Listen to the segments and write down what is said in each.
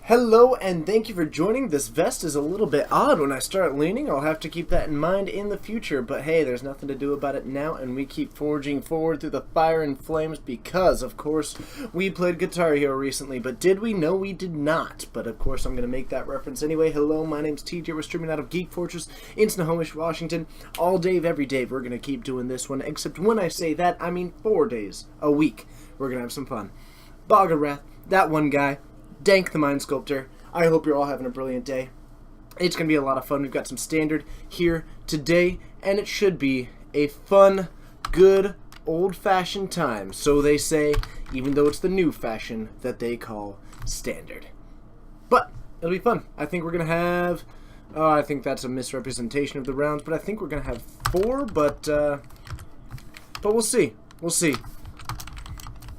Hello and thank you for joining. This vest is a little bit odd when I start leaning. I'll have to keep that in mind in the future, but hey, there's nothing to do about it now, and we keep forging forward through the fire and flames because, of course, we played Guitar Hero recently, but did we? No, we did not. But of course, I'm going to make that reference anyway. Hello, my name's TJ. We're streaming out of Geek Fortress in Snohomish, Washington. All day, every day, we're going to keep doing this one, except when I say that, I mean 4 days a week. We're going to have some fun. Bogglewrath, that one guy. Dank the Mind Sculptor. I hope you're all having a brilliant day. It's going to be a lot of fun. We've got some standard here today, and it should be a fun, good, old-fashioned time. So they say, even though it's the new fashion that they call standard. But it'll be fun. I think we're going to have... I think that's a misrepresentation of the rounds, but I think we're going to have 4, but we'll see. We'll see.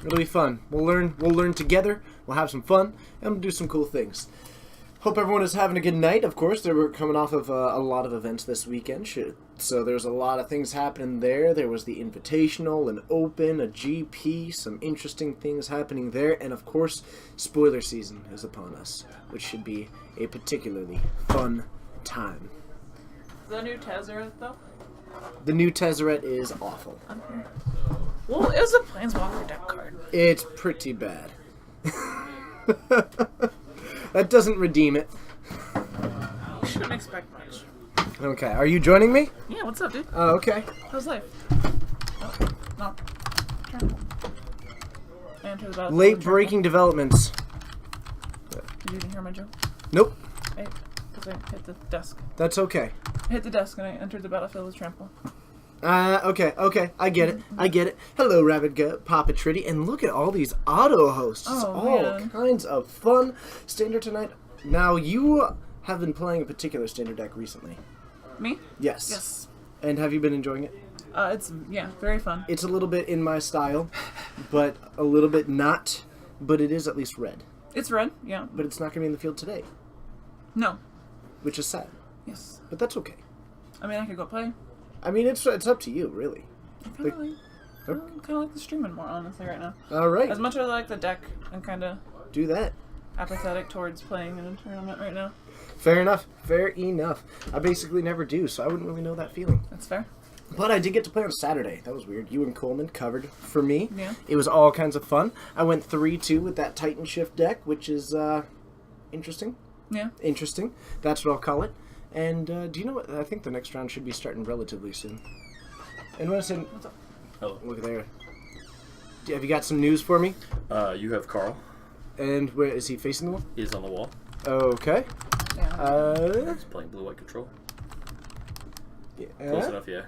It'll be fun. We'll learn together. We'll have some fun, and we'll do some cool things. Hope everyone is having a good night. Of course, they were coming off of a lot of events this weekend, so there's a lot of things happening there. There was the Invitational, an Open, a GP, some interesting things happening there, and of course, spoiler season is upon us, which should be a particularly fun time. The new Tezzeret, though? The new Tezzeret is awful. Well, it was a Planeswalker deck card. It's pretty bad. That doesn't redeem it. You shouldn't expect much. Okay, are you joining me? Yeah, what's up, dude? Oh, okay. How's life? Oh, no. Enter the Late breaking developments. Did you even hear my joke? Nope. Because I hit the desk. That's okay. I hit the desk and I entered the battlefield with trample. Okay, I get it. Hello, Rabid Papa Tritty, and look at all these auto hosts. All kinds of fun. Standard tonight. Now, you have been playing a particular standard deck recently. Me? Yes. Yes. And have you been enjoying it? It's, very fun. It's a little bit in my style, but a little bit not, but it is at least red. It's red, yeah. But it's not going to be in the field today. No. which is sad, Yes. but that's okay. I mean, I could go play. I mean, it's up to you, really. I kind of like the streaming more, honestly, right now. All right, As much as I like the deck, I'm kind of do that. apathetic towards playing in a tournament right now. Fair enough. Fair enough. I basically never do, so I wouldn't really know that feeling. That's fair. But I did get to play on Saturday. That was weird. You and Coleman covered for me. Yeah. It was all kinds of fun. I went 3-2 with that Titan Shift deck, which is interesting. Yeah. Interesting. That's what I'll call it. And do you know what? I think the next round should be starting relatively soon. And when I said, What's up? oh, look at there. Have you got some news for me? You have Carl. And where is he facing the wall? He's on the wall. Okay. Yeah. He's playing blue-white control. Yeah. Close enough, yeah.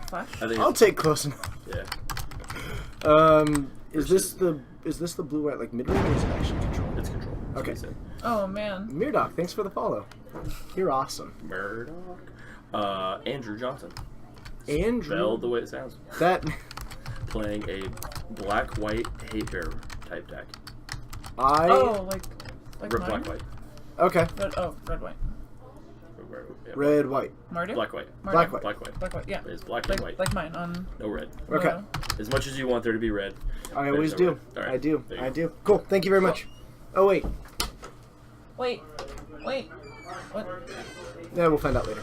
Flash. I think I'll take close enough. yeah. Is this the blue white like mid range or is it actually control? It's control. That's Okay. what he said. Oh, man. Murdoch, thanks for the follow. You're awesome. Murdoch. Andrew Johnson. Andrew. Spelled the way it sounds. That Playing a black-white hate bear type deck. I Oh, like mine? Black-white. okay. Red, white. Yeah, Red white. Mardu? Black-white. Mardu. Black-white. Black-white. Black, white, yeah. It's black Like, and white. like mine on... No red. Okay. Moto. As much as you want there to be red. I always no do. red. All right. I do. There you I go. do. Cool. Thank you very much. Oh wait. Wait. What? Yeah, we'll find out later.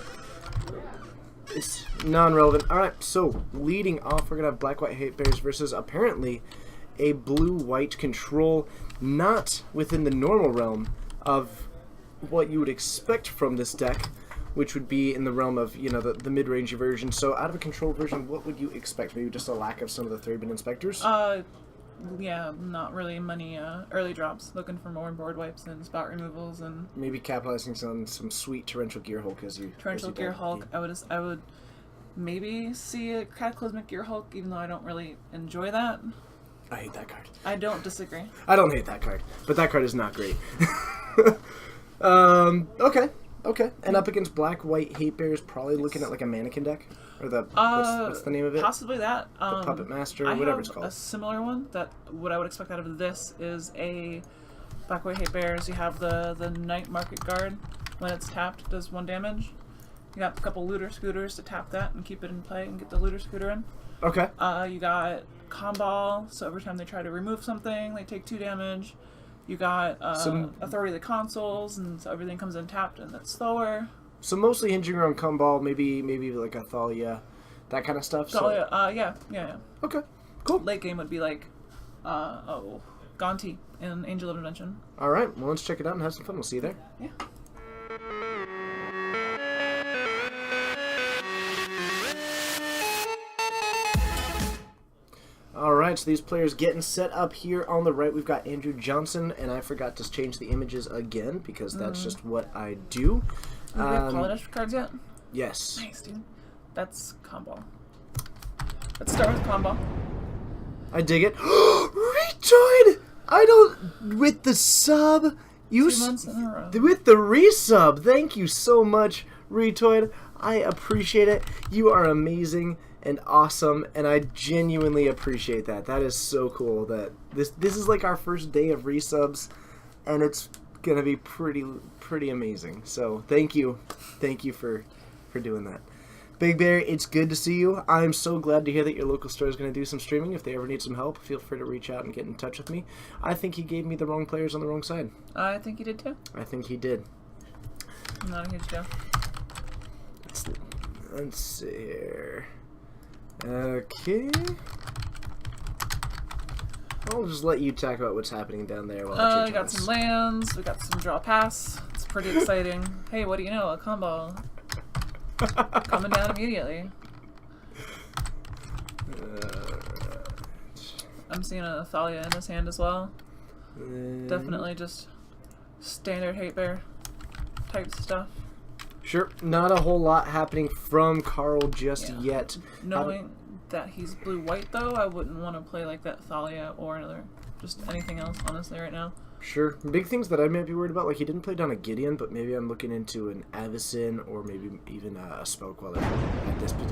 It's non-relevant. All right. So leading off, we're gonna have black white hate bears versus apparently a blue white control, not within the normal realm of what you would expect from this deck, which would be in the realm of, you know, the mid-range version. So out of a control version, what would you expect? Maybe just a lack of some of the 3-bin inspectors? Yeah, not really many early drops. Looking for more board wipes and spot removals and Maybe capitalizing on some sweet Torrential Gearhulk as you... Torrential as you Gearhulk. I would maybe see a Cataclysmic Gearhulk, even though I don't really enjoy that. I hate that card. I don't disagree. I don't hate that card, but that card is not great. Okay. And up against black white hate bears, probably looking at like a mannequin deck, or the what's the name of it? Possibly that. The Puppet Master, I whatever have it's called. a similar one that what I would expect out of this is a black white hate bears. You have the Night Market Guard. When it's tapped, does 1 damage. You got a couple looter scooters to tap that and keep it in play and get the looter scooter in. Okay. You got Comball, so every time they try to remove something, they take 2 damage. You got Authority of the Consoles, and so everything comes in tapped and it's slower. So mostly hinging around Cumball, maybe like a Thalia, that kind of stuff. So, yeah. Okay. Cool. Late game would be like, Gonti in Angel of Invention. All right. Well, let's check it out and have some fun. We'll see you there. Yeah. Alright, so these players getting set up here on the right. We've got Andrew Johnson, and I forgot to change the images again because that's just what I do. Do we have Kaladesh cards yet? Yes. Nice, dude. That's Comball. Let's start with Comball. I dig it. Retoid! I don't... With the sub... You 2 months in a row. with the resub. Thank you so much, Retoid. I appreciate it. You are amazing and awesome, and I genuinely appreciate that. That is so cool that this is like our first day of resubs, and it's gonna be pretty amazing. So thank you for doing that. Big Bear, it's good to see you. I'm so glad to hear that your local store is going to do some streaming. If they ever need some help, feel free to reach out and get in touch with me. I think he gave me the wrong players on the wrong side. I think you did too. I think he did. I'm not a huge fan. Let's see here. Okay. I'll just let you talk about what's happening down there while I We got some lands, we got some draw pass. It's pretty exciting. Hey, what do you know? A combo. Coming down immediately. I'm seeing a Thalia in his hand as well. Definitely just standard hate bear type stuff. Sure, not a whole lot happening from Carl just yet. Knowing that he's blue-white, though, I wouldn't want to play like that Thalia or just anything else, honestly, right now. Sure. Big things that I might be worried about, like he didn't play down a Gideon, but maybe I'm looking into an Avacyn or maybe even a Spellqueller at this point.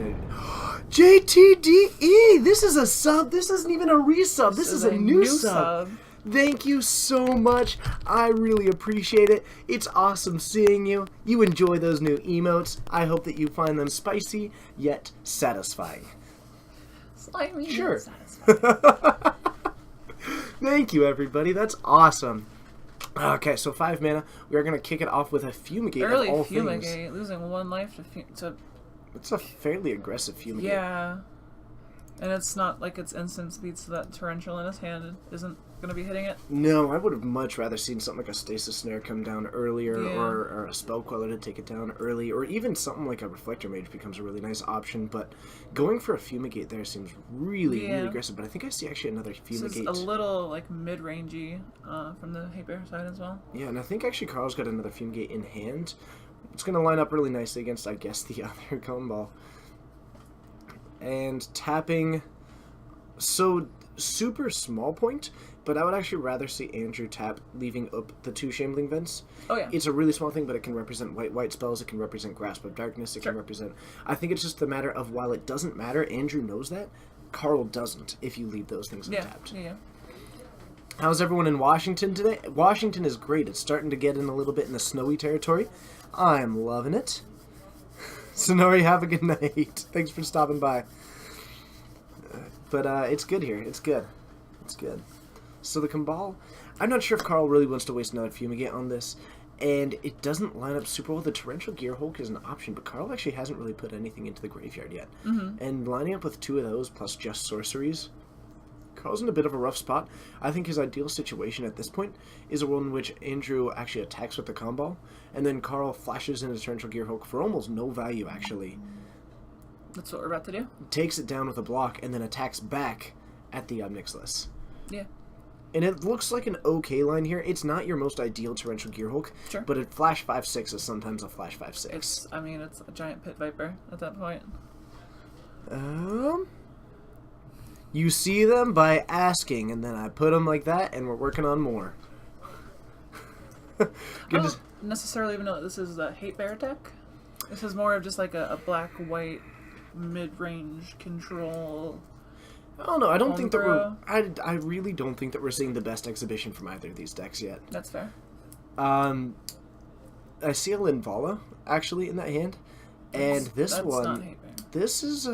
JTDE! This is a sub! This isn't even a resub! This is a new sub! Thank you so much. I really appreciate it. It's awesome seeing you. You enjoy those new emotes. I hope that you find them spicy yet satisfying. Slimy. Sure. Satisfying. Thank you, everybody. That's awesome. Okay, so 5 mana. We are going to kick it off with a Fumigate Early of all Fumigate, things. losing 1 life to It's a fairly aggressive Fumigate. yeah. And it's not like it's instant speed, so that Torrential in his hand isn't going to be hitting it. No, I would have much rather seen something like a Stasis Snare come down earlier, Yeah. or a Spell Queller to take it down early, or even something like a Reflector Mage becomes a really nice option, but going for a Fumigate there seems really, Yeah. really aggressive, but I think I see actually another This is Fumigate. a little like mid-rangey from the Hate Bear side as well. Yeah, and I think actually Carl's got another Fumigate in hand. It's going to line up really nicely against, I guess, the other Gumball. And tapping... So, super small point, but I would actually rather see Andrew tap, leaving up the 2 Shambling Vents. Oh yeah. It's a really small thing, but it can represent white spells, it can represent Grasp of Darkness, it Sure. can represent... I think it's just the matter of, while it doesn't matter, Andrew knows that, Carl doesn't, if you leave those things Yeah. untapped. Yeah. How's everyone in Washington today? Washington is great. It's starting to get in a little bit in the snowy territory. I'm loving it. Sonori, have a good night. Thanks for stopping by. But it's good here. It's good. It's good. So the Kambal, I'm not sure if Carl really wants to waste another Fumigate on this, and it doesn't line up super well. The Torrential Gearhulk is an option, but Carl actually hasn't really put anything into the graveyard yet. Mm-hmm. And lining up with 2 of those plus just sorceries, Carl's in a bit of a rough spot. I think his ideal situation at this point is a world in which Andrew actually attacks with the Kambal, and then Carl flashes in his Torrential Gearhulk for almost no value, actually. That's what we're about to do. Takes it down with a block, and then attacks back at the Obnixilis. Yeah. And it looks like an okay line here. It's not your most ideal Torrential Gearhulk, Sure. but a Flash 5/6 is sometimes a Flash 5/6. It's a giant Pit Viper at that point. You see them by asking, and then I put them like that, and we're working on more. I don't necessarily even know that this is a Hate Bear deck. This is more of just like a black-white mid-range control. I don't know. I don't think that we're. Homebrew. I really don't think that we're seeing the best exhibition from either of these decks yet. That's fair. I see a Linvala actually in that hand, and this That's one. not Hate Bear. This is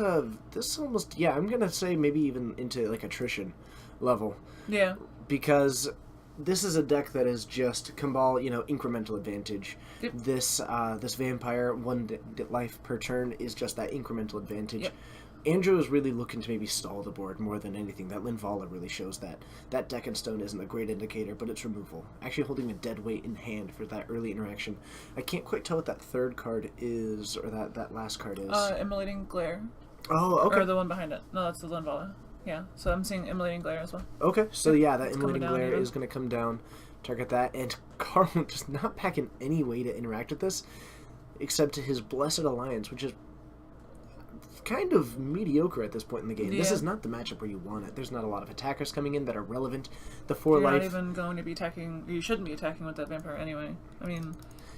this almost, yeah, I'm gonna say maybe even into like attrition level, Yeah. because this is a deck that is just Kambal, incremental advantage. Yep. This this vampire 1 life per turn is just that incremental advantage. Yep. Andrew is really looking to maybe stall the board more than anything. That Linvala really shows that. That Deck and Stone isn't a great indicator, but it's removal. Actually holding a dead weight in hand for that early interaction. I can't quite tell what that 3rd card is, or that last card is. Immolating Glare. Oh, okay. Or the one behind it. No, that's the Linvala. Yeah, so I'm seeing Immolating Glare as well. Okay, so yeah, that It's Immolating coming down Glare even. is going to come down, target that, and Carl just not packing any way to interact with this, except to his Blessed Alliance, which is kind of mediocre at this point in the game. This Yeah. is not the matchup where you want it. There's not a lot of attackers coming in that are relevant. The 4 You're life... not even going to be attacking. You shouldn't be attacking with that vampire anyway. I mean,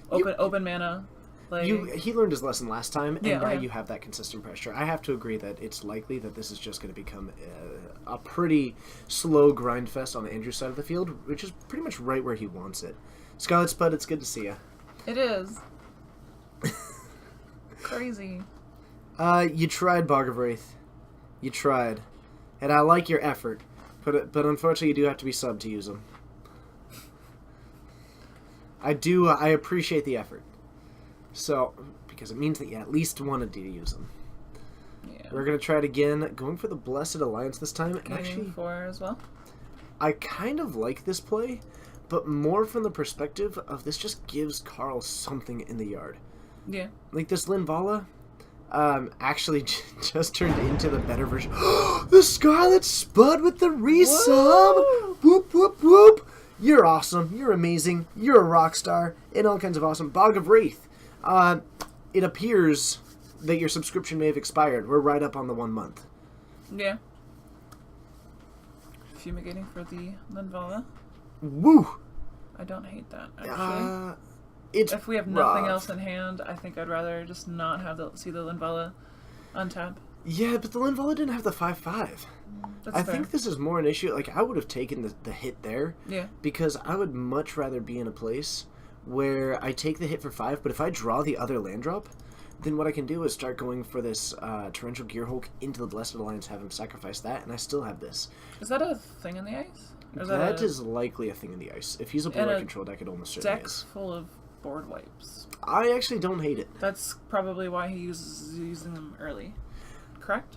open mana. Like, he learned his lesson last time, and Yeah, now okay. you have that consistent pressure. I have to agree that it's likely that this is just going to become a pretty slow grind fest on Andrew's side of the field, which is pretty much right where he wants it. Scarlet Spud, it's good to see you. it is. Crazy. You tried, Bog of Wraith. You tried. And I like your effort. But unfortunately, you do have to be sub to use them. I appreciate the effort. So, because it means that you at least wanted to use them. Yeah. We're going to try it again, going for the Blessed Alliance this time. And Gaining actually, 4 as well. I kind of like this play, but more from the perspective of this just gives Carl something in the yard. Yeah. Like this Linvala, actually just turned into the better version. The Scarlet Spud with the resub! Woo! Whoop, whoop, whoop! You're awesome. You're amazing. You're a rock star. And all kinds of awesome. Bog of Wraith. It appears that your subscription may have expired. We're right up on the 1 month. Yeah. Fumigating for the Linvala. Woo! I don't hate that, actually. It's If we have nothing rough. else in hand, I think I'd rather just not have see the Linvala untap. Yeah, but the Linvala didn't have the 5/5. That's I fair. think this is more an issue. Like, I would have taken the hit there Yeah. because I would much rather be in a place where I take the hit for 5, but if I draw the other land drop, then what I can do is start going for this Torrential Gearhulk into the Blessed Alliance, have him sacrifice that, and I still have this. Is that a thing in the ice? Or is That a is likely a thing in the ice. If he's a And blue-eye a control deck, it almost certainly deck is. full of board wipes? I actually don't hate it. That's probably why he uses using them early. Correct?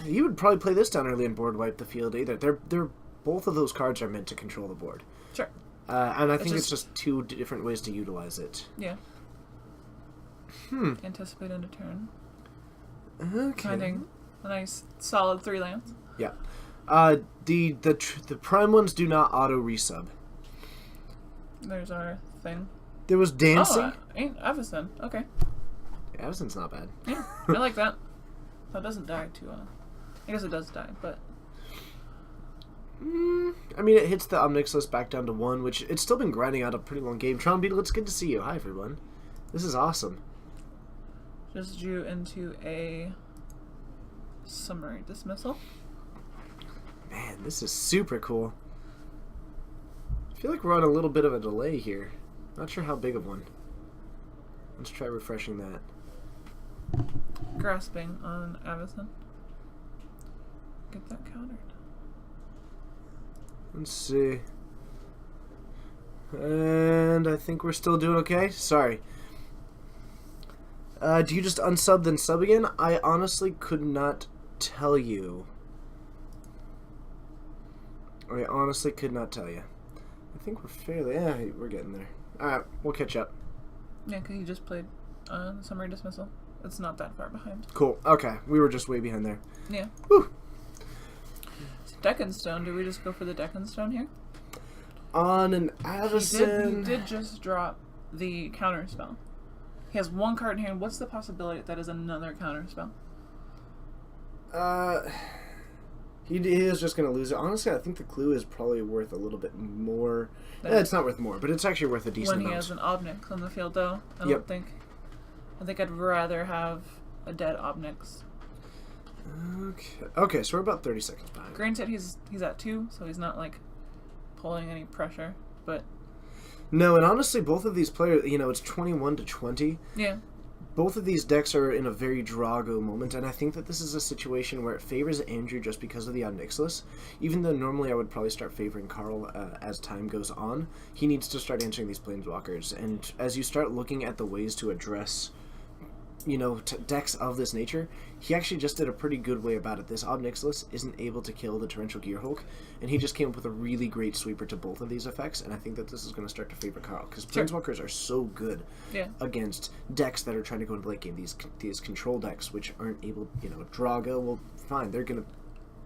You would probably play this down early and board wipe the field either. They're both of those cards are meant to control the board. Sure. And I think it's just- just two different ways to utilize it. Yeah. Hmm. Anticipate end of turn. Okay. Finding a nice solid 3 lands. Yeah. The prime ones do not auto resub. There's our thing. There was dancing. Oh, ain't Avacyn. Okay. Avacyn's not bad. Yeah, I like that. That doesn't die too. I guess it does die, but I mean, it hits the Omnixus back down to 1, which it's still been grinding out a pretty long game. Tron Beetle, it's good to see you. Hi, everyone. This is awesome. just drew into a summary dismissal. Man, this is super cool. I feel like we're on a little bit of a delay here. Not sure how big of one. Let's try refreshing that. Grasping on Avacyn. Get that countered. Let's see. And I think we're still doing okay. Sorry. Do you just unsub then sub again? I honestly could not tell you. I honestly could not tell you. I think we're fairly... Yeah, we're getting there. Alright, we'll catch up. Yeah, because he just played summary dismissal. It's not that far behind. Cool. Okay, we were just way behind there. Yeah. Whew. Deckenstone. Do we just go for the Deckenstone here? On an Avacyn... He did just drop the counter spell. He has 1 card in hand. What's the possibility that is another counter spell? He is just going to lose it. Honestly, I think the clue is probably worth a little bit more. It's not worth more, but it's actually worth a decent When he amount. has an Obnix on the field, though, I Yep. don't think. I think I'd rather have a dead Obnix. Okay, so we're about 30 seconds behind. Granted, he's at 2, so he's not like pulling any pressure. But No, and honestly, both of these players, it's 21 to 20. yeah, Both of these decks are in a very Drago moment, and I think that this is a situation where it favors Andrew just because of the Omnixilus. Even though normally I would probably start favoring Carl as time goes on, he needs to start answering these Planeswalkers. And as you start looking at the ways to address, decks of this nature, he actually just did a pretty good way about it. This Omnixilus isn't able to kill the Torrential Gearhulk, and he just came up with a really great sweeper to both of these effects, and I think that this is going to start to favor Carl, because Sure. Planeswalkers are so good yeah, against decks that are trying to go into late game. These control decks, which aren't able, Drago, well, fine, they're going to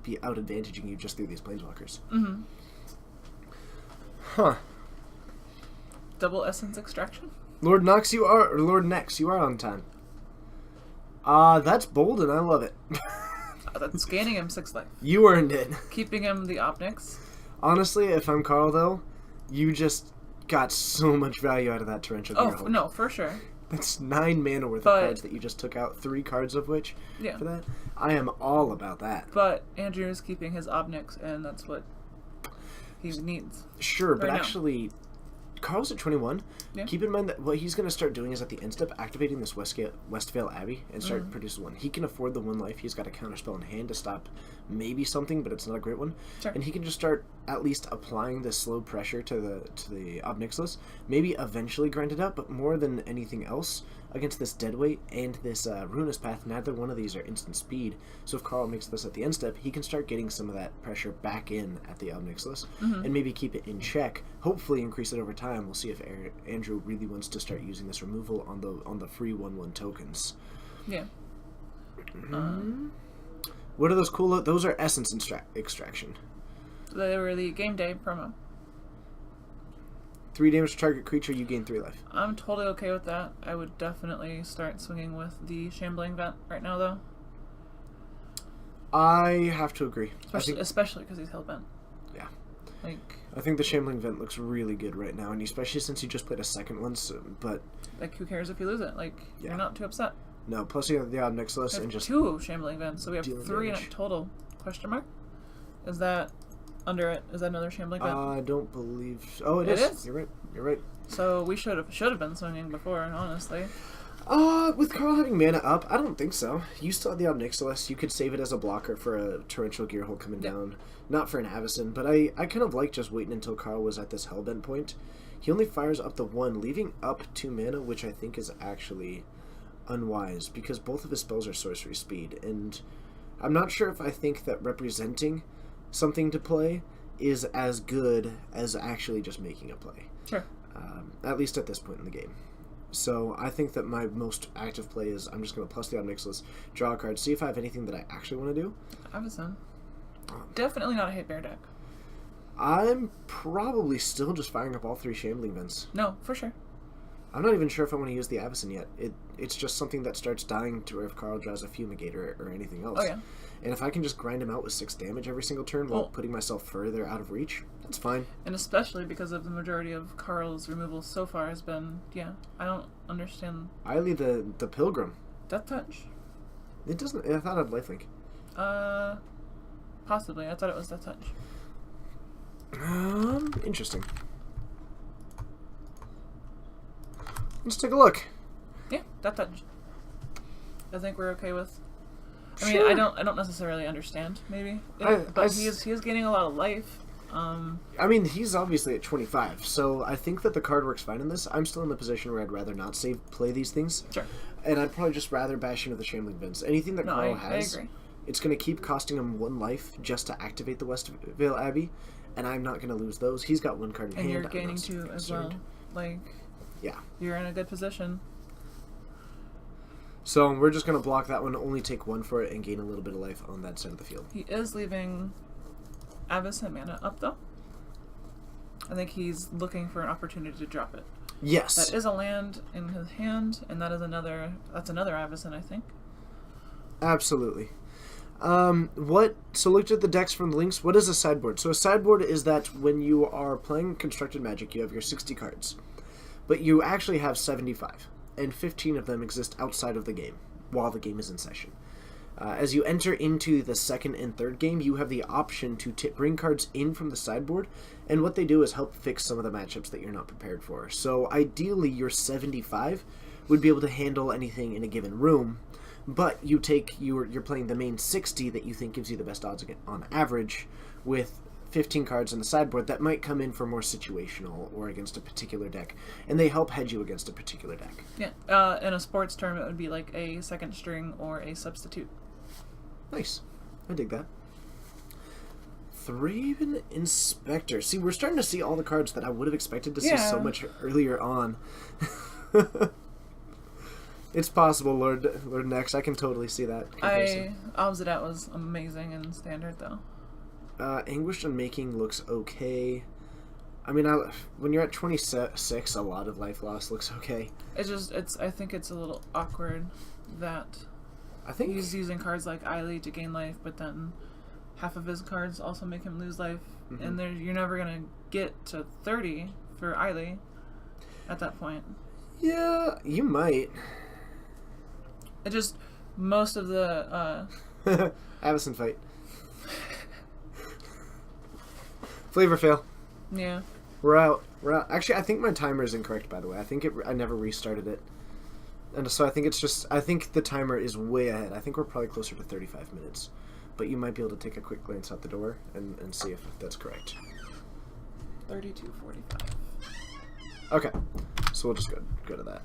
be out-advantaging you just through these Planeswalkers. mm-hmm. Huh. Double Essence Extraction. Lord Nex, you are on time. That's bold, and I love it. That's gaining him 6 life, You earned it. keeping him the Obnix. Honestly, if I'm Carl, though, you just got so much value out of that Torrential Oh Gearhulk. no, for sure. That's 9 mana worth But- of cards that you just took out, 3 cards of which Yeah, for that. I am all about that. but Andrew is keeping his Obnix, and that's what he needs. Sure, but Right now. actually, Carl's at 21. Yeah. Keep in mind that what he's going to start doing is at the end step, activating this Westvale Abbey and start producing one. He can afford the 1 life. He's got a counterspell in hand to stop maybe something, but it's not a great one. Sure. And he can just start at least applying this slow pressure to the Obnixilus. Maybe eventually grind it up, but more than anything else, against this Deadweight and this Ruinous Path, neither one of these are instant speed. So if Carl makes this at the end step, he can start getting some of that pressure back in at the Obnixilus and maybe keep it in check. Hopefully increase it over time. We'll see if Andrew really wants to start using this removal on the free 1/1 tokens. Yeah. What are those cool? Those are Essence Extraction. They were the game day promo. 3 damage to target creature, you gain 3 life. I'm totally okay with that. I would definitely start swinging with the Shambling Vent right now, though. I have to agree. Especially because he's hellbent. Yeah. Like I think the Shambling Vent looks really good right now, and especially since you just played a second one. But who cares if you lose it? Like, Yeah. you're not too upset. No, plus you have the Ob We Nixilis have and just 2 Shambling Vents, so we have dealing 3 in damage. total. Question mark? Is that under it? Is that another Shambling Vent? I don't believe. Oh, It is. is? You're right. You're right. So we should have been swinging before, honestly. With Carl having mana up, I don't think so. You still have the Ob Nixilis. You could save it as a blocker for a Torrential Gearhole coming down. Not for an Avacyn, but I kind of like just waiting until Carl was at this Hellbent point. He only fires up the 1, leaving up 2 mana, which I think is actually unwise, because both of his spells are sorcery speed, and I'm not sure if I think that representing something to play is as good as actually just making a play. Sure. At least at this point in the game. So I think that my most active play is I'm just going to plus the Ob Nixilis, draw a card, see if I have anything that I actually want to do. Avacyn. Definitely not a hate bear deck. I'm probably still just firing up all 3 Shambling Vents. No, for sure. I'm not even sure if I want to use the Avacyn yet. It's just something that starts dying to where if Carl draws a Fumigator or anything else. Oh, yeah. And if I can just grind him out with 6 damage every single turn while Well- putting myself further out of reach, that's fine. And especially because of the majority of Carl's removals so far has been, I don't understand Eiley the Pilgrim. Death Touch. It doesn't. I thought it had lifelink. Possibly. I thought it was Death Touch. Interesting. Let's take a look. Yeah, Death Touch. I think we're okay with. I mean, Sure. I don't necessarily understand, maybe, but he is gaining a lot of life. I mean, he's obviously at 25, so I think that the card works fine in this. I'm still in the position where I'd rather not play these things. Sure. And I'd probably just rather bash into the Shambling Vents. Anything that No, Carl I has, agree. it's going to keep costing him 1 life just to activate the Westvale Abbey, and I'm not going to lose those. He's got 1 card in And hand. you're I'm gaining not 2 as concerned. well. Like, Yeah. you're in a good position. So we're just going to block that one, only take 1 for it, and gain a little bit of life on that side of the field. He is leaving Avacyn mana up, though. I think he's looking for an opportunity to drop it. Yes. That is a land in his hand, and that's another Avacyn, I think. Absolutely. So looked at the decks from the links. What is a sideboard? So a sideboard is that when you are playing Constructed Magic, you have your 60 cards, but you actually have 75, and 15 of them exist outside of the game while the game is in session. As you enter into the second and third game, you have the option to bring cards in from the sideboard, and what they do is help fix some of the matchups that you're not prepared for. So ideally, your 75 would be able to handle anything in a given room, but you're playing the main 60 that you think gives you the best odds on average, with 15 cards in the sideboard that might come in for more situational or against a particular deck, and they help hedge you against a particular deck. Yeah. In a sports term, it would be like a second string or a substitute. Nice. I dig that. Thraben Inspector. See, we're starting to see all the cards that I would have expected to see so much earlier on. It's possible, Lord Nex. I can totally see that comparison. Obsidat was amazing in Standard, though. Anguished Unmaking looks okay. I mean, when you're at 26, a lot of life loss looks okay. I think it's a little awkward that I think he's using cards like Eiley to gain life, but then half of his cards also make him lose life, and you're never gonna get to 30 for Eiley at that point. Yeah, you might. It just most of the Avacyn fight. Flavor fail. yeah. We're out. Actually, I think my timer is incorrect, by the way. I think I never restarted it. And so I think the timer is way ahead. I think we're probably closer to 35 minutes. But you might be able to take a quick glance out the door and see if that's correct. 32:45. Okay. So we'll just go to that.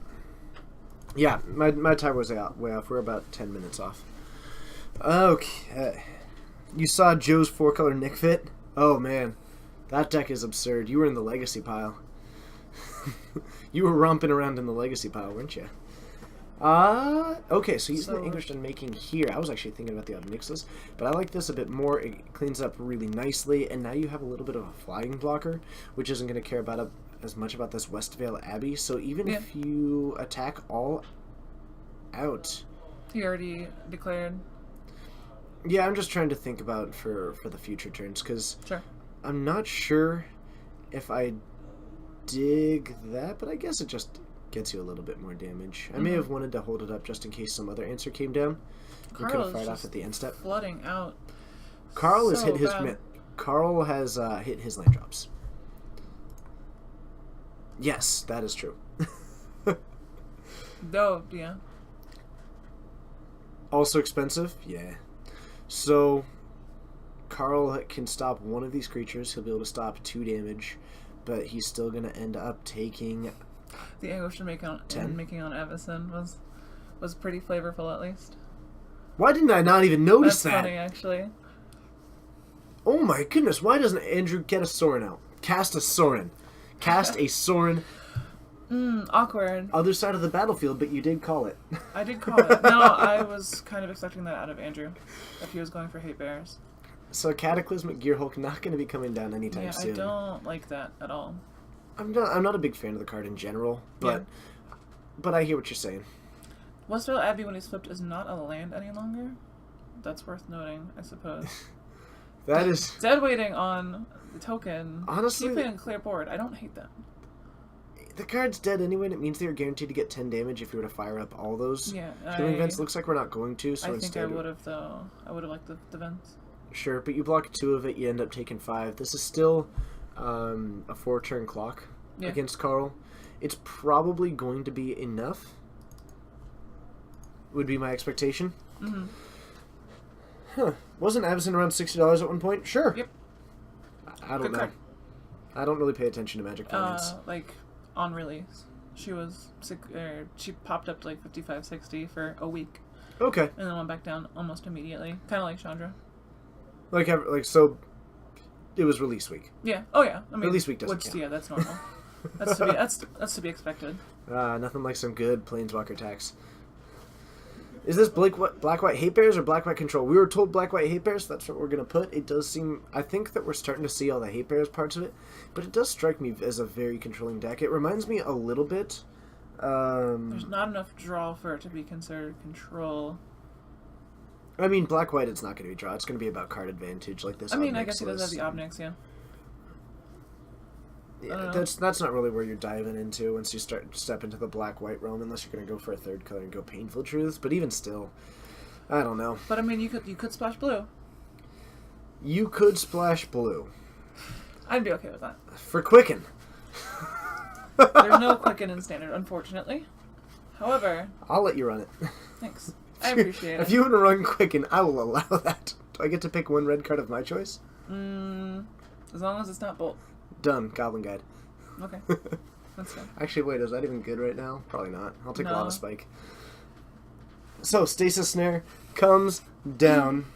Yeah, my timer was way off. We're about 10 minutes off. Okay. You saw Joe's 4-color Nick Fit? Oh, man. That deck is absurd. You were in the legacy pile. You were romping around in the legacy pile, weren't you? Okay, so using the Anguished Unmaking here, I was actually thinking about the Ob Nixilis, but I like this a bit more. It cleans up really nicely, and now you have a little bit of a flying blocker, which isn't going to care about as much about this Westvale Abbey, so even if you attack all out... He already declared. Yeah, I'm just trying to think about for the future turns, because Sure. I'm not sure if I dig that, but I guess it just gets you a little bit more damage. I may have wanted to hold it up just in case some other answer came down. You could have Carl is fired off just at the end step. flooding out. Carl has so hit his bad. Carl has hit his land drops. Yes, that is true. Oh, yeah. Also expensive? Yeah. So, Carl can stop one of these creatures. He'll be able to stop 2 damage, but he's still going to end up taking... The anguish making on Evison was pretty flavorful, at least. Why didn't I not even notice That's that? funny, actually. Oh my goodness, why doesn't Andrew get a Sorin out? Cast a Sorin. Cast a Sorin. Awkward. Other side of the battlefield, but you did call it. I did call it. No, I was kind of expecting that out of Andrew, if he was going for Hate Bears. So Cataclysmic Gearhulk not going to be coming down anytime Yeah, soon. I don't like that at all. I'm not a big fan of the card in general, but I hear what you're saying. Westvale Abbey, when he's flipped, is not a land any longer. That's worth noting, I suppose. That is... Dead waiting on the token. Honestly- Keep it in clear board. I don't hate that. The card's dead anyway, and it means they're guaranteed to get 10 damage if you were to fire up all those Yeah, healing vents. Looks like we're not going to, so I think instead... I would have, though. I would have liked the vents. Sure, but you block 2 of it, you end up taking 5. This is still a 4-turn clock against Carl. It's probably going to be enough, would be my expectation. Mm-hmm. Huh. Wasn't Avison around $60 at one point? Sure. Yep. I don't Good know. card. I don't really pay attention to Magic Finance. Like, on release. She was she popped up to like 55, 60 for a week, Okay. and then went back down almost immediately. Kind of like Chandra. So it was release week. Yeah. Oh yeah. I mean, Release week doesn't which, count. Yeah, that's normal. that's to be expected. Nothing like some good Planeswalker tax. Is this black-white hate bears or black-white control? We were told black-white hate bears, so that's what we're going to put. It does seem... I think that we're starting to see all the hate bears parts of it, but it does strike me as a very controlling deck. It reminds me a little bit... There's not enough draw for it to be considered control. I mean, black-white, it's not going to be draw. It's going to be about card advantage like this. I mean, I Omnix guess he does have the was. Obnix, yeah. Yeah, that's not really where you're diving into once you step into the black-white realm, unless you're going to go for a third color and go Painful Truths. But even still, I don't know. But I mean, you could splash blue. You could splash blue I'd be okay with that. for Quicken. There's no Quicken in standard, unfortunately. However, I'll let you run it. thanks. I appreciate it. If you want to run Quicken, I will allow that. Do I get to pick one red card of my choice? As long as it's not Bolt. Done. Goblin Guide. Okay. That's fine. Actually, wait, is that even good right now? Probably not. I'll take No. Lava Spike. So, Stasis Snare comes down.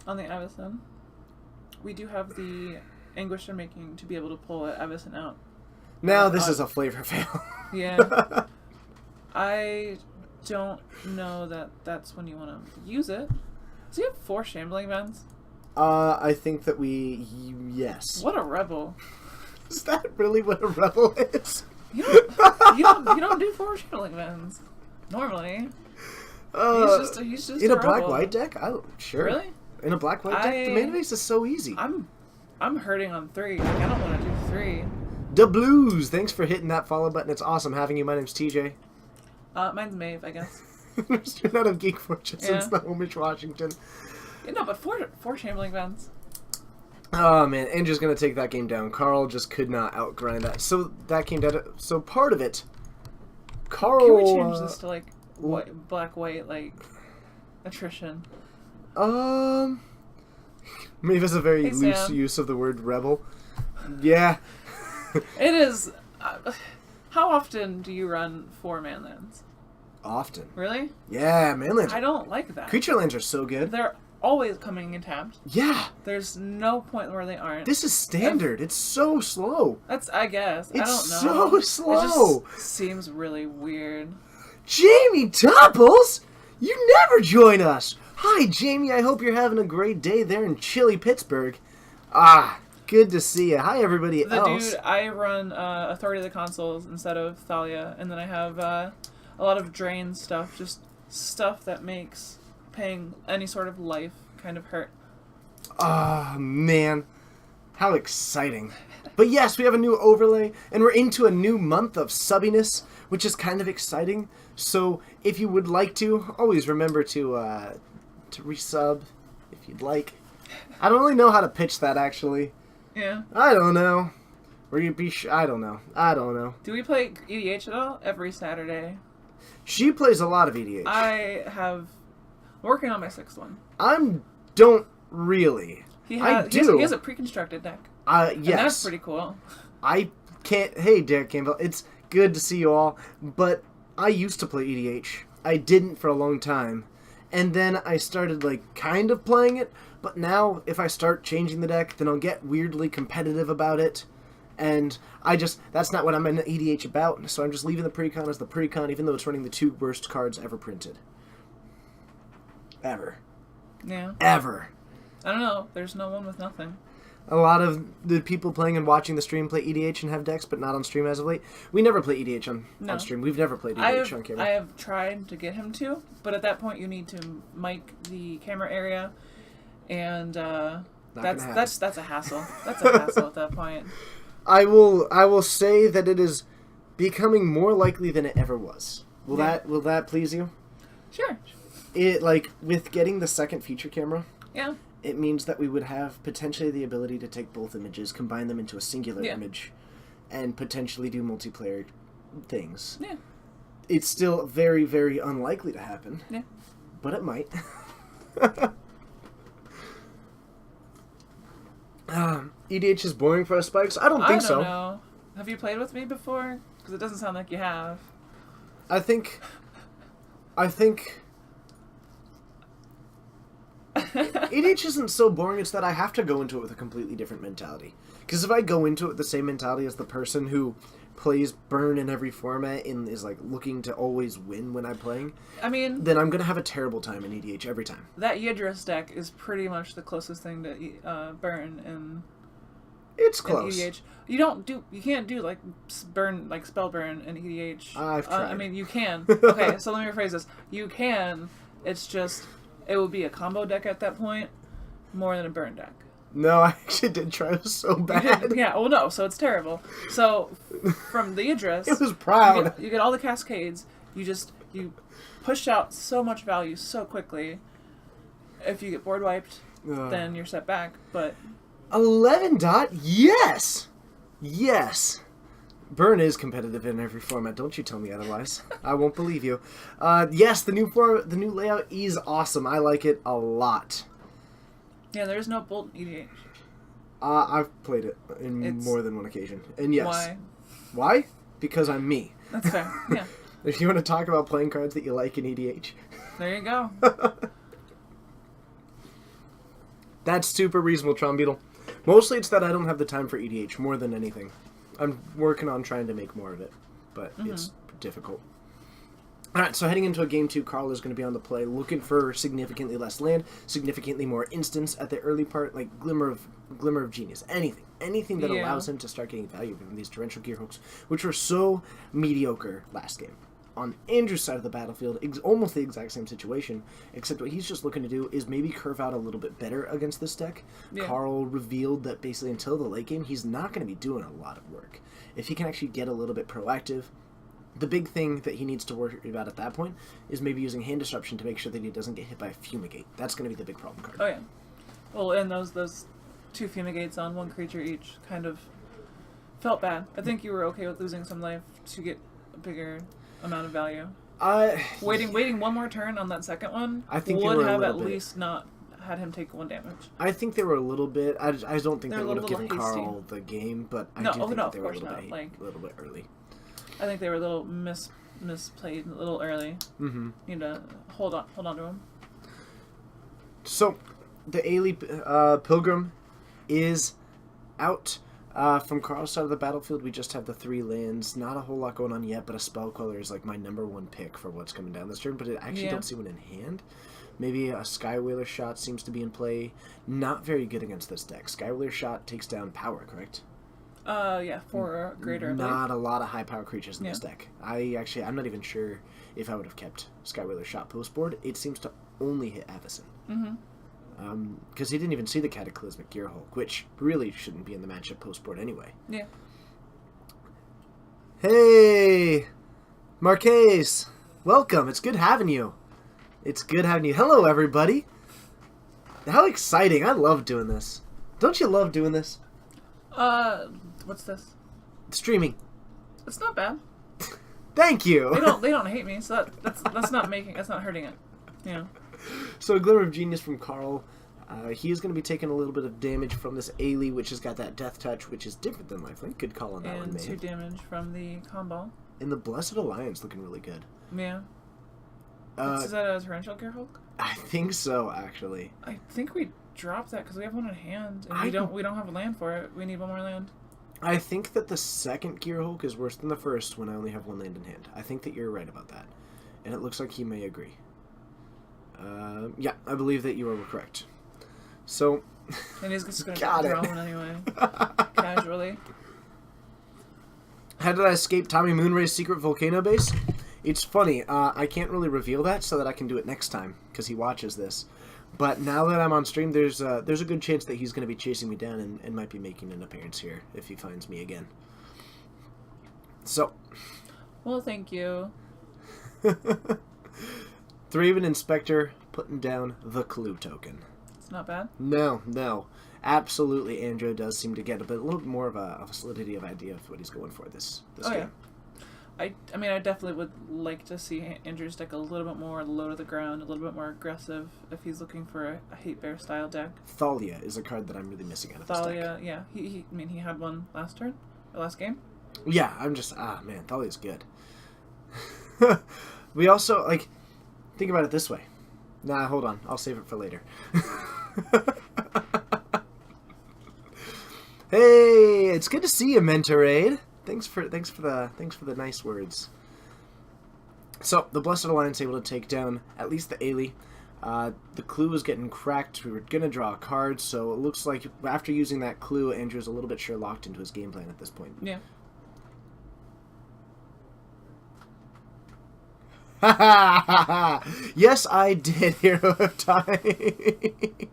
On the Avison, we do have the Anguisher making to be able to pull Avison out. Now this is a flavor fail. Yeah. I don't know that that's when you want to use it. Do you have 4 Shambling Vents? I think that yes. What a rebel. Is that really what a rebel is? You don't do 4 Shambling Vents. Normally. He's just in a a black rebel. white deck? Sure. Really? In a black white deck, the mana base is so easy. I'm hurting on 3. Like, I don't want to do 3. The Blues! Thanks for hitting that follow button. It's awesome having you. My name's TJ. Mine's Maeve, I guess. Straight out of Geek Fortune since Yeah. the Homish Washington. Yeah, no, but 4 Shambling Vents. Oh man, Andrew's gonna take that game down. Carl just could not outgrind that. So that came down to, so part of it, Carl... Can we change this to, like, black-white, like, attrition? Maeve has a very Hey, loose Sam. use of the word rebel. Yeah. It is... how often do you run 4 manlands? Often. Really? Yeah, manlands. I don't like that. Creature lands are so good. They're always coming in tapped. Yeah. There's no point where they aren't. This is standard. It's so slow. That's, I guess. I It's don't know. so slow. It just seems really weird. Jamie Topples? You never join us. Hi, Jamie. I hope you're having a great day there in chilly Pittsburgh. Ah, good to see you. Hi, everybody The else. dude, I run Authority of the Consoles instead of Thalia, and then I have a lot of drain stuff, just stuff that makes paying any sort of life kind of hurt. Ah, man. How exciting. But yes, we have a new overlay, and we're into a new month of subbiness. which is kind of exciting. So if you would like to, always remember to resub if you'd like. I don't really know how to pitch that, actually. Yeah. I don't know. Where you be? I don't know. I don't know. Do we play EDH at all? Every Saturday. She plays a lot of EDH. I'm working on my 6th one. Don't really. He I has, do. He has a pre-constructed deck. Yes. And that's pretty cool. I can't. Hey, Derek Campbell. It's good to see you all. But I used to play EDH. I didn't for a long time. And then I started, like, kind of playing it. But now, if I start changing the deck, then I'll get weirdly competitive about it. And that's not what I'm in EDH about. So I'm just leaving the Precon as the Precon, even though it's running the 2 worst cards ever printed. Ever. Yeah. Ever. I don't know. There's no one with nothing. A lot of the people playing and watching the stream play EDH and have decks, but not on stream as of late. We never play EDH on stream. We've never played EDH on camera. I have tried to get him to, but at that point you need to mic the camera area, and that's a hassle. That's a hassle at that point. I will say that it is becoming more likely than it ever was. Will that please you? Sure. It, like, with getting the second feature camera, Yeah. it means that we would have potentially the ability to take both images, combine them into a singular image, and potentially do multiplayer things. Yeah. It's still very, very unlikely to happen. Yeah. But it might. EDH is boring for us, Spikes? I don't think so. I don't know. Have you played with me before? Because it doesn't sound like you have. I think EDH isn't so boring, it's that I have to go into it with a completely different mentality. Because if I go into it with the same mentality as the person who plays Burn in every format and is, like, looking to always win when I'm playing, I mean, then I'm going to have a terrible time in EDH every time. that Yidris deck is pretty much the closest thing to Burn in It's close. EDH. You can't do like burn, like spell burn in EDH. I've tried. I mean, you can. Okay, so let me rephrase this. You can. It's just it would be a combo deck at that point, more than a burn deck. No, I actually did try. It was so bad. Yeah. Well, no. So it's terrible. So from the Idris, It was proud. you get all the cascades. You push out so much value so quickly. If you get board wiped, then you're set back. But 11 dot? Yes! Yes! Burn is competitive in every format. Don't you tell me otherwise. I won't believe you. Yes, the new layout is awesome. I like it a lot. yeah, there's no bolt in EDH. I've played it in more than one occasion. And yes. Why? Why? Because I'm me. That's fair. Yeah. If you want to talk about playing cards that you like in EDH. There you go. That's super reasonable, Tron Beetle. Mostly it's that I don't have the time for EDH more than anything. I'm working on trying to make more of it, but it's difficult. Alright, so heading into a game 2, Carl is going to be on the play, looking for significantly less land, significantly more instance at the early part, like Glimmer of Genius, anything that allows him to start getting value from these Torrential Gearhooks, which were so mediocre last game. On Andrew's side of the battlefield, almost the exact same situation, except what he's just looking to do is maybe curve out a little bit better against this deck. Yeah. Carl revealed that basically until the late game, he's not going to be doing a lot of work. If he can actually get a little bit proactive, the big thing that he needs to worry about at that point is maybe using Hand Disruption to make sure that he doesn't get hit by a Fumigate. That's going to be the big problem card. Oh yeah. Well, and those 2 Fumigates on 1 creature each kind of felt bad. I think you were okay with losing some life to get a bigger amount of value. Waiting one more turn on that second one I think would have at least not had him take 1 damage. I think they were a little bit. I don't think they would have given hasty. Carl the game, but I do think that they were a little bit early. I think they were a little misplayed a little early. Mm-hmm. You need to hold on to them. So, the Ailey Pilgrim is out. From Carl's side of the battlefield, we just have the 3 lands. Not a whole lot going on yet, but a Spellqueller is like my number 1 pick for what's coming down this turn, but I actually don't see one in hand. Maybe a Skywhaler Shot seems to be in play. Not very good against this deck. Skywhaler Shot takes down power, correct? Yeah, 4 or greater. Not a lot of high power creatures in this deck. I'm not even sure if I would have kept Skywhaler Shot post board. It seems to only hit Avacyn. Mm-hmm. Because he didn't even see the Cataclysmic Gearhulk, which really shouldn't be in the matchup post board anyway. Yeah. Hey! Marquez, welcome. It's good having you. It's good having you. Hello, everybody. How exciting. I love doing this. Don't you love doing this? What's this? Streaming. It's not bad. Thank you. They don't hate me, so that's not hurting it. You know. So, a Glimmer of Genius from Carl. He is going to be taking a little bit of damage from this Ailey, which has got that Death Touch, which is different than Lifelink. Good call on that one, And man. 2 damage from the combo. And the Blessed Alliance looking really good. Yeah. Is that a Torrential Gearhulk? I think so, actually. I think we dropped that because we have one in hand, and we don't have a land for it. We need one more land. I think that the second Gearhulk is worse than the first when I only have one land in hand. I think that you're right about that. And it looks like he may agree. Yeah, I believe that you are correct. So... And he's just going to Got draw it. one anyway. Casually. How did I escape Tommy Moonray's secret volcano base? It's funny. I can't really reveal that so that I can do it next time because he watches this. But now that I'm on stream, there's a good chance that he's going to be chasing me down and might be making an appearance here if he finds me again. So. Well, thank you. Thraven Inspector putting down the Clue token. It's not bad. No. Absolutely, Andrew does seem to get a little bit more of a solidity of idea of what he's going for this game. Yeah. I mean, I definitely would like to see Andrew's deck a little bit more low to the ground, a little bit more aggressive if he's looking for a Hate Bear style deck. Thalia is a card that I'm really missing out of this deck. Thalia, yeah. He had one last turn, or last game. Yeah, I'm just, man, Thalia's good. We also, think about it this way. Nah, hold on. I'll save it for later. Hey, it's good to see you, Mentorade. Thanks for the nice words. So, the Blessed Alliance able to take down at least the Ailey. The Clue is getting cracked. We were going to draw a card, so it looks like after using that Clue, Andrew's a little bit sure locked into his game plan at this point. Yeah. Yes, I did, Hero of Time. Wait,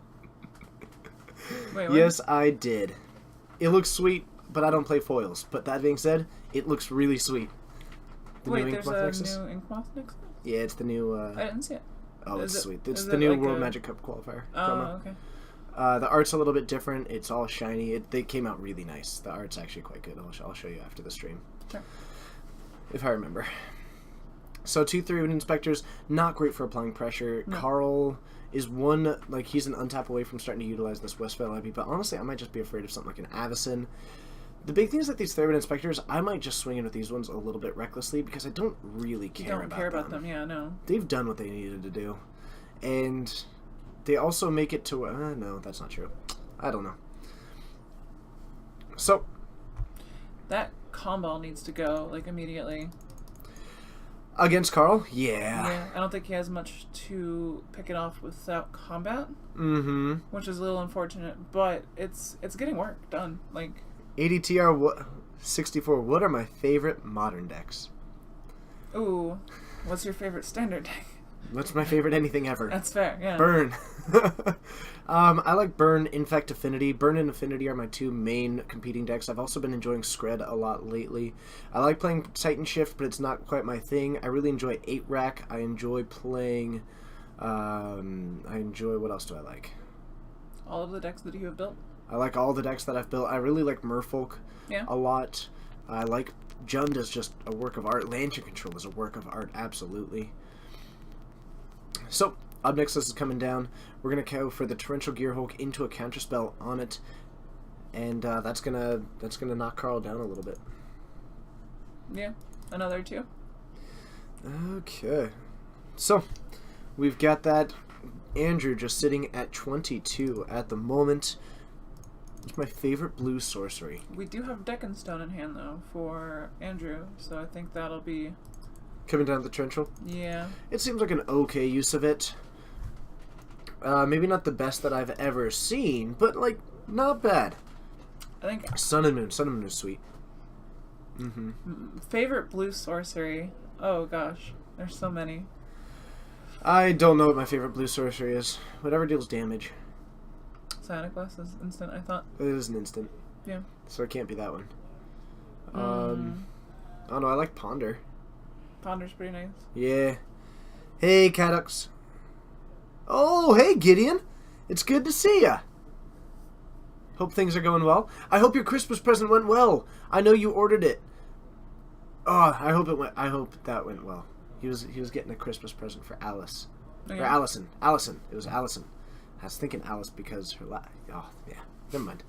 what? Yes, I did. It looks sweet, but I don't play foils. But that being said, it looks really sweet. The Wait, new there's Inkmoth a Nexus? new Inkmoth Nexus? Yeah, it's the new... I didn't see it. Oh, Is it's it- sweet. It's is the it new like World a- Magic Cup qualifier Oh, promo. okay. The art's a little bit different. It's all shiny. They came out really nice. The art's actually quite good. I'll show you after the stream. Sure. If I remember. So 2/3 Inspectors, not great for applying pressure. No. Carl is one, he's an untap away from starting to utilize this Westphal Abbey, but honestly, I might just be afraid of something like an Avacyn. The big thing is that these Thraven Inspectors, I might just swing in with these ones a little bit recklessly because I don't really You care don't care about them, yeah, no. They've done what they needed to do. And they also make it to... no, that's not true. I don't know. So, That combo needs to go, immediately. against Carl? Yeah. Yeah, I don't think he has much to pick it off without combat, Mm-hmm. which is a little unfortunate, but it's getting work done. 80TR 64. What are my favorite modern decks? Ooh, what's your favorite standard deck? What's my favorite anything ever? That's fair, yeah. Burn. I like Burn, Infect, Affinity. Burn and Affinity are my two main competing decks. I've also been enjoying Skred a lot lately. I like playing Titan Shift, but it's not quite my thing. I really enjoy 8-Rack. I enjoy playing... what else do I like? All of the decks that you have built? I like all the decks that I've built. I really like Merfolk Yeah. a lot. I like Jund as just a work of art. Lantern Control is a work of art, absolutely. So, Obnixus is coming down. We're going to go for the Torrential Gearhulk into a counterspell on it. And that's gonna knock Carl down a little bit. Yeah, another 2. Okay. So, we've got that Andrew just sitting at 22 at the moment. It's my favorite blue sorcery. We do have Deckenstone in hand, though, for Andrew, so I think that'll be... Coming down the Torrential. Yeah. It seems like an okay use of it. Maybe not the best that I've ever seen, but, not bad. I think Sun and Moon. Sun and Moon is sweet. favorite blue sorcery. Oh, gosh. There's so many. I don't know what my favorite blue sorcery is. Whatever deals damage. Sonic Blast is instant, I thought. It is an instant. Yeah. So it can't be that one. Oh no, I like Ponder. Connor's pretty nice. Yeah. Hey, Caddux. Oh, hey, Gideon. It's good to see ya. Hope things are going well. I hope your Christmas present went well. I know you ordered it. Oh, I hope that went well. He was getting a Christmas present for Alice. Okay. Or Allison. Allison. It was Allison. I was thinking Alice because her oh, yeah. Never mind.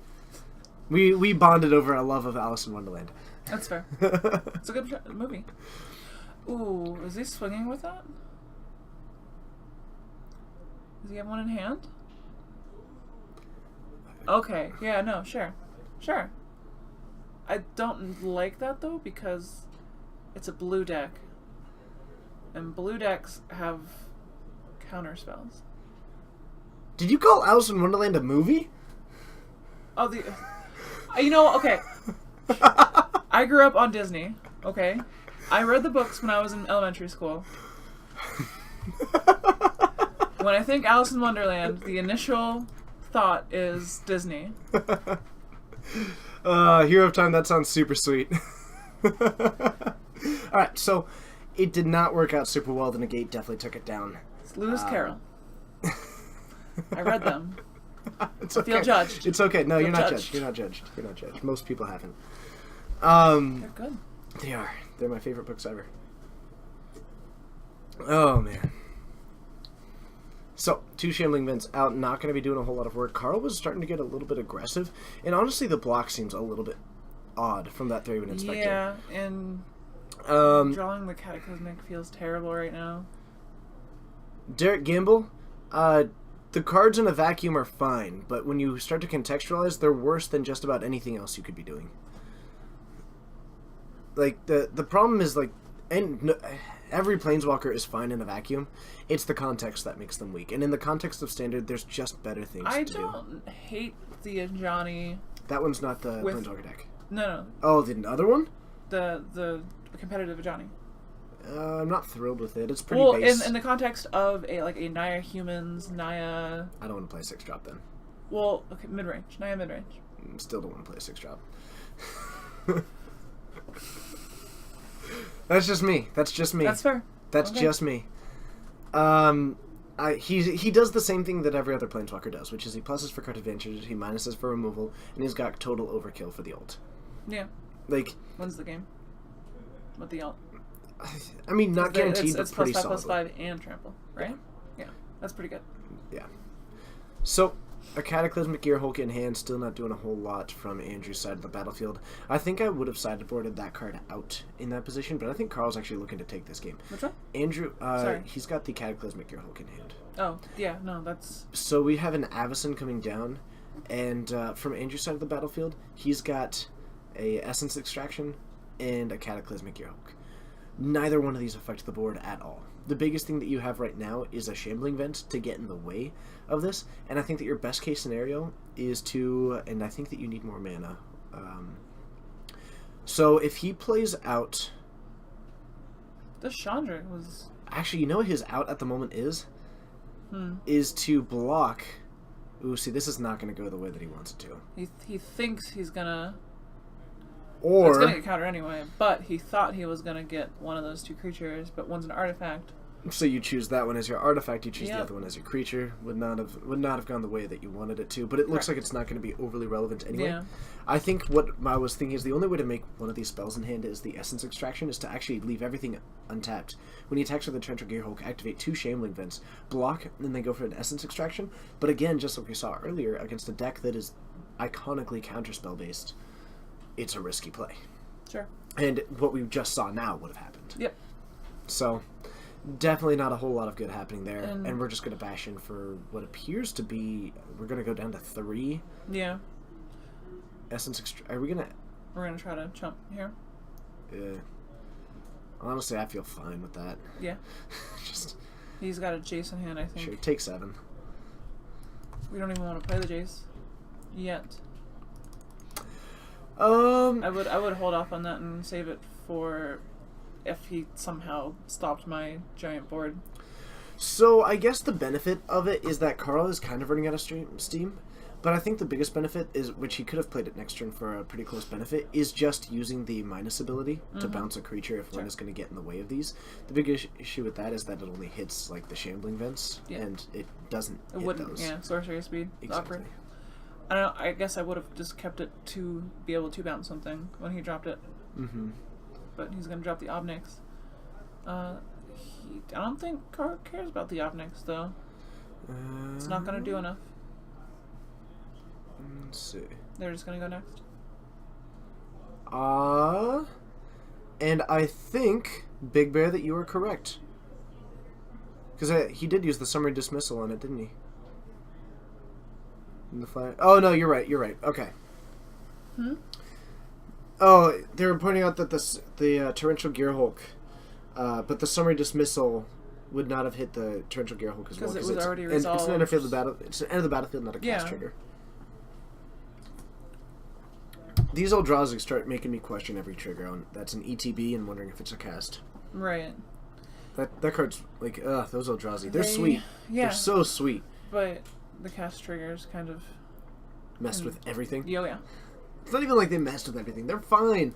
We bonded over a love of Alice in Wonderland. That's fair. It's a good movie. Ooh, is he swinging with that? Does he have one in hand? Okay, yeah, no, sure. Sure. I don't like that, though, because it's a blue deck. And blue decks have counter spells. Did you call Alice in Wonderland a movie? Oh, okay. I grew up on Disney, okay? I read the books when I was in elementary school. When I think Alice in Wonderland, the initial thought is Disney. Hero of Time, that sounds super sweet. Alright, so it did not work out super well. The negate definitely took it down. It's Lewis Carroll. I read them. It's I okay. feel judged. It's okay. No, Feel you're not judged. judged. You're not judged. You're not judged. Most people haven't. They're good. They are. They're my favorite books ever. Oh, man. So, 2 Shambling Vents out, not going to be doing a whole lot of work. Carl was starting to get a little bit aggressive, and honestly, the block seems a little bit odd from that Thraben Inspector. Yeah, and drawing the Cataclysmic feels terrible right now. Derek Gamble, the cards in a vacuum are fine, but when you start to contextualize, they're worse than just about anything else you could be doing. Like, the problem is, like, every Planeswalker is fine in a vacuum. It's the context that makes them weak. And in the context of Standard, there's just better things to do. I don't hate the Ajani. That one's not the Planeswalker deck. No. Oh, the other one? The competitive Ajani. I'm not thrilled with it. It's pretty Well, base. in the context of a Naya Humans, Naya... I don't want to play a 6-drop then. Well, okay, mid-range. Naya mid-range. Still don't want to play a 6-drop. That's just me. That's just me. That's fair. That's Okay. just me. He does the same thing that every other Planeswalker does, which is he pluses for card advantage, he minuses for removal, and he's got total overkill for the ult. Yeah. Like, Wins the game. With the ult. I mean, not guaranteed, but It's pretty +5, solid. +5, and trample, right? Yeah. That's pretty good. Yeah. So, a Cataclysmic Gearhulk in hand, still not doing a whole lot from Andrew's side of the battlefield. I think I would have sideboarded that card out in that position, but I think Carl's actually looking to take this game. Which one? Andrew, Sorry. he's got the Cataclysmic Gearhulk in hand. Oh, yeah, no, that's... So we have an Avacyn coming down, and from Andrew's side of the battlefield, he's got a Essence Extraction and a Cataclysmic Gearhulk. Neither one of these affect the board at all. The biggest thing that you have right now is a Shambling Vent to get in the way of this, and I think that your best case scenario is to, and I think that you need more mana. So if he plays out... This Chandra was... Actually, you know what his out at the moment is? Is to block... Ooh, see, this is not going to go the way that he wants it to. He thinks he's gonna... Or... It's gonna get counter anyway, but he thought he was gonna get one of those 2 creatures, but one's an artifact. So you choose that one as your artifact, you choose Yep. the other one as your creature. Would not have gone the way that you wanted it to, but it looks Correct. like it's not going to be overly relevant anyway. Yeah. I think what I was thinking is the only way to make one of these spells in hand is the Essence Extraction, is to actually leave everything untapped. When he attacks with the Trencher Gearhulk, activate 2 Shambling Vents, block, and then they go for an Essence Extraction. But again, just like we saw earlier, against a deck that is iconically counterspell based, it's a risky play. Sure. And what we just saw now would have happened. Yep. So, definitely not a whole lot of good happening there. And- And we're just going to bash in for what appears to be... We're going to go down to 3 Yeah. Essence Are we going to... We're gonna try to chump here. Honestly, I feel fine with that. Yeah. Just, He's got a Jace in hand, I think. sure, take 7. We don't even want to play the Jace. Yet. I would hold off on that and save it for if he somehow stopped my giant board. So, I guess the benefit of it is that Carl is kind of running out of steam. But I think the biggest benefit is, which he could have played it next turn for a pretty close benefit, is just using the minus ability to bounce a creature if one is going to get in the way of these. The big issue with that is that it only hits like the shambling vents, and it doesn't It hit wouldn't, those. yeah, sorcery speed. It's Exactly. awkward. I don't know, I guess I would have just kept it to be able to bounce something when he dropped it. Mm-hmm. But he's going to drop the Obnix. I don't think Car cares about the Obnix, though. It's not going to do enough. Let's see. They're just going to go next. And I think, Big Bear, that you are correct. Because he did use the summary dismissal on it, didn't he? In the fire. Oh, no, you're right. Okay. Oh, they were pointing out that the Torrential Gearhulk, but the summary dismissal would not have hit the Torrential Gearhulk as well. Because it was already It's resolved. an end of the battlefield, not a cast trigger. These old draws start making me question every trigger. That's an ETB and wondering if it's a cast. Right. That card's like, those old Eldrazi. They're sweet. Yeah. They're so sweet. But the cast triggers kind of Messed with everything. yeah. It's not even like they messed with everything. They're fine.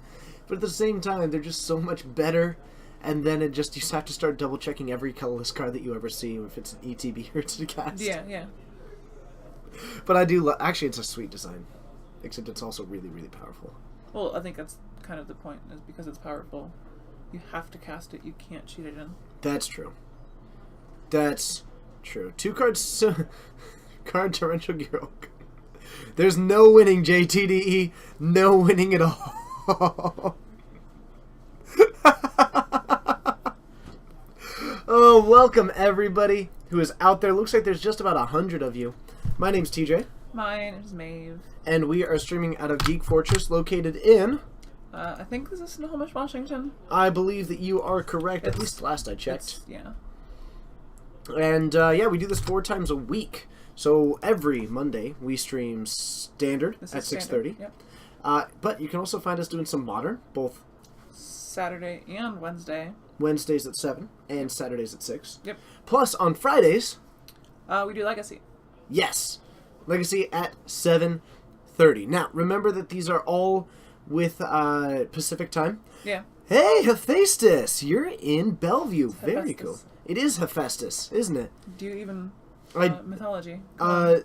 But at the same time, they're just so much better. And then you just have to start double checking every colorless card that you ever see if it's an ETB or it's a cast. Yeah. But I do actually, it's a sweet design. Except it's also really, really powerful. Well, I think that's kind of the point, is because it's powerful. You have to cast it, you can't cheat it in. That's true. That's true. 2 cards, card Torrential Gearhulk. There's no winning, JTDE. No winning at all. Oh, welcome everybody who is out there. Looks like there's just about 100 of you. My name's TJ. Mine is Maeve. And we are streaming out of Geek Fortress, located in... I think this is Snohomish, Washington. I believe that you are correct, at least last I checked. Yeah. And, we do this 4 times a week. So every Monday, we stream standard at 6:30. Yep. But you can also find us doing some modern, both Saturday and Wednesday. Wednesdays at 7 and Saturdays at 6. Yep. Plus, on Fridays... we do Legacy. Yes. Legacy at 7:30. Now, remember that these are all with Pacific time. Yeah. Hey, Hephaestus! You're in Bellevue. It's Very Hephaestus. cool. It is Hephaestus, isn't it? Do you even... mythology? I'm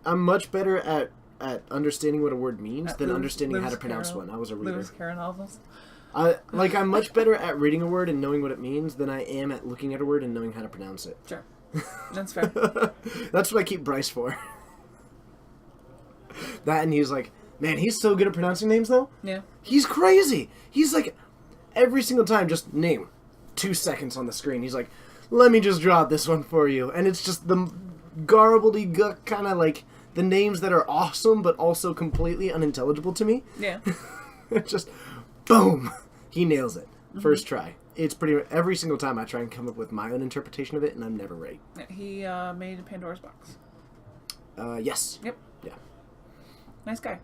much better at understanding what a word means than Lewis- understanding how to Lewis pronounce Carroll- one. I was a reader. Lewis Carroll novels. I'm much better at reading a word and knowing what it means than I am at looking at a word and knowing how to pronounce it. Sure. That's fair. That's what I keep Bryce for. That, and he's like, man, he's so good at pronouncing names, though. Yeah. He's crazy. He's like, every single time, just name. 2 seconds on the screen. He's like, let me just draw this one for you. And it's just the garbledy kind of like the names that are awesome, but also completely unintelligible to me. Yeah. It's just, boom. He nails it. First try. It's pretty much every single time I try and come up with my own interpretation of it, and I'm never right. He made Pandora's Box. Yes. Yep. Yeah. Nice guy.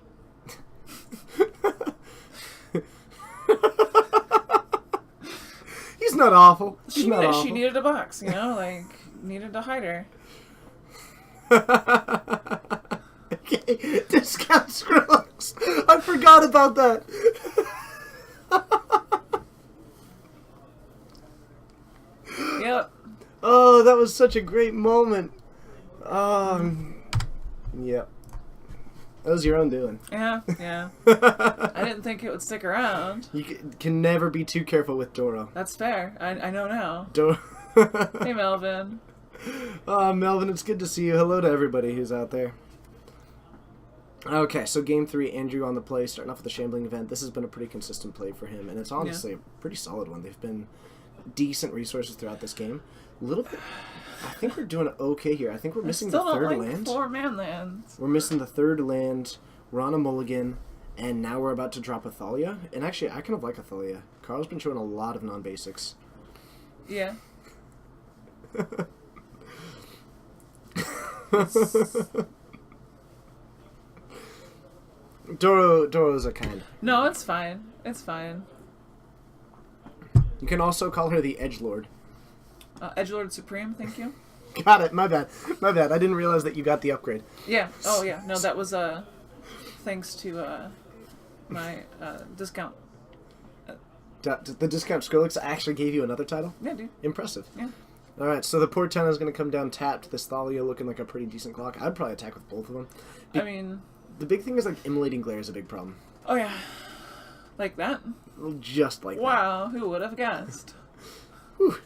He's not awful. He's She not needed, awful. she needed a box, you know, like needed to hide her. Okay. Discount Skrillex. I forgot about that. Yep. Oh, that was such a great moment. Yep. That was your own doing. Yeah. I didn't think it would stick around. You can never be too careful with Doro. That's fair. I know now. Doro. Hey, Melvin. Melvin, it's good to see you. Hello to everybody who's out there. Okay, so game 3, Andrew on the play, starting off with the Shambling event. This has been a pretty consistent play for him, and it's honestly a pretty solid one. They've been decent resources throughout this game. A little bit. I think we're doing okay here. I think we're missing the Still third don't like land. 4-man lands. We're missing the third land. We're on a mulligan, and now we're about to drop Athalia. And actually, I kind of like Athalia. Carl's been showing a lot of non-basics. Yeah. Doro's a kind. No, it's fine. It's fine. You can also call her the Edgelord. Edgelord Supreme, thank you. Got it. My bad. My bad. I didn't realize that you got the upgrade. Yeah. Oh, yeah. No, that was thanks to my discount. The discount Skrillex actually gave you another title? Yeah, dude. Impressive. Yeah. Alright, so the Portana is going to come down tapped. This Thalia looking like a pretty decent clock. I'd probably attack with both of them. I mean... The big thing is, like, Immolating Glare is a big problem. Oh, yeah. Like that? Just like wow, who would have guessed? Whew.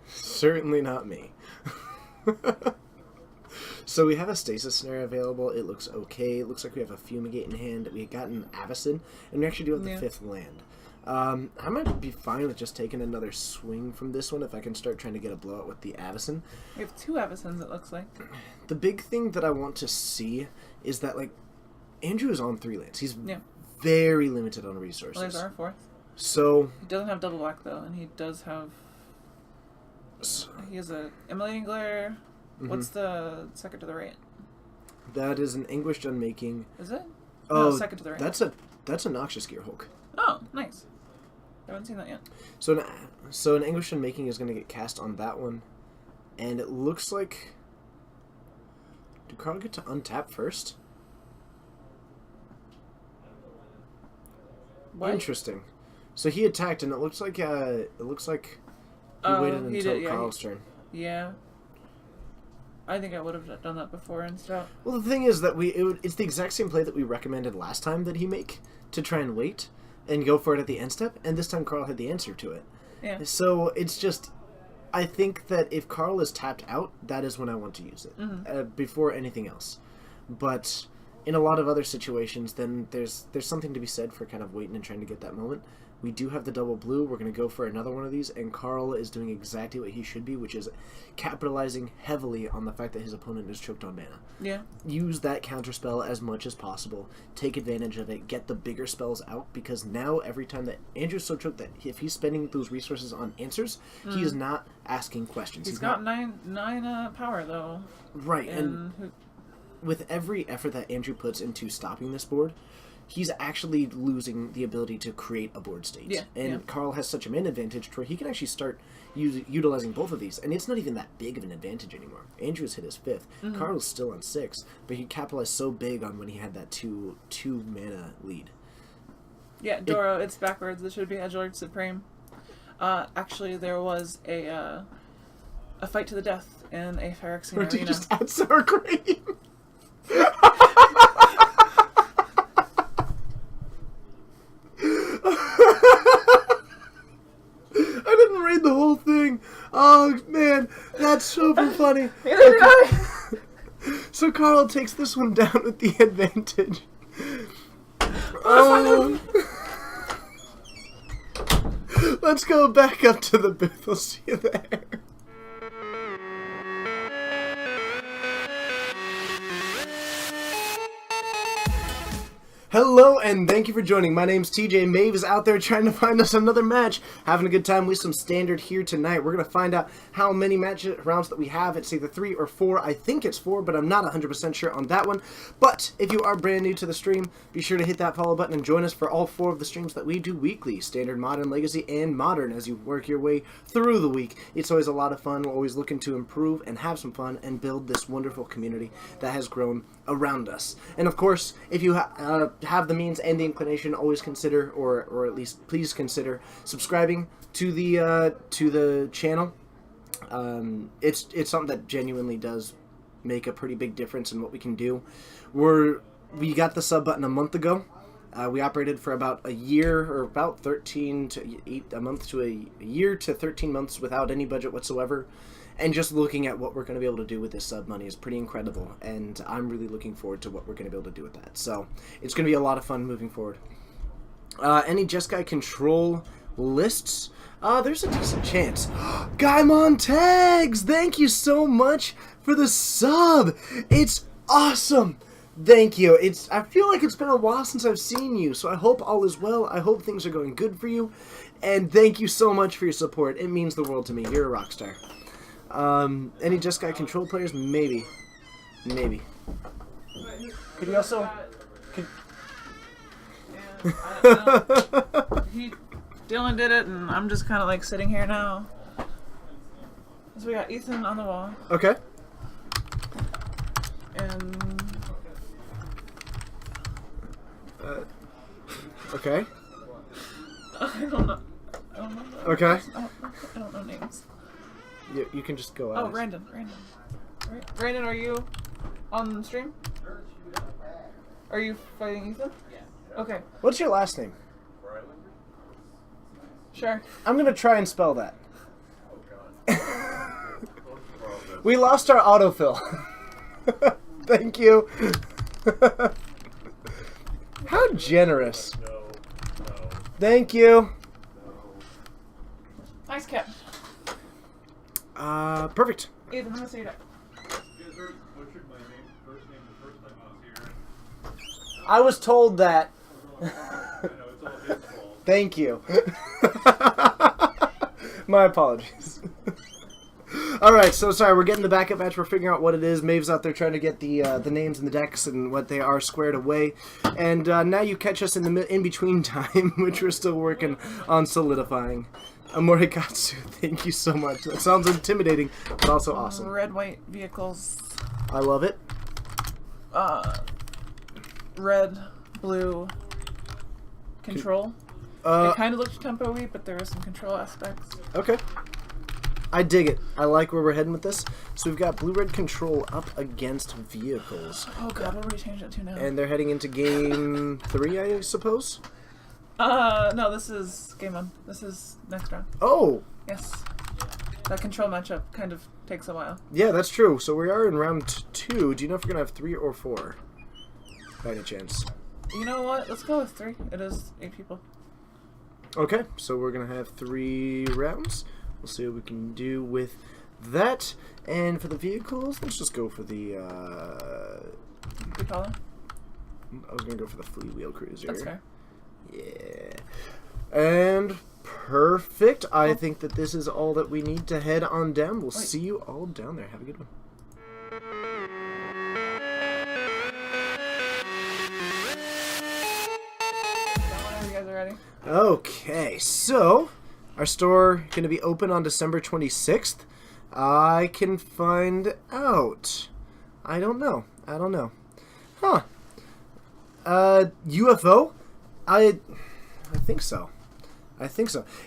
Certainly not me. So we have a Stasis Snare available. It looks okay. It looks like we have a Fumigate in hand. We got an Avacyn, and we actually do have the 5th land. I might be fine with just taking another swing from this one if I can start trying to get a blowout with the Avacyn. We have 2 Avacyns, it looks like. The big thing that I want to see is that, like, Andrew is on 3 lands. He's very limited on resources. Well, there's our 4th. So... He doesn't have double black, though, and he does have... He has a Immolating Glare. What's the second to the right? That is an Anguished Unmaking. Is it? Oh, no, second to the right. That's a Noxious Gearhulk. Oh, nice. I haven't seen that yet. So an Anguished Unmaking is going to get cast on that one, and it looks like... Do Carl get to untap first? What? Interesting. So he attacked, and it looks like he waited until Carl's turn. Yeah. I think I would have done that before and stuff. Well, the thing is that it's the exact same play that we recommended last time that he make, to try and wait and go for it at the end step, and this time Carl had the answer to it. Yeah. So it's just, I think that if Carl is tapped out, that is when I want to use it, before anything else. But in a lot of other situations, then there's something to be said for kind of waiting and trying to get that moment. We do have the double blue. We're going to go for another one of these, and Carl is doing exactly what he should be, which is capitalizing heavily on the fact that his opponent is choked on mana. Yeah. Use that counterspell as much as possible. Take advantage of it. Get the bigger spells out, because now every time that Andrew's so choked that if he's spending those resources on answers, he is not asking questions. He's got nine power, though. Right, and with every effort that Andrew puts into stopping this board, he's actually losing the ability to create a board state. Yeah, and Carl has such a mana advantage to where he can actually start utilizing both of these, and it's not even that big of an advantage anymore. Andrew's hit his 5th. Carl's still on 6, but he capitalized so big on when he had that two mana lead. Yeah, Doro, it's backwards. It should be Edgelord Supreme. Actually, there was a fight to the death in a Phyrexian arena. Did you just add sour cream? The whole thing. Oh man, that's super funny. So Carl takes this one down with the advantage. Let's go back up to the booth. We'll see you there. Hello, and thank you for joining. My name's TJ. Maeve is out there trying to find us another match. Having a good time with some standard here tonight. We're going to find out how many rounds that we have. It's either 3 or 4. I think it's 4, but I'm not 100% sure on that one. But if you are brand new to the stream, be sure to hit that follow button and join us for all 4 of the streams that we do weekly. Standard, Modern, Legacy, and Modern as you work your way through the week. It's always a lot of fun. We're always looking to improve and have some fun and build this wonderful community that has grown around us. And of course, if you have the means and the inclination, always consider, or at least please consider, subscribing to the channel. It's something that genuinely does make a pretty big difference in what we can do. We got the sub button a month ago. We operated for about a year, or about 13 to 8 a month to a year to 13 months without any budget whatsoever. And just looking at what we're going to be able to do with this sub money is pretty incredible, and I'm really looking forward to what we're going to be able to do with that. So it's going to be a lot of fun moving forward. Any Jeskai control lists? There's a decent chance. Gaimon Tags! Thank you so much for the sub! It's awesome! Thank you. I feel like it's been a while since I've seen you, so I hope all is well. I hope things are going good for you. And thank you so much for your support. It means the world to me. You're a rock star. Any Jeskai control players? Maybe. Maybe. Could you also... Dylan did it, and I'm just kind of like sitting here now. So we got Ethan on the wall, Okay. and Okay. I don't know. Okay. I don't know names. You can just go Oh, out. Brandon. Brandon, are you on the stream? Are you fighting Ethan? Yeah. Okay, What's your last name? sure. I'm gonna try and spell that. We lost our autofill. Thank you. How generous. Thank you. Nice cap. Perfect. Ethan, I'm gonna say that. I was told that. Thank you. My apologies. Alright, so sorry, we're getting the backup match. We're figuring out what it is. Maeve's out there trying to get the names and the decks and what they are squared away. And now you catch us in the in-between time, which we're still working on solidifying. Amorikatsu, thank you so much. That sounds intimidating, but also awesome. Red, white vehicles. I love it. Red, blue, control. It kind of looks tempo-y, but there are some control aspects. Okay. I dig it. I like where we're heading with this. So we've got blue-red control up against vehicles. Oh god, what do we change that to now? And they're heading into game 3, I suppose? No, this is game 1. This is next round. Oh! Yes. That control matchup kind of takes a while. Yeah, that's true. So we are in round 2. Do you know if we're going to have 3 or 4? By any chance. You know what? Let's go with 3. It is 8 people. Okay, so we're going to have 3 rounds. We'll see what we can do with that. And for the vehicles, let's just go for the, We call them? I was going to go for the Flea Wheel Cruiser. That's fair. Yeah. And perfect. I think that this is all that we need to head on down. We'll see you all down there. Have a good one. Whenever you guys are ready. Okay, so our store going to be open on December 26th. I can find out. I don't know. Huh. UFO? I think so.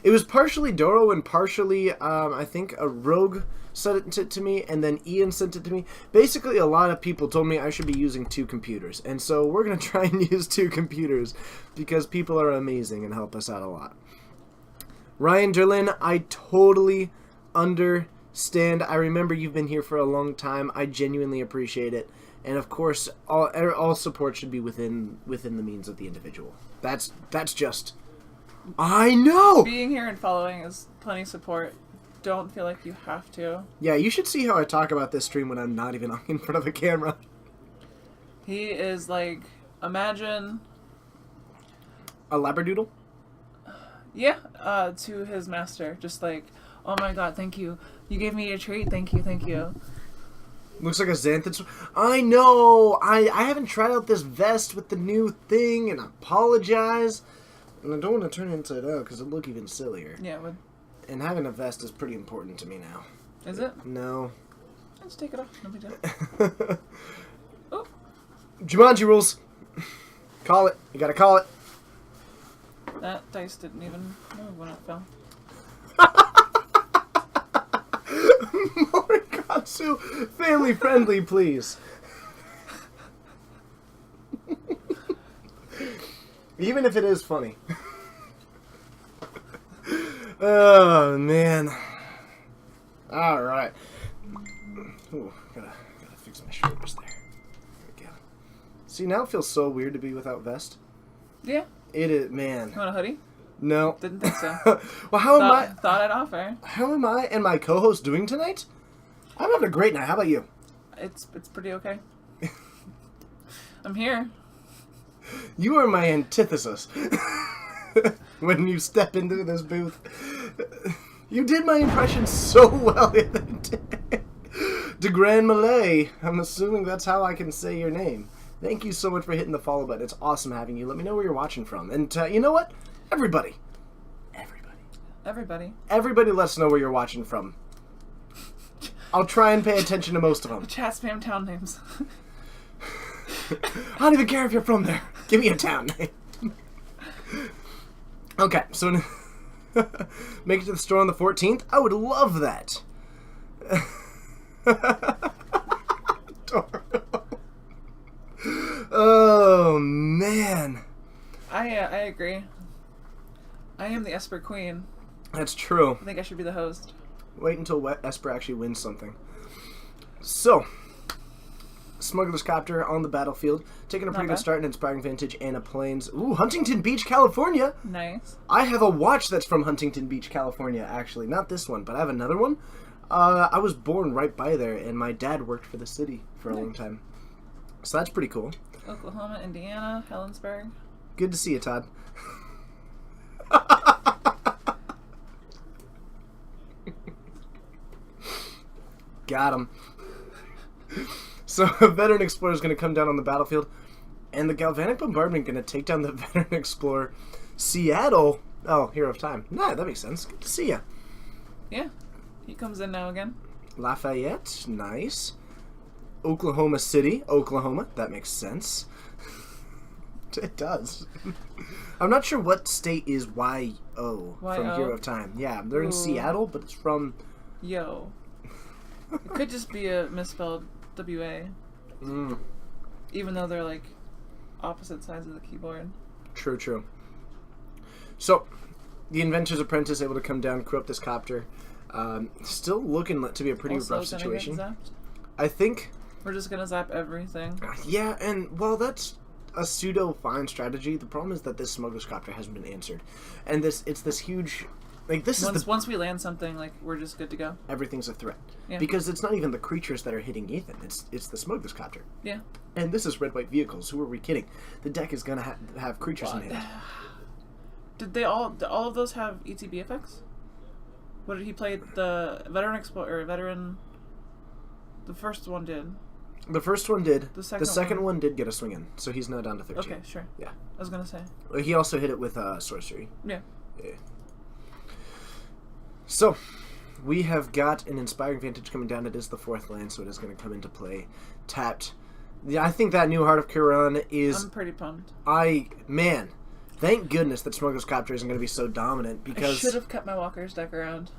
It was partially Doro and partially, I think, a rogue sent it to me, and then Ian sent it to me. Basically, a lot of people told me I should be using 2 computers, and so we're going to try and use 2 computers because people are amazing and help us out a lot. Ryan Derlin, I totally understand. I remember you've been here for a long time. I genuinely appreciate it. And of course, all support should be within the means of the individual. That's just... I know! Being here and following is plenty of support. Don't feel like you have to. Yeah, you should see how I talk about this stream when I'm not even in front of a camera. He is like, imagine... A labradoodle? Yeah, to his master. Just like, oh my god, thank you. You gave me a treat, thank you. Looks like a Xanthid. I know! I haven't tried out this vest with the new thing, and I apologize. And I don't want to turn it inside out because it'll look even sillier. Yeah, it would. And having a vest is pretty important to me now. Is it? No. Just take it off. No big deal. Oh. Jumanji rules. Call it. You gotta call it. That dice didn't even move when it fell. Morikatsu, family friendly, please. Even if it is funny. Oh, man. Alright. Ooh, gotta fix my shoulders there. There we go. See, now it feels so weird to be without vest. Yeah. It is, man. You want a hoodie? No. Didn't think so. Well, how Thought I'd offer. How am I and my co-host doing tonight? I'm having a great night. How about you? It's pretty okay. I'm here. You are my antithesis. When you step into this booth. You did my impression so well the other day. De Grand Malay. I'm assuming that's how I can say your name. Thank you so much for hitting the follow button. It's awesome having you. Let me know where you're watching from. And you know what? Everybody let us know where you're watching from. I'll try and pay attention to most of them. Chat spam town names. I don't even care if you're from there. Give me a town name. Okay, so make it to the store on the 14th. I would love that. Oh man, I agree. I am the Esper Queen. that's true. I think I should be the host. Wait until Esper actually wins something. So, Smuggler's Copter on the battlefield, taking a pretty Not good bad. start in Inspiring Vintage and a Plains. Ooh, Huntington Beach, California. Nice. I have a watch that's from Huntington Beach, California, actually. Not this one, but I have another one. I was born right by there, and my dad worked for the city for a long time. So that's pretty cool. Oklahoma, Indiana, Helensburgh. Good to see you, Todd. Got him. So a Veteran Explorer is going to come down on the battlefield, and the Galvanic Bombardment going to take down the Veteran Explorer. Seattle. Oh, Hero of Time. Nah, that makes sense. Good to see ya. Yeah. He comes in now again. Lafayette. Nice. Oklahoma City. Oklahoma. That makes sense. It does. I'm not sure what state is YO from YO? Hero of Time. Yeah, they're in Ooh. Seattle, but it's from... Yo. It could just be a misspelled WA. Mm, Even though they're like opposite sides of the keyboard. true, true. So, the Inventor's Apprentice able to come down, crew up this copter. Still looking to be a pretty Also rough gonna situation. get zapped. I think... We're just gonna zap everything. Yeah, and, well, that's a pseudo-fine strategy. The problem is that this Smuggler's Copter hasn't been answered. And it's this huge... Like, this is Once we land something, like, we're just good to go. everything's a threat. Yeah. Because it's not even the creatures that are hitting Ethan. It's the Smuggler's Copter. Yeah. And this is red-white vehicles. Who are we kidding? The deck is going to have creatures in hand. Did all of those have ETB effects? What did he play? The Veteran Explorer, Veteran... The first one did. The first one did. The The second second one- one did get a swing in. So he's now down to 13. Okay, sure. Yeah. I was gonna say. He also hit it with sorcery. Yeah. Yeah. So, we have got an Inspiring Vantage coming down. It is the 4th land, so it is going to come into play. Tapped. Yeah, I think that new Heart of Kiran is... I'm pretty pumped. Man, thank goodness that Smuggler's Copter isn't going to be so dominant, I because should have kept my Walker's deck around.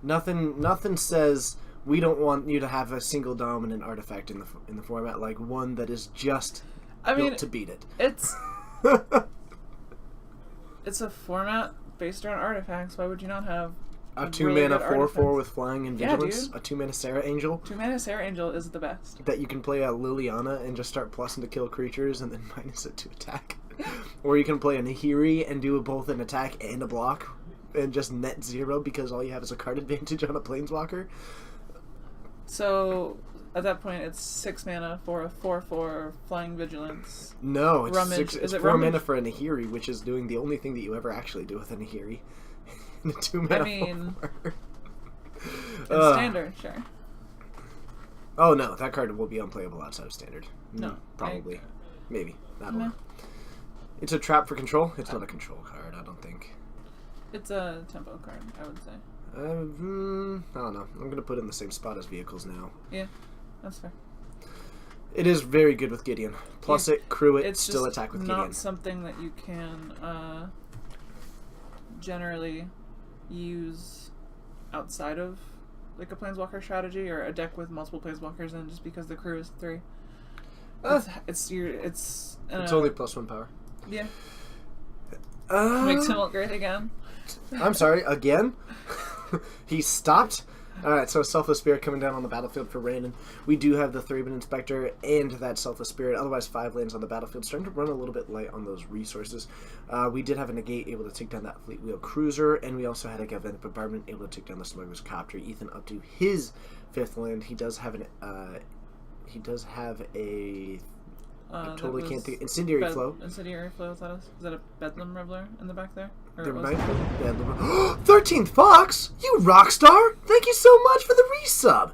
nothing says we don't want you to have a single dominant artifact in the format, like one that is just I mean, built to beat it. It's a format based around artifacts. Why would you not have A really 2-mana good 4/4 artifacts? with flying and Yeah, vigilance. dude. A 2-mana Sarah Angel 2-mana Sarah Angel is the best. that you can play a Liliana and just start plussing to kill creatures and then minus it to attack. Or you can play a Nahiri and do both an attack and a block and just net 0 because all you have is a card advantage on a Planeswalker. So at that point, it's 6 mana for a 4/4 flying vigilance. No, it's Rummage. 6. Is It's it 4 Rummage? mana for a Nahiri, which is doing the only thing that you ever actually do with a Nahiri. And a 2-mana I mean, 4/4. In standard, sure. Oh no, that card will be unplayable outside of standard. No, Probably. Maybe. I don't No. know. It's a trap for control. It's not a control card, I don't think. It's a tempo card, I would say. I don't know. I'm going to put it in the same spot as vehicles now. Yeah, that's fair. It is very good with Gideon. Plus it, crew it, It's still just attack with not Gideon. something that you can generally use outside of like a Planeswalker strategy or a deck with multiple Planeswalkers in, just because the crew is 3. It's only +1 power. Yeah. Makes him Uh, look great again. I'm sorry, again? He stopped? Alright, so Selfless Spirit coming down on the battlefield for Raiden. We do have the Thraben Inspector and that Selfless Spirit, otherwise 5 lands on the battlefield. Starting to run a little bit light on those resources. We did have a Negate able to take down that Fleet Wheel Cruiser, and we also had a Galvanic Bombardment able to take down the Smuggler's Copter. Ethan up to his 5th land. He does have a I totally can't think. Incendiary Flow. Incendiary Flow, is that a Bedlam Reveler in the back there? Or There was might it? be 13th Fox! You rock star! Thank you so much for the resub!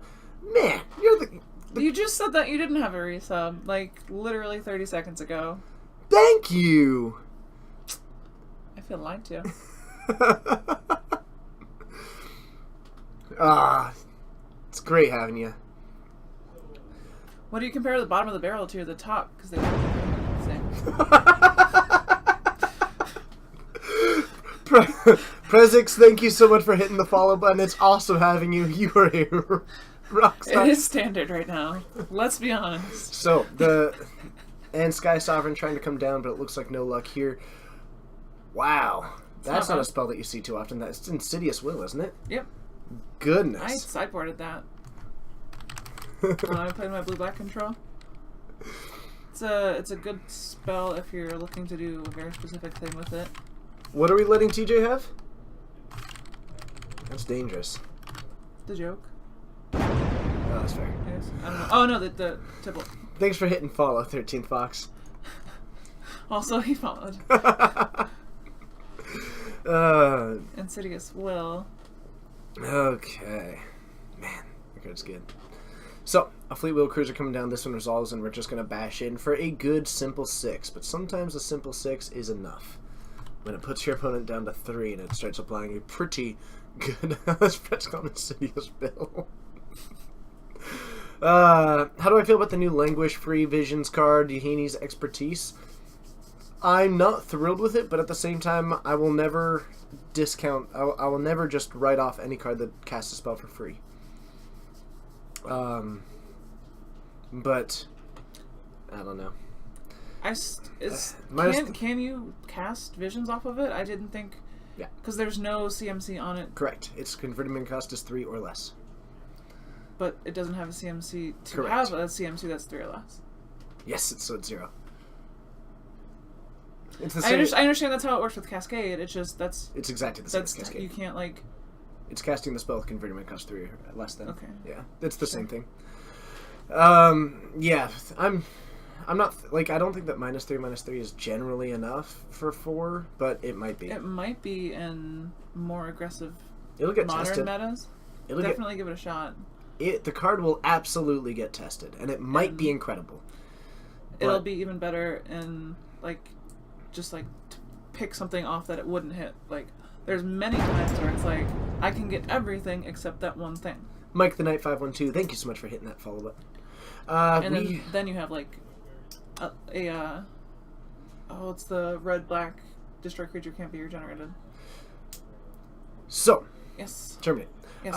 Man, you're the... You just said that you didn't have a resub, like, literally 30 seconds ago. Thank you! I feel lied to. It's great having you. What do you compare the bottom of the barrel to the top? Because they look the same. Prezix, thank you so much for hitting the follow button. It's awesome having you. You are a rock star. It is standard right now. Let's be honest. So, and Sky Sovereign trying to come down, but it looks like no luck here. Wow. That's not a spell that you see too often. That's Insidious Will, isn't it? Yep. Goodness. I sideboarded that. When I played my blue-black control. It's a good spell if you're looking to do a very specific thing with it. What are we letting TJ have? That's dangerous. The joke. Oh, that's fair. Yes. I don't know. Oh no, the Tibble. Thanks for hitting follow, 13th Fox. Also, he followed. Insidious Will. Okay. Man, okay, it's good. So, a Fleetwheel Cruiser coming down. This one resolves, and we're just going to bash in for a good simple 6. But sometimes a simple 6 is enough. When it puts your opponent down to 3 and it starts applying a pretty good French Insidious Bill. How do I feel about the new Languish-free Visions card, Yahini's Expertise? I'm not thrilled with it, but at the same time, I will never discount... I will never just write off any card that casts a spell for free. But I don't know. Can you cast Visions off of it? I didn't think... Yeah. Because there's no CMC on it. Correct. Its convertiment cost is 3 or less. But it doesn't have a CMC to Correct. have a CMC that's 3 or less. Yes, so it's 0. It's the I same. understand that's how it works with Cascade. It's just It's exactly the same as Cascade. You can't like... It's casting the spell with convertiment cost 3 or less than. Okay. Yeah, it's the same thing. Yeah, I'm not like I don't think that -3/-3 is generally enough for 4, but it might be. It might be in more aggressive It'll get modern tested. metas. It'll Definitely give it a shot. The card will absolutely get tested, and it might be incredible. It'll be even better in like just like to pick something off that it wouldn't hit. Like there's many times where it's like I can get everything except that one thing. Mike the Knight 512, thank you so much for hitting that follow button. And then you have like it's the red-black destroy creature can't be regenerated. So, Yes. terminate. Yes.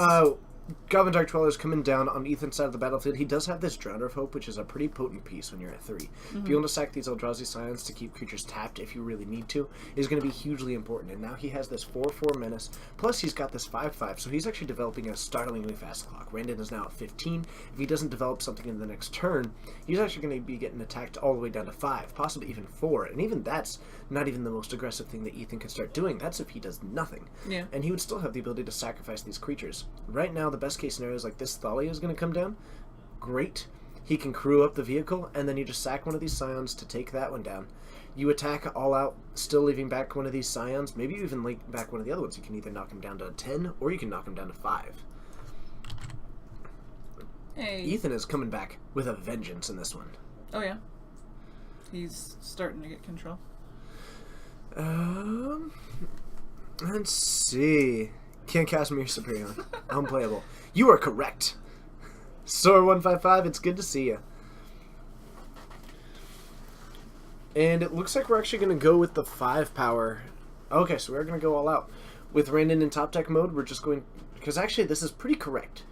Goblin Dark Dweller's coming down on Ethan's side of the battlefield. He does have this Drowner of Hope, which is a pretty potent piece when you're at 3. Mm-hmm. Being able to sack these Eldrazi Scions to keep creatures tapped if you really need to is going to be hugely important. And now he has this 4/4 menace, plus he's got this 5/5, so he's actually developing a startlingly fast clock. Randon is now at 15. If he doesn't develop something in the next turn, he's actually going to be getting attacked all the way down to 5, possibly even 4. And even that's not even the most aggressive thing that Ethan can start doing. That's if he does nothing. Yeah. And he would still have the ability to sacrifice these creatures. Right now, the best case scenario is like this Thalia is going to come down. Great. He can crew up the vehicle, and then you just sack one of these Scions to take that one down. You attack all out, still leaving back one of these Scions. Maybe you even leave back one of the other ones. You can either knock him down to 10, or you can knock him down to 5. Hey. Ethan is coming back with a vengeance in this one. Oh yeah. He's starting to get control. Let's see. Can't cast Mirror Superior. Unplayable. You are correct. Sor155, it's good to see you. And it looks like we're actually going to go with the 5 power. Okay, so we're going to go all out. With Randon in top deck mode, we're just going... Because actually, this is pretty correct.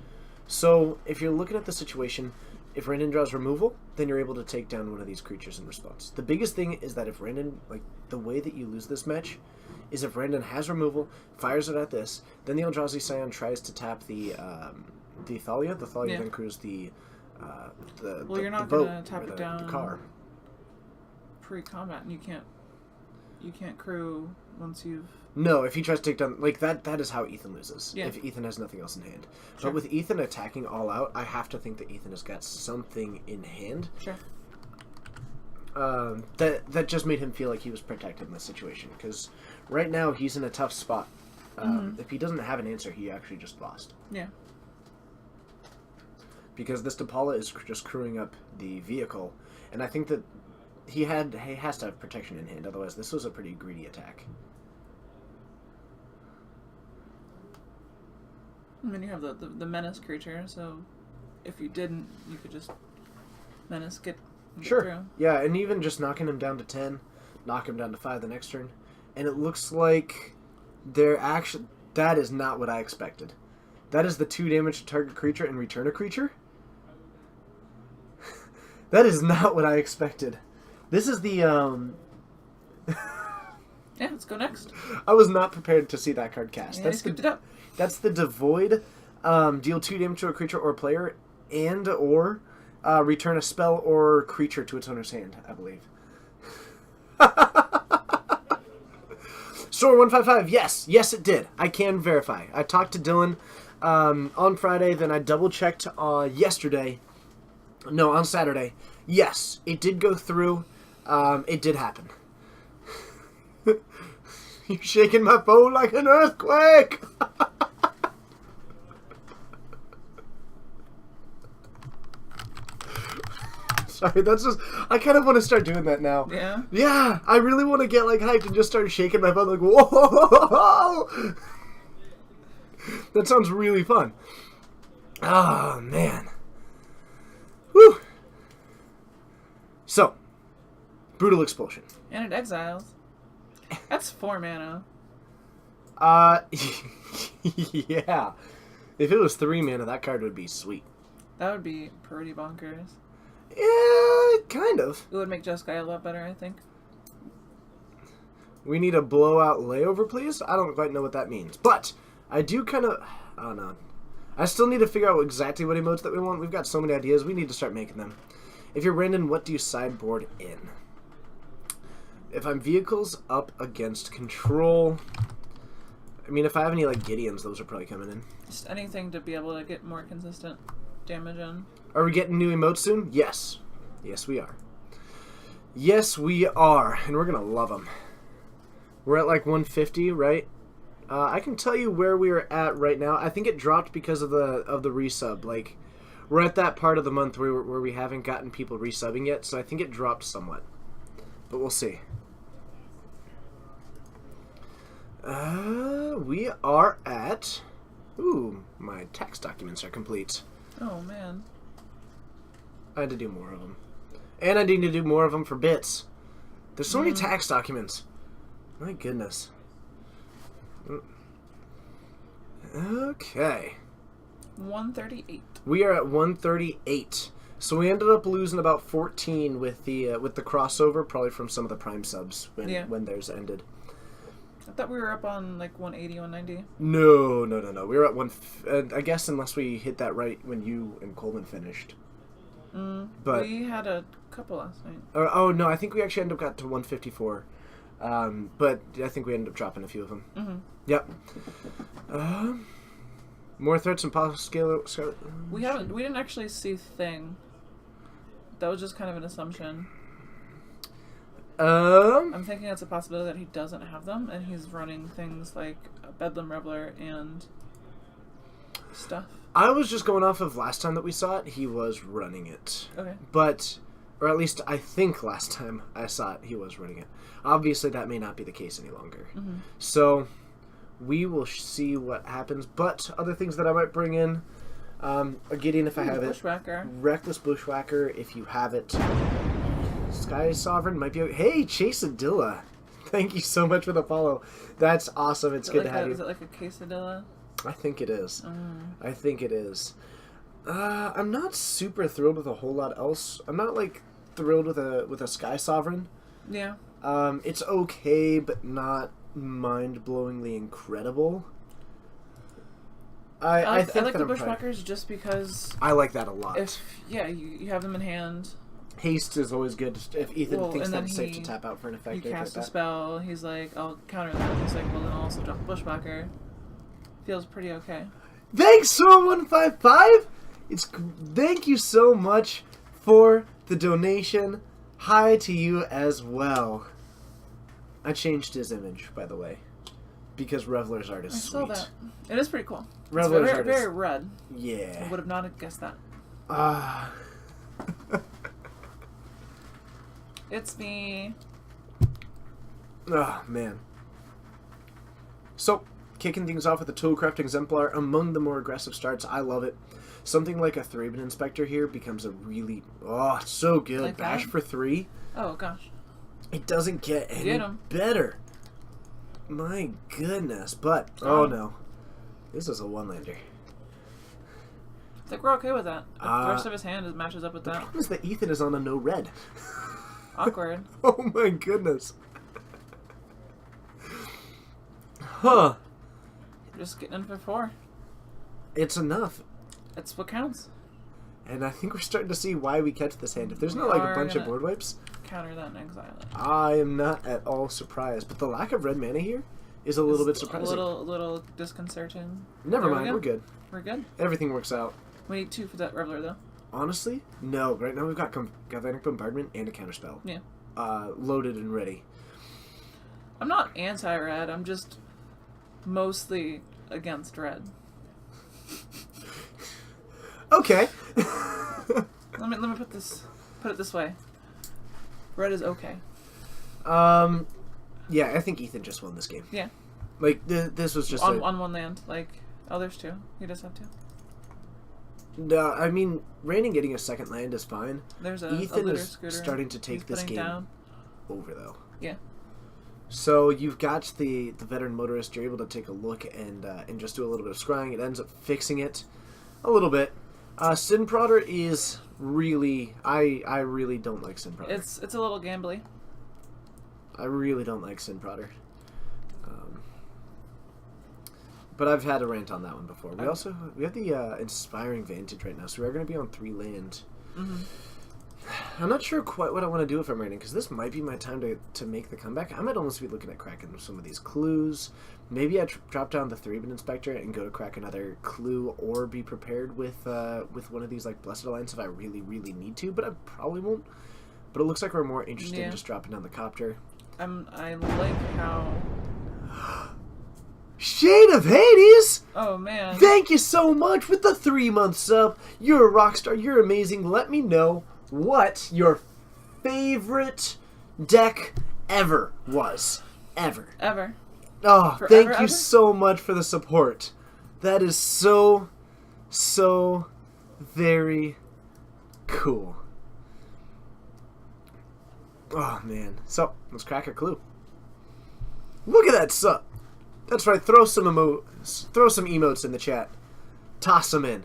So, if you're looking at the situation, if Randon draws removal, then you're able to take down one of these creatures in response. The biggest thing is that if Randon... Like, the way that you lose this match is if Randon has removal, fires it at this, then the Eldrazi Scion tries to tap the Thalia. The Thalia then crews the you're not boat, gonna tap it down the car. Pre-combat, and you can't crew once you've... No, if he tries to take down... Like, that is how Ethan loses. Yeah. If Ethan has nothing else in hand. Sure. But with Ethan attacking all out, I have to think that Ethan has got something in hand. Sure. That just made him feel like he was protected in this situation. Because right now, he's in a tough spot. If he doesn't have an answer, he actually just lost. Yeah. Because this Depala is just crewing up the vehicle. And I think that he has to have protection in hand. Otherwise, this was a pretty greedy attack. I mean, you have the menace creature, so if you didn't, you could just menace get Sure. through. Yeah, and even just knocking him down to 10, knock him down to 5 the next turn. And it looks like they're actually... That is not what I expected. That is the 2 damage to target creature and return a creature? That is not what I expected. This is the, Yeah, let's go next. I was not prepared to see that card cast. Yeah, That's you scooped it up. That's the Devoid. Deal 2 damage to a creature or player, and or return a spell or creature to its owner's hand, I believe. Store 155, yes, it did. I can verify. I talked to Dylan on Friday, then I double checked yesterday. No, on Saturday. Yes, it did go through. It did happen. You're shaking my phone like an earthquake. Sorry, that's just... I kind of want to start doing that now. Yeah. Yeah, I really want to get, like, hyped and just start shaking my phone like, whoa! That sounds really fun. Oh, man. Whew. So, Brutal Expulsion. And it exiles. That's 4 mana. Yeah. If it was 3 mana, that card would be sweet. That would be pretty bonkers. Yeah, kind of. It would make Jeskai a lot better, I think. We need a blowout layover, please? I don't quite know what that means. But, I do kind of... I don't know. I still need to figure out exactly what emotes that we want. We've got so many ideas. We need to start making them. If you're Brandon, what do you sideboard in? If I'm vehicles up against control... I mean, if I have any, like, Gideons, those are probably coming in. Just anything to be able to get more consistent damage in. Are we getting new emotes soon? Yes. Yes, we are. Yes, we are. And we're going to love them. We're at, like, 150, right? I can tell you where we are at right now. I think it dropped because of the resub. Like, we're at that part of the month where we haven't gotten people resubbing yet, so I think it dropped somewhat. But we'll see. We are at... Ooh, my tax documents are complete. Oh, man. I had to do more of them. And I need to do more of them for bits. There's so many tax documents. My goodness. Okay. 138. We are at 138. So we ended up losing about 14 with the crossover, probably from some of the Prime subs when theirs ended. I thought we were up on like 180, 190. No. We were at I guess unless we hit that right when you and Coleman finished. But we had a couple last night. Oh no, I think we actually ended up got to 154. But I think we ended up dropping a few of them. Mm-hmm. Yep. More threats and possible scale. We didn't actually see Thing. That was just kind of an assumption. I'm thinking it's a possibility that he doesn't have them, and he's running things like Bedlam Reveler and stuff. I was just going off of last time that we saw it, he was running it. Okay. But, or at least I think last time I saw it, he was running it. Obviously, that may not be the case any longer. Mm-hmm. So, we will see what happens. But, other things that I might bring in, a Gideon if I have Bushwhacker. it. Reckless Bushwhacker if you have it. Sky Sovereign might be... Hey, Chaseadilla! Thank you so much for the follow. That's awesome. It's good to have you. Is it like a quesadilla? I think it is. I think it is. I'm not super thrilled with a whole lot else. I'm not like thrilled with a Sky Sovereign. Yeah. It's okay, but not mind-blowingly incredible. I think like that the I'm Bushwhackers just because I like that a lot. if you have them in hand, Haste is always good if Ethan thinks and that then it's safe to tap out for an effect. you or anything cast a like that. spell. He's like, I'll counter that. He's like, well then I'll also drop the Bushwhacker. Feels pretty okay. Thanks, Sora155. Thank you so much for the donation. Hi to you as well. I changed his image, by the way, because Reveler's art is I sweet. saw that. It is pretty cool. Reveler's it's art very, is very red. yeah. I would have not guessed that. It's me. Oh man. So, kicking things off with a Toolcraft Exemplar, among the more aggressive starts. I love it. Something like a Thraben Inspector here becomes a really... Oh, so good. Like Bash that? for 3. Oh, gosh. It doesn't get any Get 'em. better. My goodness. But, oh no. This is a one-lander. I think we're okay with that. The rest of his hand matches up with The that. problem is that Ethan is on a no red. Awkward. Oh my goodness. Huh. Just getting in for 4. It's enough. That's what counts. And I think we're starting to see why we catch this hand. If there's We not like a are bunch of gonna- board wipes, Counter that in Exile. I am not at all surprised. But the lack of red mana here is a little bit surprising. A little disconcerting. Never There we mind, go. we're good. We're good. Everything works out. We need 2 for that Reveler, though. Honestly, no. Right now we've got Galvanic Bombardment and a counterspell. Yeah. Loaded and ready. I'm not anti-red. I'm just mostly against red. Okay. Let me put it this way. Red is okay. Yeah, I think Ethan just won this game. Yeah. Like, this was just On one land. Like, oh, there's 2. He does have 2. No, I mean, Raining getting a second land is fine. There's a Ethan looter is scooter starting to take he's this putting game down. over, though. Yeah. So you've got the veteran motorist. You're able to take a look and just do a little bit of scrying. It ends up fixing it a little bit. Sin Prodder is really... I really don't like Sin Prodder. It's a little gambly. I really don't like Sin Prodder. But I've had a rant on that one before. We have the Inspiring Vantage right now, so we are going to be on 3 land. Mm-hmm. I'm not sure quite what I want to do if I'm raining, because this might be my time to make the comeback. I might almost be looking at cracking some of these clues. Maybe I drop down the Thraben Inspector and go to crack another clue, or be prepared with one of these like Blessed Alliance if I really, really need to, but I probably won't. But it looks like we're more interested in just dropping down the Copter. I like how... Shade of Hades! Oh, man. Thank you so much with the 3-month sub. You're a rock star. You're amazing. Let me know what your favorite deck ever was. Ever. Oh, Forever, thank you ever? so much for the support. That is so very cool. Oh, man. So, let's crack a clue. Look at that sub. That's right. Throw some emotes in the chat. Toss them in.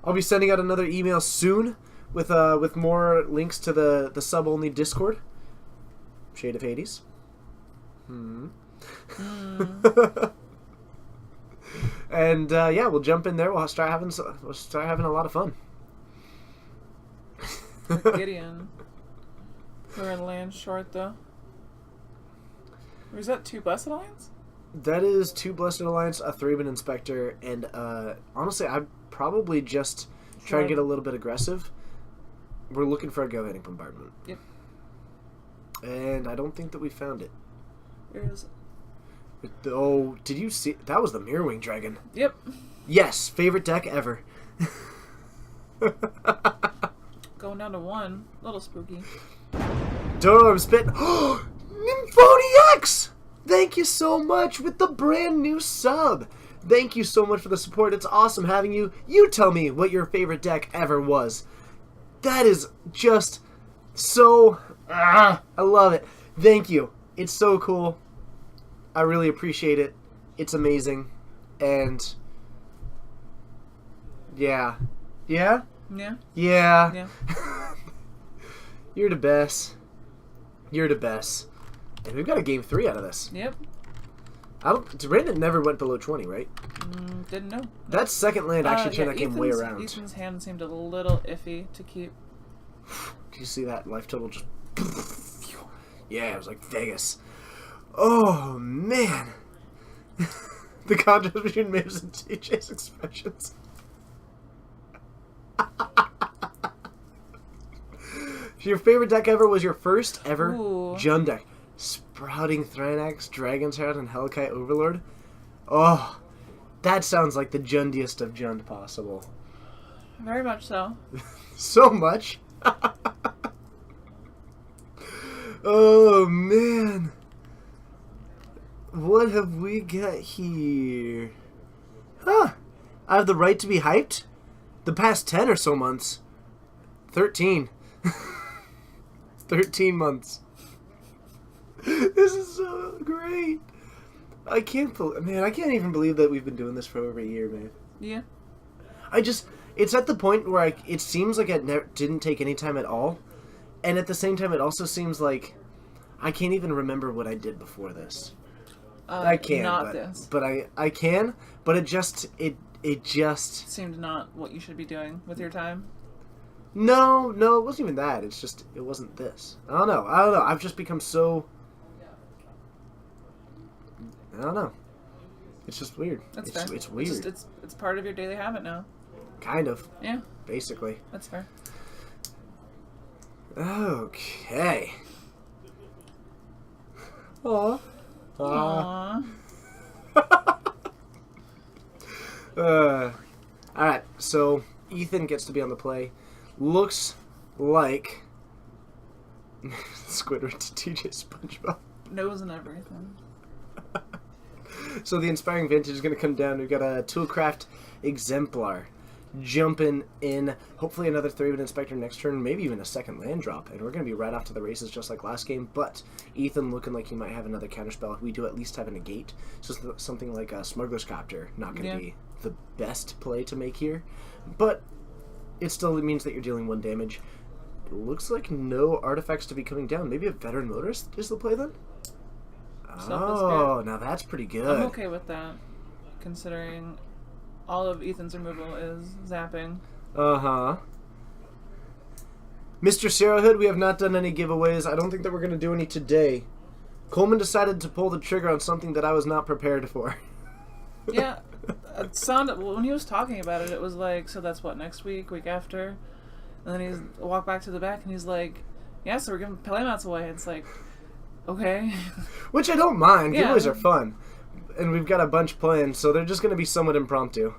I'll be sending out another email soon with more links to the sub only Discord. Shade of Hades. And yeah, we'll jump in there. We'll start having a lot of fun. Gideon. We're in land short, though. Or is that 2 Blessed Alliance? That is 2 Blessed Alliance, a Thraben Inspector, and honestly, I'd probably just try and get a little bit aggressive. We're looking for a Galvanic Bombardment. Yep. And I don't think that we found it. Where is it? Oh, did you see? That was the Mirrorwing Dragon. Yep. Yes, favorite deck ever. Going down to 1. A little spooky. Don't know I'm spitting. Nymphoniax! Thank you so much with the brand new sub. Thank you so much for the support. It's awesome having you. You tell me what your favorite deck ever was. That is just so... I love it. Thank you. It's so cool. I really appreciate it. It's amazing. And... Yeah. Yeah? Yeah. Yeah. Yeah. You're the best. You're the best. And we've got a game 3 out of this. Yep. Brandon never went below 20, right? Didn't know. That second land actually turned that game way around. Ethan's hand seemed a little iffy to keep. Do you see that life total just... Yeah, it was like Vegas. Oh, man. The contrast between Mavs and TJ's expressions. Your favorite deck ever was your first ever Jund deck. Sprouting Thrynax, Dragon's Heart, and Hellkite Overlord. Oh, that sounds like the Jundiest of Jund possible. Very much so. So much. Oh, man. What have we got here? Huh. I have the right to be hyped? The past 10 or so months. 13. 13 months. This is so great. I can't even believe that we've been doing this for over a year, man. Yeah. It's at the point where it seems like it didn't take any time at all. And at the same time, it also seems like I can't even remember what I did before this. I can, but I can, but it just seemed not what you should be doing with your time. No, it wasn't even that. It's just it wasn't this. I don't know. I've just become so. I don't know. It's just weird. That's fair. It's weird. It's part of your daily habit now. Kind of. Yeah. Basically. That's fair. Okay. Aww. Aww. Alright, so Ethan gets to be on the play. Looks like Squidward to TJ SpongeBob. Nose and everything. So the Inspiring Vintage is going to come down. We've got a Toolcraft Exemplar jumping in. Hopefully another 3-Bit Inspector next turn, maybe even a second land drop. And we're going to be right off to the races just like last game. But Ethan looking like he might have another counterspell. We do at least have a negate. So something like a Smuggler's Copter, not going to be the best play to make here. But it still means that you're dealing 1 damage. Looks like no artifacts to be coming down. Maybe a Veteran Motorist is the play then? Oh, now that's pretty good. I'm okay with that, considering all of Ethan's removal is zapping. Uh-huh. Mr. Sarrowhood, we have not done any giveaways. I don't think that we're going to do any today. Coleman decided to pull the trigger on something that I was not prepared for. Yeah, it sounded, when he was talking about it, it was like, so that's what, next week, week after? And then he's walked back to the back and he's like, yeah, so we're giving playmats away. It's like, okay. Which I don't mind. Yeah. Giveaways are fun. And we've got a bunch planned, so they're just going to be somewhat impromptu.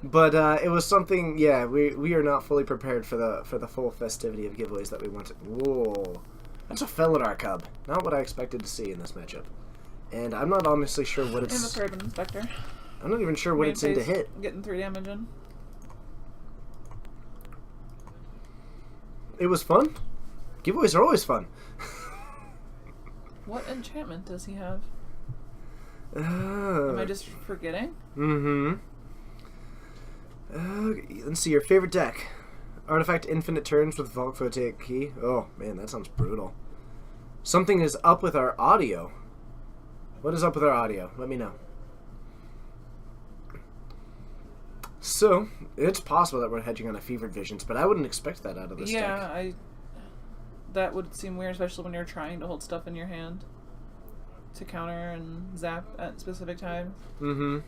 But it was something, yeah, we are not fully prepared for the full festivity of giveaways that we wanted. Whoa. That's a Felidar Cub. Not what I expected to see in this matchup. And I'm not honestly sure what it's... And the 3rd Inspector. I'm not even sure what it's in to hit. Getting 3 damage in. It was fun. Giveaways are always fun. What enchantment does he have? Am I just forgetting? Mm-hmm. Let's see, your favorite deck. Artifact infinite turns with Volphotic Key. Oh, man, that sounds brutal. Something is up with our audio. What is up with our audio? Let me know. So, it's possible that we're hedging on a Fevered Visions, but I wouldn't expect that out of this deck. Yeah, that would seem weird, especially when you're trying to hold stuff in your hand to counter and zap at specific times. Mm-hmm.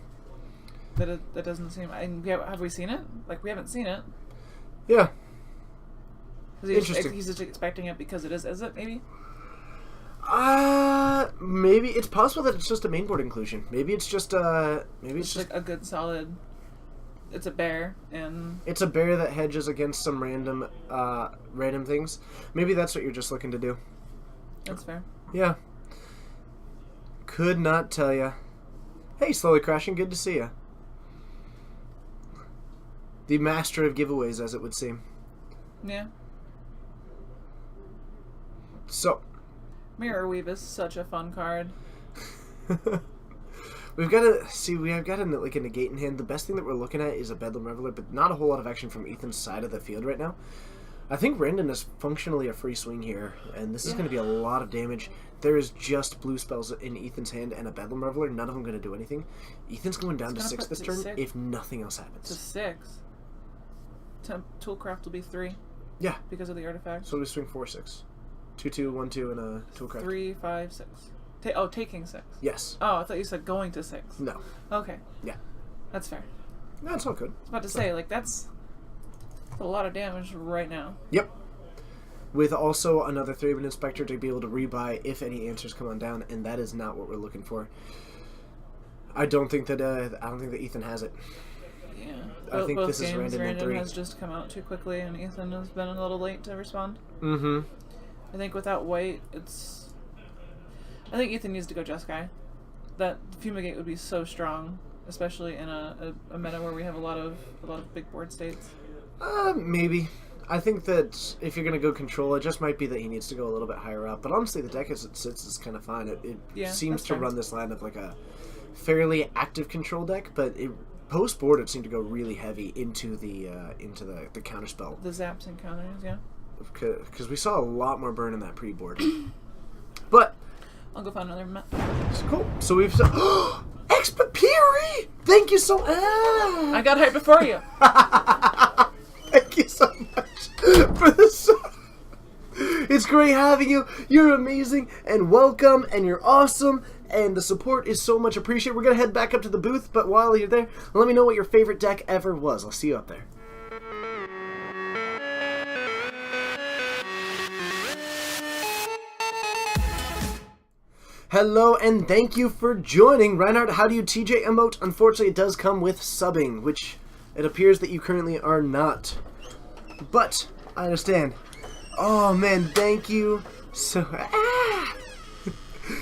That doesn't seem... have we seen it? Like, we haven't seen it. Yeah. Interesting. He's just expecting it because it is it, maybe? Maybe. It's possible that it's just a mainboard inclusion. Maybe it's just, maybe it's just... like a good solid... It's a bear, and... It's a bear that hedges against some random things. Maybe that's what you're just looking to do. That's fair. Yeah. Could not tell ya. Hey, Slowly Crashing, good to see ya. The master of giveaways, as it would seem. Yeah. So. Mirror Weave is such a fun card. We've got to see. We have got a negate in hand. The best thing that we're looking at is a Bedlam Reveler, but not a whole lot of action from Ethan's side of the field right now. I think Randon is functionally a free swing here, and this is going to be a lot of damage. There is just blue spells in Ethan's hand and a Bedlam Reveler. None of them going to do anything. Ethan's going down to 6 this turn if nothing else happens. To 6. Toolcraft will be 3. Yeah, because of the artifact. So we swing 4/6, 2/2, 1/2, and a Toolcraft. 3, 5, 6. Taking 6. Yes. Oh, I thought you said going to 6. No. Okay. Yeah. That's fair. That's all good. I was about to say, like, that's a lot of damage right now. Yep. With also another 3-Bit Inspector to be able to rebuy if any answers come on down, and that is not what we're looking for. I don't think that Ethan has it. Yeah. I think both this is games, Randon in 3. has just come out too quickly, and Ethan has been a little late to respond. Mm-hmm. I think without white, it's I think Ethan needs to go Jeskai. That Fumigate would be so strong, especially in a meta where we have a lot of big board states. Maybe. I think that if you're going to go control, it just might be that he needs to go a little bit higher up. But honestly, the deck as it sits is kind of fine. It seems to run this lineup like a fairly active control deck, but post board it seemed to go really heavy into the counterspell. The zaps and counters, yeah. Because we saw a lot more burn in that pre-board. But I'll go find another map. Cool. So we've Expapiri! Thank you so much. I got hyped before you. Thank you so much for this. It's great having you. You're amazing and welcome, and you're awesome, and the support is so much appreciated. We're gonna head back up to the booth, but while you're there, let me know what your favorite deck ever was. I'll see you up there. Hello and thank you for joining. Reinhardt, how do you TJ emote? Unfortunately, it does come with subbing, which it appears that you currently are not. But I understand. Oh man, thank you. So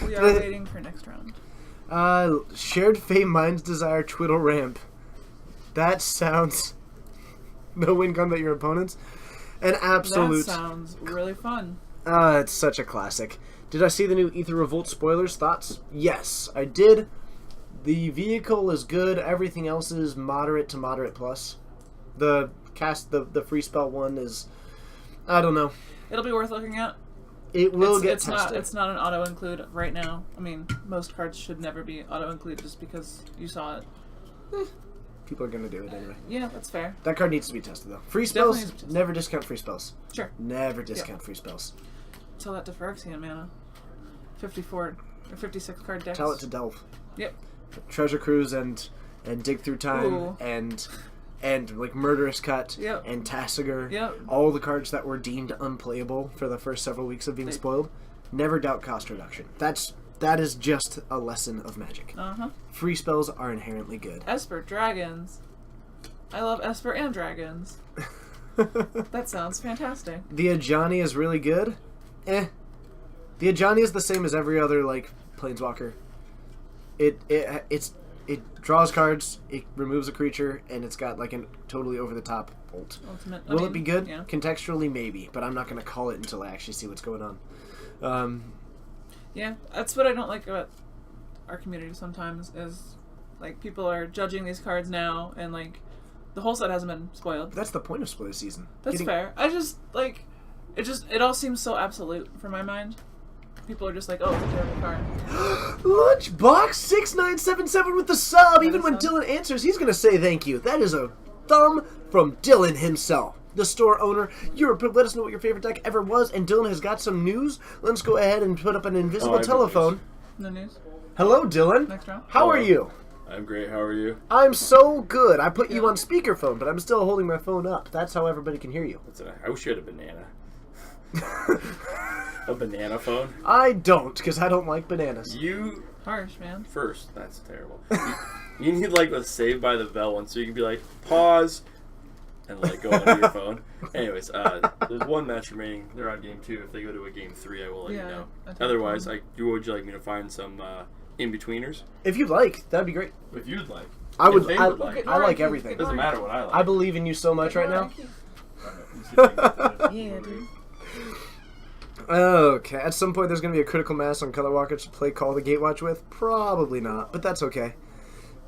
We are waiting for next round. Shared Fame Mind's Desire Twiddle Ramp. That sounds no win combat your opponents. An absolute. That sounds really fun. It's such a classic. Did I see the new Aether Revolt spoilers? Thoughts? Yes, I did. The vehicle is good. Everything else is moderate to moderate plus. The free spell one is, I don't know. It'll be worth looking at. It will get tested. It's not an auto include right now. I mean, most cards should never be auto include just because you saw it. People are gonna do it anyway. Yeah, that's fair. That card needs to be tested though. Free Definitely spells, needs to be tested. never discount free spells. Sure. Never discount free spells. Tell that to Phyrexian mana. 54 or 56 card decks. Tell it to Delve. Yep. Treasure Cruise and Dig Through Time. Ooh. and like Murderous Cut. Yep. And Tassiger. Yep. All the cards that were deemed unplayable for the first several weeks of being spoiled. Never doubt cost reduction. That is just a lesson of Magic. Free spells are inherently good. Esper Dragons. I love Esper and Dragons. That sounds fantastic. The Ajani is really good. The Ajani is the same as every other like Planeswalker. It draws cards, it removes a creature, and it's got like a totally over the top bolt. Ultimate. Will it be good? Yeah. Contextually, maybe, but I'm not going to call it until I actually see what's going on. Yeah, that's what I don't like about our community sometimes is like people are judging these cards now and like the whole set hasn't been spoiled. That's the point of spoiler season. That's fair. I just like it all seems so absolute for my mind. People are just like, oh, it's a terrible card. Lunchbox 6977 with the sub. Even when Dylan answers, he's gonna say thank you. That is a thumb from Dylan himself, the store owner. Let us know what your favorite deck ever was, and Dylan has got some news. Let's go ahead and put up an invisible telephone. No news. Hello, Dylan. Next round. How are you? I'm great. How are you? I'm so good. I put you on speakerphone, but I'm still holding my phone up. That's how everybody can hear you. I wish you had a banana. A banana phone? I don't, because I don't like bananas. You Harsh, man. first. That's terrible. You need like a Saved by the Bell one, so you can be like pause and like go onto your phone. Anyways, there's one match remaining. They're on game 2. If they go to a game 3, I will let you know. Otherwise, would you like me to find some in betweeners? If you'd like, that'd be great. If you'd like. I would. If they I would like. like everything. It doesn't matter what I like. I believe in you so much right now. Yeah, dude. Okay, at some point there's going to be a critical mass on Color Walker to play Call the Gatewatch with. Probably not, but that's okay.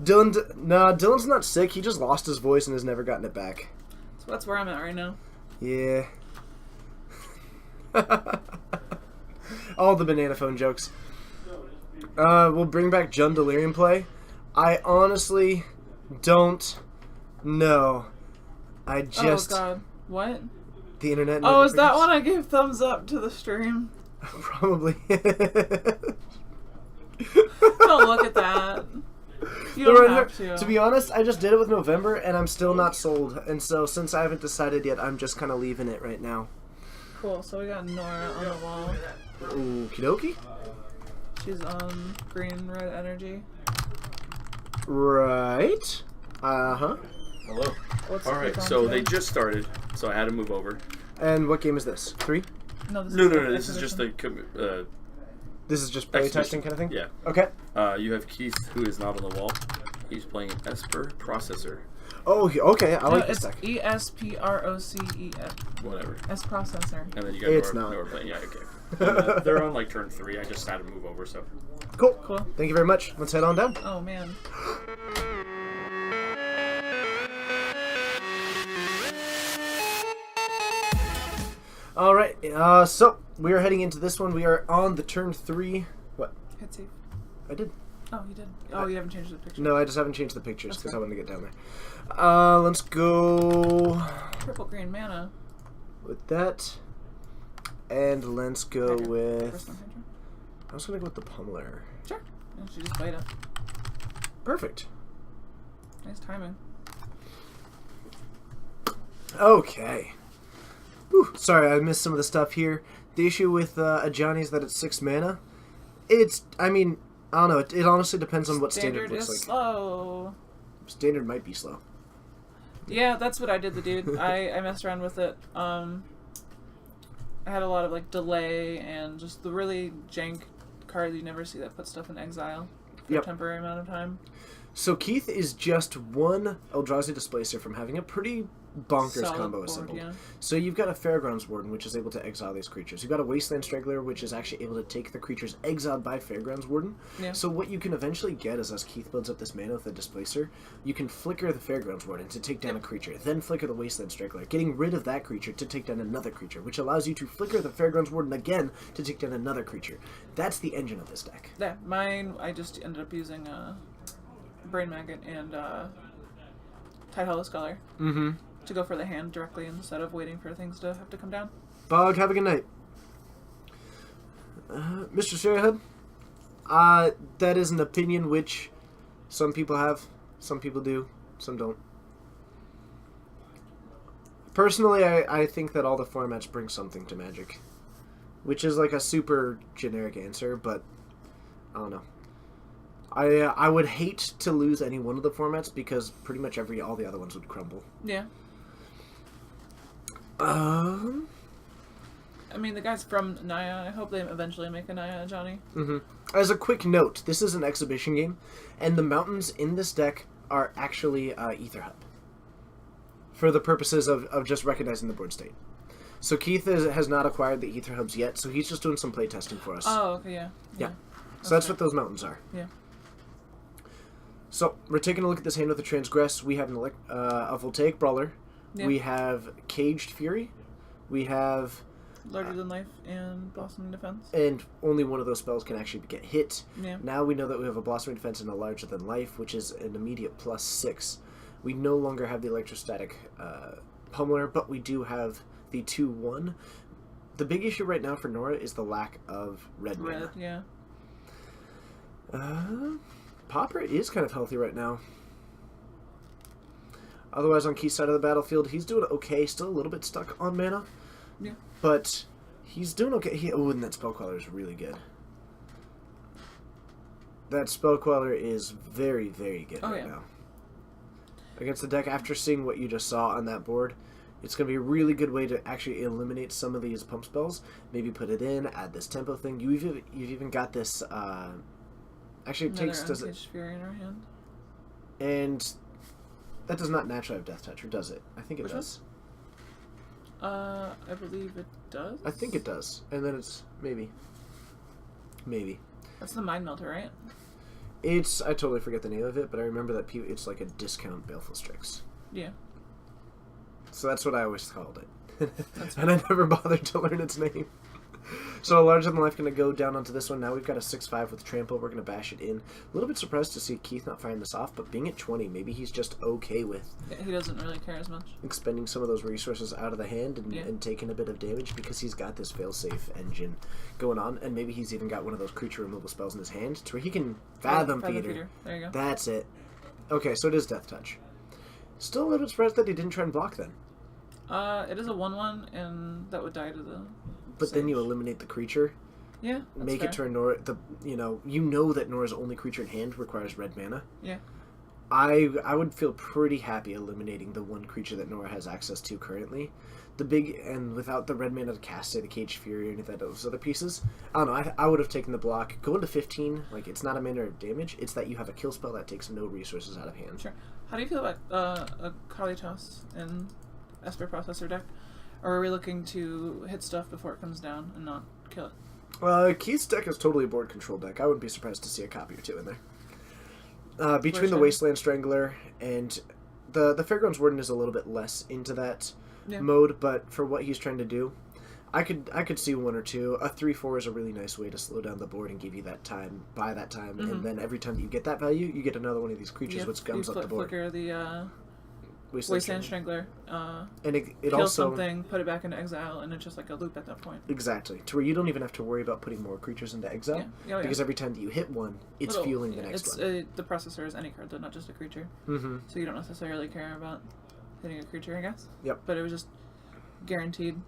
Dylan's not sick. He just lost his voice and has never gotten it back. So that's where I'm at right now. Yeah. All the banana phone jokes. We'll bring back Jund Delirium play. I honestly don't know. I just... Oh, God. What? The internet... Oh, is that when I gave thumbs up to the stream? Probably. Don't look at that. You don't have to. To be honest, I just did it with November, and I'm still not sold. And so, since I haven't decided yet, I'm just kind of leaving it right now. Cool, so we got Nora on the wall. Okie dokie. She's on green-red energy. Right. Uh-huh. Hello. What's Alright, so they just started, so I had to move over. And what game is this? 3? No, this No, is this is just the This is just play testing kind of thing? Yeah. Okay. You have Keith, who is not on the wall. He's playing an Esper Processor. Oh, okay. I like this it's deck. ESPROCES. Whatever. S processor. And then you got It's Nora, not. Nora playing. Yeah, okay. And, they're on like turn 3. I just had to move over, so. Cool. Cool. Thank you very much. Let's head on down. Oh man. All right. So we are heading into this one. We are on the turn 3. What? Hit save. I did. Oh, you did. Oh, you haven't changed the picture. No, I just haven't changed the pictures That's because I fine. wanted to get down there. Let's go Purple green mana. with that, and let's go Okay. with. First one, picture. I was gonna go with the Pummeler. Sure. And she just played it. Perfect. Nice timing. Okay. Whew, sorry, I missed some of the stuff here. The issue with Ajani is that it's 6 mana. I mean, I don't know. It honestly depends on what standard looks is like. slow. Standard might be slow. Yeah, that's what I did, the dude. I messed around with it. I had a lot of like delay and just the really jank card you never see that puts stuff in exile for Yep. a temporary amount of time. So Keith is just one Eldrazi Displacer from having a pretty bonkers Solid combo board, assembled. yeah. So you've got a Fairgrounds Warden, which is able to exile these creatures. You've got a Wasteland Straggler, which is actually able to take the creatures exiled by Fairgrounds Warden. Yeah. So what you can eventually get is, as Keith builds up this mana with the Displacer, you can flicker the Fairgrounds Warden to take down a creature, then flicker the Wasteland Straggler, getting rid of that creature to take down another creature, which allows you to flicker the Fairgrounds Warden again to take down another creature. That's the engine of this deck. Yeah, mine, I just ended up using Brain Maggot and Tide Hollow Scholar Mm-hmm. to go for the hand directly instead of waiting for things to have to come down. Bog, have a good night. Mr. Sherryhead, that is an opinion which some people have, some people do, some don't. Personally, I think that all the formats bring something to Magic, which is like a super generic answer, but I don't know. I would hate to lose any one of the formats because pretty much all the other ones would crumble. Yeah. Um. I mean, the guys from Naya, I hope they eventually make a Naya Johnny. As a quick note, this is an exhibition game, and the mountains in this deck are actually Ether Hub. For the purposes of just recognizing the board state. So Keith has not acquired the Ether Hubs yet, so he's just doing some play testing for us. Oh, okay, yeah. Yeah. So that's what those mountains are. Yeah. So we're taking a look at this hand with the Transgress. We have a Voltaic Brawler. Yeah. We have Caged Fury. We have... Larger than life and Blossoming Defense. And only one of those spells can actually get hit. Yeah. Now we know that we have a Blossoming Defense and a Larger Than Life, which is an immediate +6. We no longer have the Electrostatic Pummeler, but we do have the 2/1. The big issue right now for Nora is the lack of red mana. Yeah. Popper is kind of healthy right now. Otherwise, on Keith's side of the battlefield, he's doing okay. Still a little bit stuck on mana. Yeah. But he's doing okay. And that Spellqueller is really good. That Spellqueller is very, very good right now. Against the deck, after seeing what you just saw on that board, it's going to be a really good way to actually eliminate some of these pump spells. Maybe put it in, add this tempo thing. You've even got this... actually, it takes... Does it? Uncaged Fury in our hand. And that does not naturally have Death Touch, or does it? I think it Which does. I believe it does. I think it does. And then it's... Maybe. That's the Mind Melter, right? I totally forget the name of it, but I remember that it's like a discount Baleful Strix. Yeah. So that's what I always called it. And I never bothered to learn its name. So a Larger Than Life going to go down onto this one. Now we've got a 6/5 with Trample. We're going to bash it in. A little bit surprised to see Keith not firing this off, but being at 20, maybe he's just okay with He doesn't really care as much. expending some of those resources out of the hand and taking a bit of damage because he's got this failsafe engine going on, and maybe he's even got one of those creature removal spells in his hand to where he can Fathom Feeder. There you go. That's it. Okay, so it is Death Touch. Still a little bit surprised that he didn't try and block then. It is a 1/1, and that would die to the... But then you Sage. eliminate the creature. Yeah, that's Make fair. it turn Nora. You know that Nora's only creature in hand requires red mana. Yeah. I would feel pretty happy eliminating the one creature that Nora has access to currently. The big, and without the red mana to cast, say, the Cage Fury or any of those other pieces, I don't know, I would have taken the block. Going to 15, like, it's not a mana of damage, it's that you have a kill spell that takes no resources out of hand. Sure. How do you feel about a Kalitas in Esper Processor deck? Or are we looking to hit stuff before it comes down and not kill it? Keith's deck is totally a board control deck. I wouldn't be surprised to see a copy or two in there. Between the Wasteland Strangler and the Fairgrounds Warden is a little bit less into that mode, but for what he's trying to do, I could see one or two. A 3/4 is a really nice way to slow down the board and give you that time, buy that time, and then every time that you get that value, you get another one of these creatures which comes up the board. Flicker the Wasteland Strangler. And it kill also something, put it back into exile, and it's just like a loop at that point. Exactly, to where you don't even have to worry about putting more creatures into exile, because every time that you hit one, it's fueling the next one. The processor is any card, though, not just a creature. Mm-hmm. So you don't necessarily care about hitting a creature, I guess. Yep. But it was just guaranteed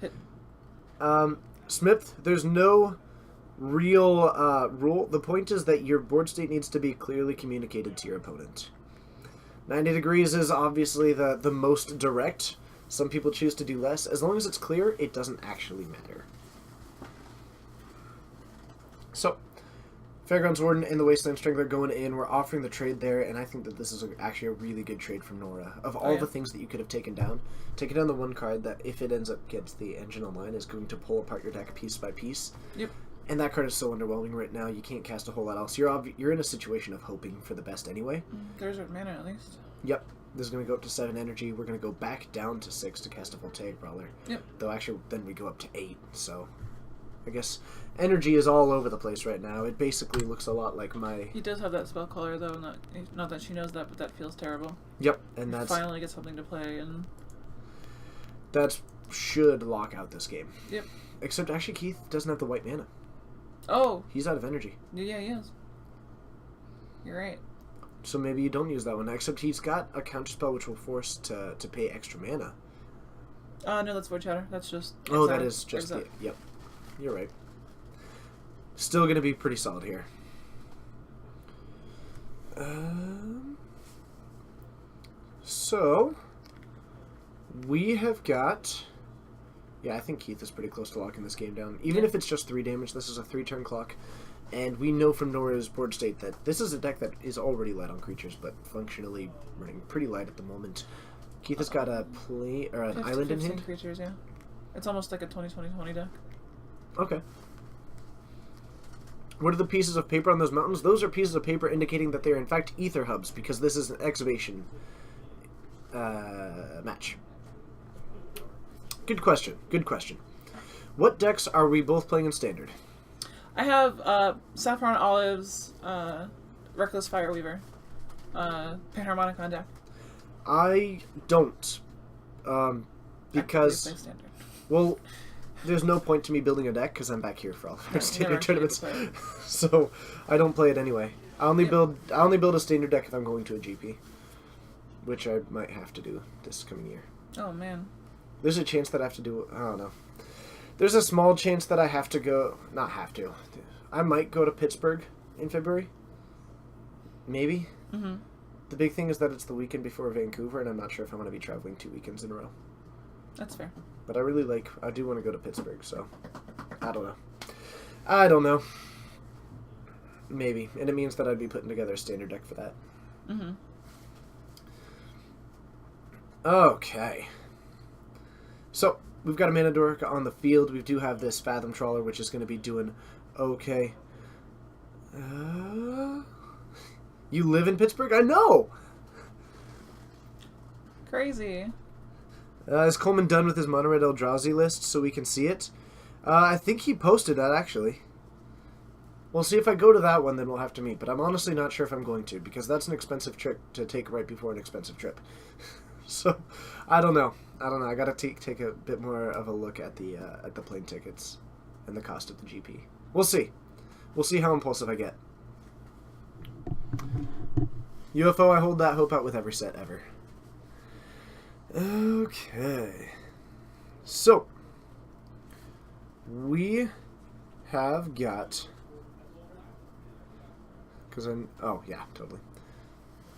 hit. Smith, there's no real rule. The point is that your board state needs to be clearly communicated to your opponent. 90 degrees is obviously the most direct. Some people choose to do less. As long as it's clear, it doesn't actually matter. So, Fairgrounds Warden and the Wasteland Strangler going in. We're offering the trade there, and I think that this is actually a really good trade from Nora. Of all the things that you could have taken down the one card that, if it ends up gets the engine online, is going to pull apart your deck piece by piece. Yep. And that card is so underwhelming right now. You can't cast a whole lot else. You're in a situation of hoping for the best anyway. There's red mana at least. Yep. This is going to go up to 7 energy. We're going to go back down to 6 to cast a Voltaic Brawler. Yep. Though actually, then we go up to 8. So, I guess energy is all over the place right now. It basically looks a lot like my... He does have that spell caller, though. Not that she knows that, but that feels terrible. Yep, and that's... Finally get something to play, and... That should lock out this game. Yep. Except, actually, Keith doesn't have the white mana. Oh! He's out of energy. Yeah, he is. You're right. So maybe you don't use that one. Except he's got a counterspell which will force to pay extra mana. No, that's Void Shatter. That's just... Oh, that is just... Yep. You're right. Still going to be pretty solid here. So, we have got... Yeah, I think Keith is pretty close to locking this game down. Even if it's just 3 damage, this is a 3-turn clock. And we know from Nora's board state that this is a deck that is already light on creatures, but functionally running pretty light at the moment. Keith has got an island in hand? Creatures, yeah. It's almost like a 20-20-20 deck. Okay. What are the pieces of paper on those mountains? Those are pieces of paper indicating that they are in fact ether hubs, because this is an excavation match. Good question. Good question. What decks are we both playing in Standard? I have Saffron Olives, Reckless Fireweaver, Panharmonic on deck. I don't. Because... I play Standard. Well, there's no point to me building a deck because I'm back here for all of our Standard tournaments. So I don't play it anyway. I only build a Standard deck if I'm going to a GP, which I might have to do this coming year. Oh man. There's a chance that I have to do... I don't know. There's a small chance that I have to go... Not have to. I might go to Pittsburgh in February. Maybe. Mm-hmm. The big thing is that it's the weekend before Vancouver, and I'm not sure if I'm going to be traveling 2 weekends in a row. That's fair. But I do want to go to Pittsburgh, so... I don't know. Maybe. And it means that I'd be putting together a Standard deck for that. Mm-hmm. Okay. So, we've got a Mana Dork on the field. We do have this Fathom Trawler, which is going to be doing okay. You live in Pittsburgh? I know! Crazy. Is Coleman done with his Monored Eldrazi list so we can see it? I think he posted that, actually. We'll see if I go to that one, then we'll have to meet. But I'm honestly not sure if I'm going to, because that's an expensive trip to take right before an expensive trip. So, I don't know. I gotta take a bit more of a look at the plane tickets and the cost of the GP. We'll see. We'll see how impulsive I get. UFO, I hold that hope out with every set ever. Okay. So, we have got... oh, yeah, totally.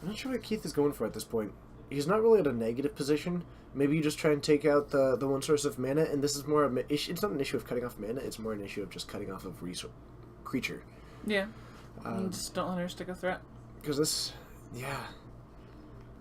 I'm not sure what Keith is going for at this point. He's not really at a negative position. Maybe you just try and take out the one source of mana, and this is more of it's not an issue of cutting off mana, it's more an issue of just cutting off of creature. Yeah. You just don't let her stick a threat. Because this, yeah.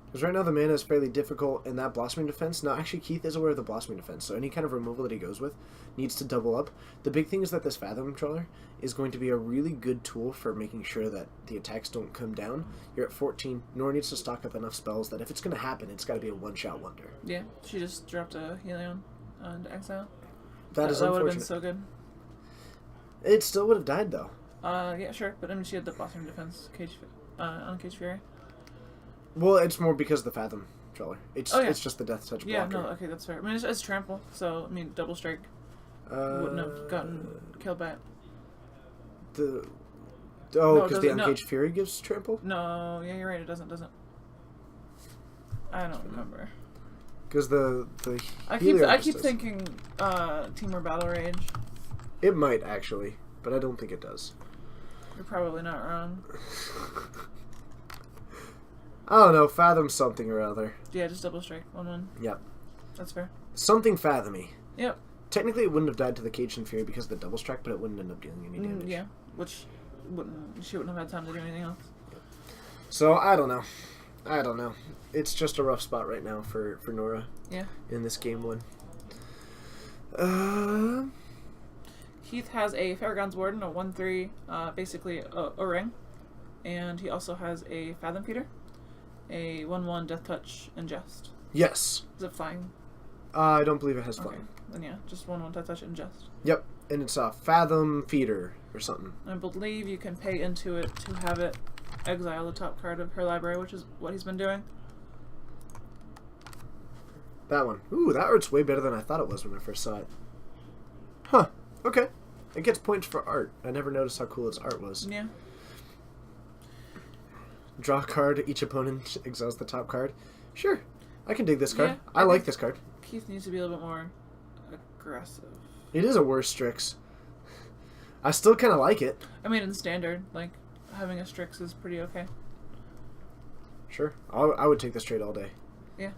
Because right now the mana is fairly difficult in that Blossoming Defense. Now, actually, Keith is aware of the Blossoming Defense, so any kind of removal that he goes with needs to double up. The big thing is that this Fathom Trawler is going to be a really good tool for making sure that the attacks don't come down. You're at 14. Nora needs to stock up enough spells that if it's going to happen, it's got to be a one-shot wonder. Yeah, she just dropped a Helion on exile. That is that would unfortunate. have been so good. It still would have died, though. Yeah, sure, but I mean, she had the Blossoming Defense on Cage Fury. Well, it's more because of the Fathom Trawler. It's just the Death Touch blocker. Yeah, no, okay, that's fair. I mean, it's trample, so I mean, double strike wouldn't have gotten killed back. Because No, the Uncaged Fury gives trample? No, yeah, you're right. It doesn't. I don't remember. Because the I Helios keep does. thinking Temur Battle Rage. It might actually, but I don't think it does. You're probably not wrong. I don't know, fathom something or other. Yeah, just double strike 1/1. Yep. That's fair. Something fathomy. Yep. Technically, it wouldn't have died to the Caged Fury because of the double strike, but it wouldn't end up dealing any damage. Yeah, which she wouldn't have had time to do anything else. So I don't know. It's just a rough spot right now for Nora. Yeah. In this game one. Keith has a Fairgrounds Warden, a 1/3, basically a ring, and he also has a Fathom Feeder, a 1/1 Death Touch Ingest. Yes. Is it flying? I don't believe it has Okay. flying. Then yeah, just 1/1 Death Touch Ingest. Yep, and it's a Fathom Feeder or something. I believe you can pay into it to have it exile the top card of her library, which is what he's been doing. That one. Ooh, that art's way better than I thought it was when I first saw it. Huh. Okay. It gets points for art. I never noticed how cool its art was. Yeah. Draw a card. Each opponent exiles the top card. Sure. I can dig this card. Yeah, I like this card. Keith needs to be a little bit more aggressive. It is a worse Strix. I still kind of like it. I mean, in standard, like, having a Strix is pretty okay. Sure. I would take this trade all day. Yeah.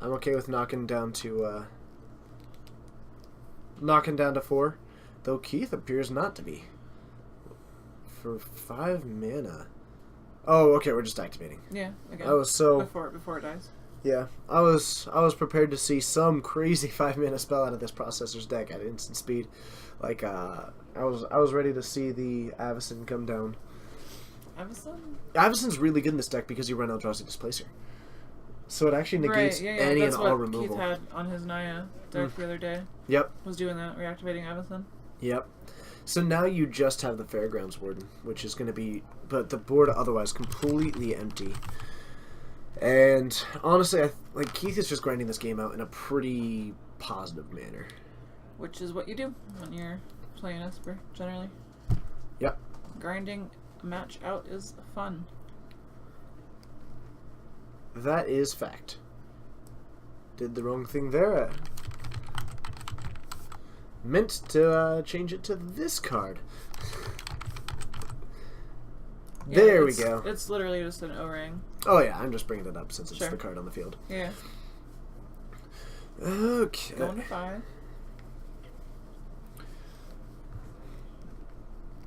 I'm okay with knocking down to 4, though Keith appears not to be. For 5 mana. Oh, okay, we're just activating. Yeah, again. I was so before it dies. yeah. I was prepared to see some crazy 5 mana spell out of this processor's deck at instant speed. Like I was ready to see the Avacyn come down. Avacyn? Avacyn's really good in this deck because you run Eldrazi Displacer. So it actually negates any that's and all what removal. Keith had on his Naya deck the other day. Yep. Was doing that, reactivating Avacyn. Yep. So now you just have the Fairgrounds Warden, which is going to be, but the board otherwise completely empty. And honestly, Keith is just grinding this game out in a pretty positive manner. Which is what you do when you're playing Esper, generally. Yep. Grinding a match out is fun. That is fact. Did the wrong thing there. Meant to change it to this card. Yeah, there we go. It's literally just an O-ring. Oh yeah, I'm just bringing it up since it's Sure. the card on the field. Yeah. Okay. Going to 5.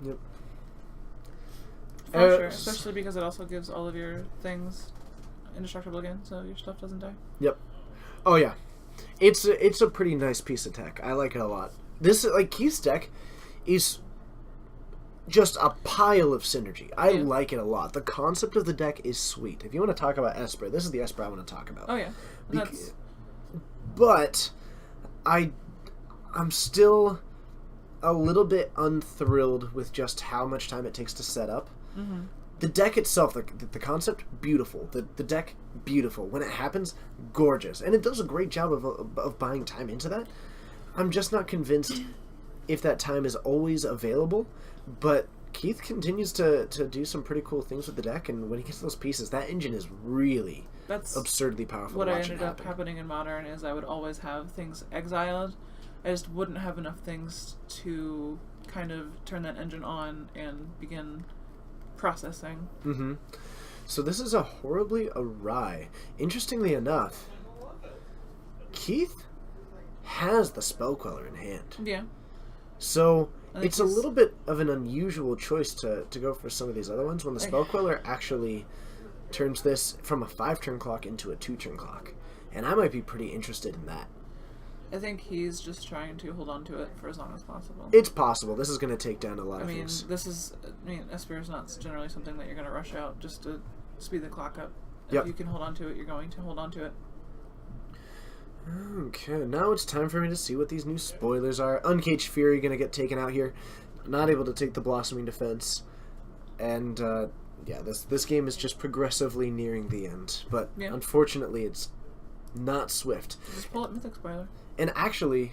Yep. For sure, especially because it also gives all of your things indestructible again, so your stuff doesn't die. Yep. Oh yeah, it's a pretty nice piece of tech. I like it a lot. This Keith's deck is just a pile of synergy. I like it a lot. The concept of the deck is sweet. If you want to talk about Esper, this is the Esper I want to talk about. Oh yeah, But I'm still a little bit unthrilled with just how much time it takes to set up. Mm-hmm. The deck itself, the concept, beautiful. The deck, beautiful. When it happens, gorgeous. And it does a great job of buying time into that. I'm just not convinced if that time is always available. But Keith continues to do some pretty cool things with the deck. And when he gets those pieces, that engine is really absurdly powerful. What to I watch ended it up happen. happening in Modern is I would always have things exiled. I just wouldn't have enough things to kind of turn that engine on and begin processing. Mm-hmm. So this is a horribly awry. Interestingly enough, Keith has the Spell Queller in hand. Yeah. So I think it's a he's- little bit of an unusual choice to go for some of these other ones when the Spell Queller actually turns this from a 5-turn clock into a 2-turn clock. And I might be pretty interested in that. I think he's just trying to hold on to it for as long as possible. It's possible. This is going to take down a lot I of mean, things. Esper is not generally something that you're going to rush out just to speed the clock up. Yep. If you can hold on to it, you're going to hold on to it. Okay, now it's time for me to see what these new spoilers are. Uncaged Fury going to get taken out here. Not able to take the Blossoming Defense. And, yeah, this game is just progressively nearing the end. But, Yeah. unfortunately, it's not swift. Just pull up Mythic Spoiler. And actually,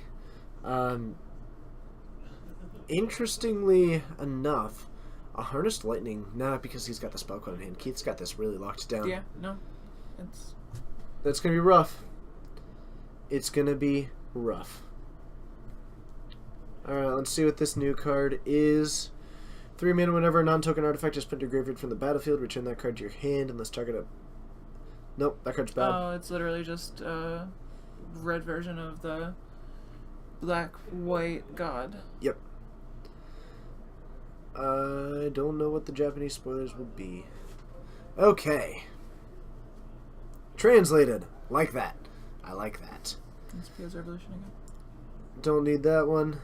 interestingly enough, a Harnessed Lightning, not because he's got the spell code in hand. Keith's got this really locked down. Yeah, no. It's That's going to be rough. It's going to be rough. Alright, let's see what this new card is. 3 mana whenever a non-token artifact is put to your graveyard from the battlefield, return that card to your hand unless target a... Nope, that card's bad. Oh, it's literally just a red version of the black-white god. Yep. I don't know what the Japanese spoilers will be. Okay. Translated. Like that. I like that. SPO's Revolution again. Don't need that one.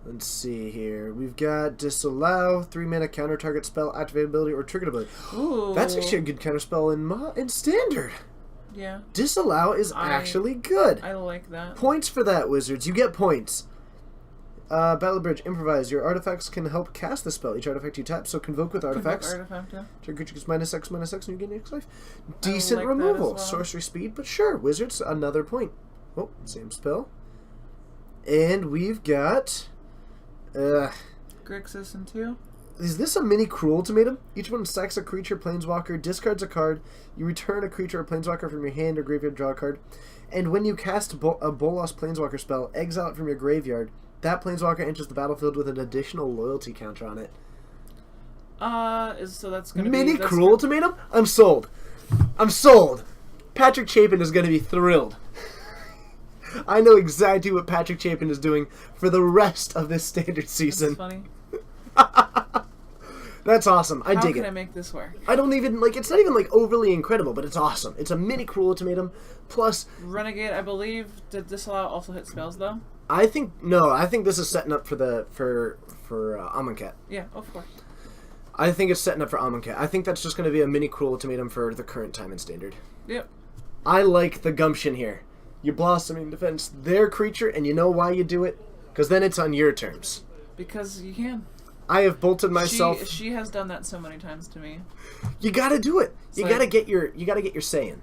Let's see here. We've got Disallow, 3 mana counter target spell, activate ability, or triggered ability. Ooh. That's actually a good counter spell in Standard. Yeah, Disallow is actually good. I like that. Points for that, Wizards. You get points. Battle Bridge, improvise. Your artifacts can help cast the spell. Each artifact you tap, so convoke with artifacts. Artifact, yeah. Target creature gets -X, and you get X life. Decent like that as removal. well. Sorcery speed, but sure. Wizards, another point. Oh, same spell. And we've got... Grixis in 2. Is this a mini Cruel Ultimatum? Each one sacks a creature, planeswalker, discards a card. You return a creature or planeswalker from your hand or graveyard, draw a card. And when you cast a Bolas planeswalker spell, exile it from your graveyard. That planeswalker enters the battlefield with an additional loyalty counter on it. So that's gonna Mini be Cruel Ultimatum? I'm sold. I'm sold. Patrick Chapin is going to be thrilled. I know exactly what Patrick Chapin is doing for the rest of this Standard season. That's funny. That's awesome. I How dig can it. I make this work? I don't even, it's not even, overly incredible, but it's awesome. It's a mini Cruel Ultimatum, plus, Renegade, I believe, did Disallow also hit spells though? I think this is setting up for Amonkhet. Yeah, of course. I think it's setting up for Amonkhet. I think that's just going to be a mini Cruel Ultimatum for the current time in Standard. Yep. I like the gumption here. You Blossoming Defense their creature, and you know why you do it? Because then it's on your terms. Because you can. I have bolted myself. She has done that so many times to me. You gotta do it. You like- gotta get your say in.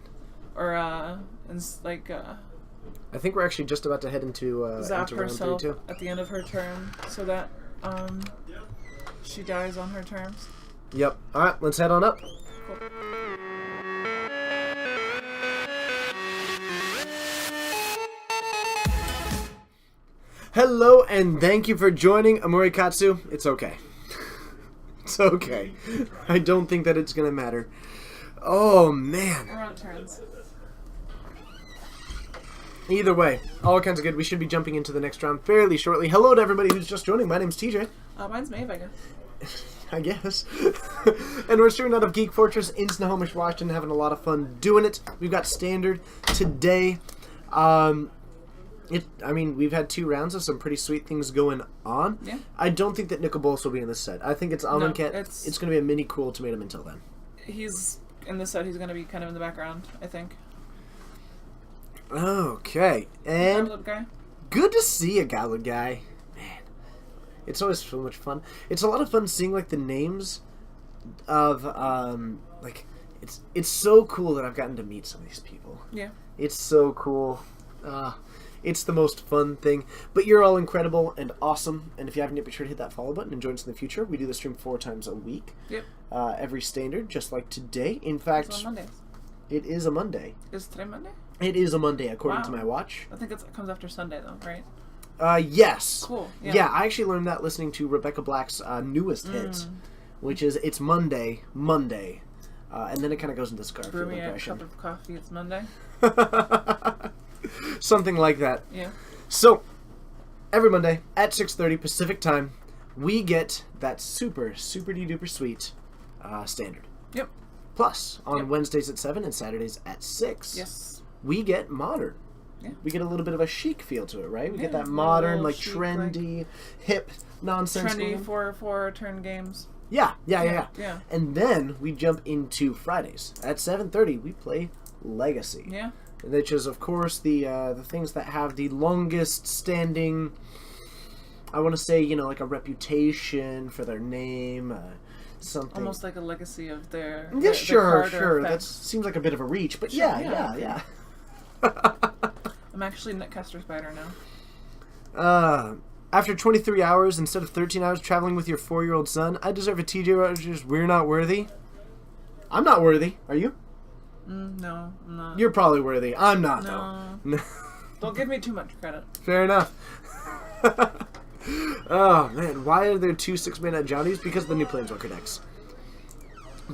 Or it's like I think we're actually just about to head into zap round 3 herself too. at the end of her turn so that she dies on her terms. Yep. All right, let's head on up. Cool. Hello, and thank you for joining Amori Katsu. It's okay. It's okay. I don't think that it's gonna matter. Oh man. We're on turns. Either way, all kinds of good. We should be jumping into the next round fairly shortly. Hello to everybody who's just joining. My name's TJ. Mine's Maeve, I guess. I guess. And we're streaming out of Geek Fortress in Snohomish, Washington, having a lot of fun doing it. We've got Standard today. We've had 2 rounds of some pretty sweet things going on. Yeah. I don't think that Nicol Bolas will be in this set. I think it's Amonkhet. it's- It's going to be a mini Cruel Ultimatum until then. He's in this set. He's gonna be kind of in the background, I think. Okay. Our And little guy. good to see a Gallad guy. Man, it's always so much fun. It's a lot of fun seeing the names of it's so cool that I've gotten to meet some of these people. Yeah. It's so cool. It's the most fun thing. But you're all incredible and awesome. And if you haven't yet, be sure to hit that follow button and join us in the future. We do the stream 4 times a week. Yep. Every Standard, just like today. In It's fact, on Mondays. it is a Monday. Is today Monday? It is a Monday, according to Wow. my watch. I think it comes after Sunday though, right? Yes. Cool. Yeah, I actually learned that listening to Rebecca Black's newest hit, which is it's Monday, And then it kind of goes into Brew Scarfield me a impression. cup of coffee. It's Monday. Something like that. Yeah. So, every Monday at 6:30 Pacific time, we get that super duper sweet standard. Yep. Plus, on Yep. Wednesdays at 7 and Saturdays at 6, Yes. we get modern. Yeah. We get a little bit of a chic feel to it, right? We get Yeah, that a modern, little like chic, trendy, hip nonsense. Trendy going. 4 turn games. Yeah. Yeah. And then we jump into Fridays at 7:30. We play Legacy. Yeah. Which is, of course, the things that have the longest standing, I want to say, like a reputation for their name, something. Almost like a legacy of their. Yeah, their sure. card or That effect. seems like a bit of a reach, but Sure, yeah. yeah. I'm actually Netcaster Spider now. After 23 hours instead of 13 hours traveling with your 4-year-old son, I deserve a TJ Rogers We're Not Worthy. I'm not worthy. Are you? No, I'm not. You're probably worthy. I'm not, No. though. Don't give me too much credit. Fair enough. Oh, man. Why are there 2 6-mana Johnnies? Because of the new Planeswalker decks.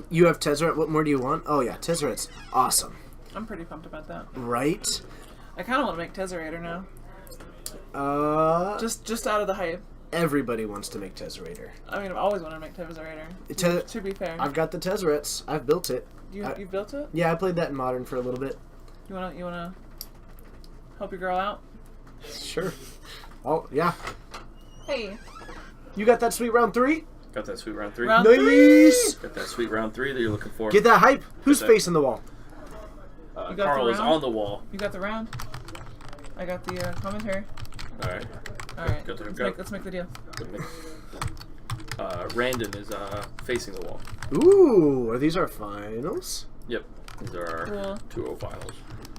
You have Tezzeret. What more do you want? Oh, yeah. Tezzeret's awesome. I'm pretty pumped about that. Right? I kind of want to make Tezzerator now. Just out of the hype. Everybody wants to make Tezzerator. I mean, I've always wanted to make Tezzerator. To be fair. I've got the Tezzerets. I've built it. You built it? Yeah, I played that in Modern for a little bit. You wanna help your girl out? Sure. Oh, yeah. Hey. You got that sweet round 3? Got that sweet round 3. Round Nice! Got that sweet round 3 that you're looking for. Get that hype. Who's that. facing the wall? You got Carl the is round? on the wall. You got the round. I got the commentary. All right. All right. Got the hook Let's up. make the deal. Randon is facing the wall. Ooh, are these our finals? Yep. These are our Cool. 2-0 finals.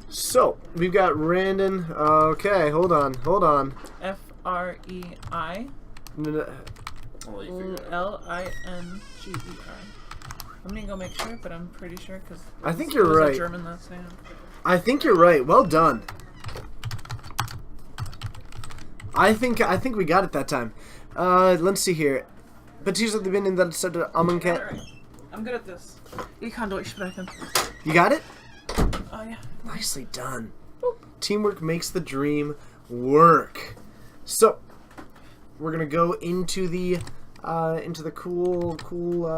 So, we've got Randon. Okay, hold on. FREI I'll let you figure it out. LINGER. I'm gonna go make sure, but I'm pretty sure because I think you're it was right. a German last name. I think you're right. Well done. I think we got it that time. Let's see here. Beziehungsweise bin in der Stadt Amonkhet. Alright. I'm good at this. Ich kann Deutsch sprechen. You got it? Oh yeah. Nicely done. Boop. Teamwork makes the dream work. So, we're gonna go into the cool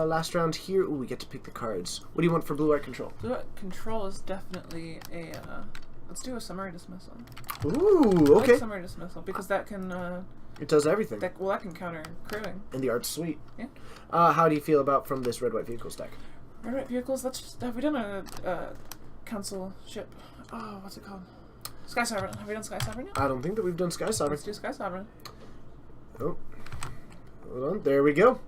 last round here. Ooh, we get to pick the cards. What do you want for blue art control? Blue Control is definitely a. Let's do a summary dismissal. Ooh, I okay. like summary dismissal because that can. It does everything. That can counter crewing. And the art's sweet. Yeah. How do you feel about from this red-white vehicles deck? Red vehicles. Have we done a council ship? Oh, what's it called? Sky Sovereign. Have we done Sky Sovereign yet? I don't think that we've done Sky Sovereign. Let's do Sky Sovereign. Oh. Hold on. There we go.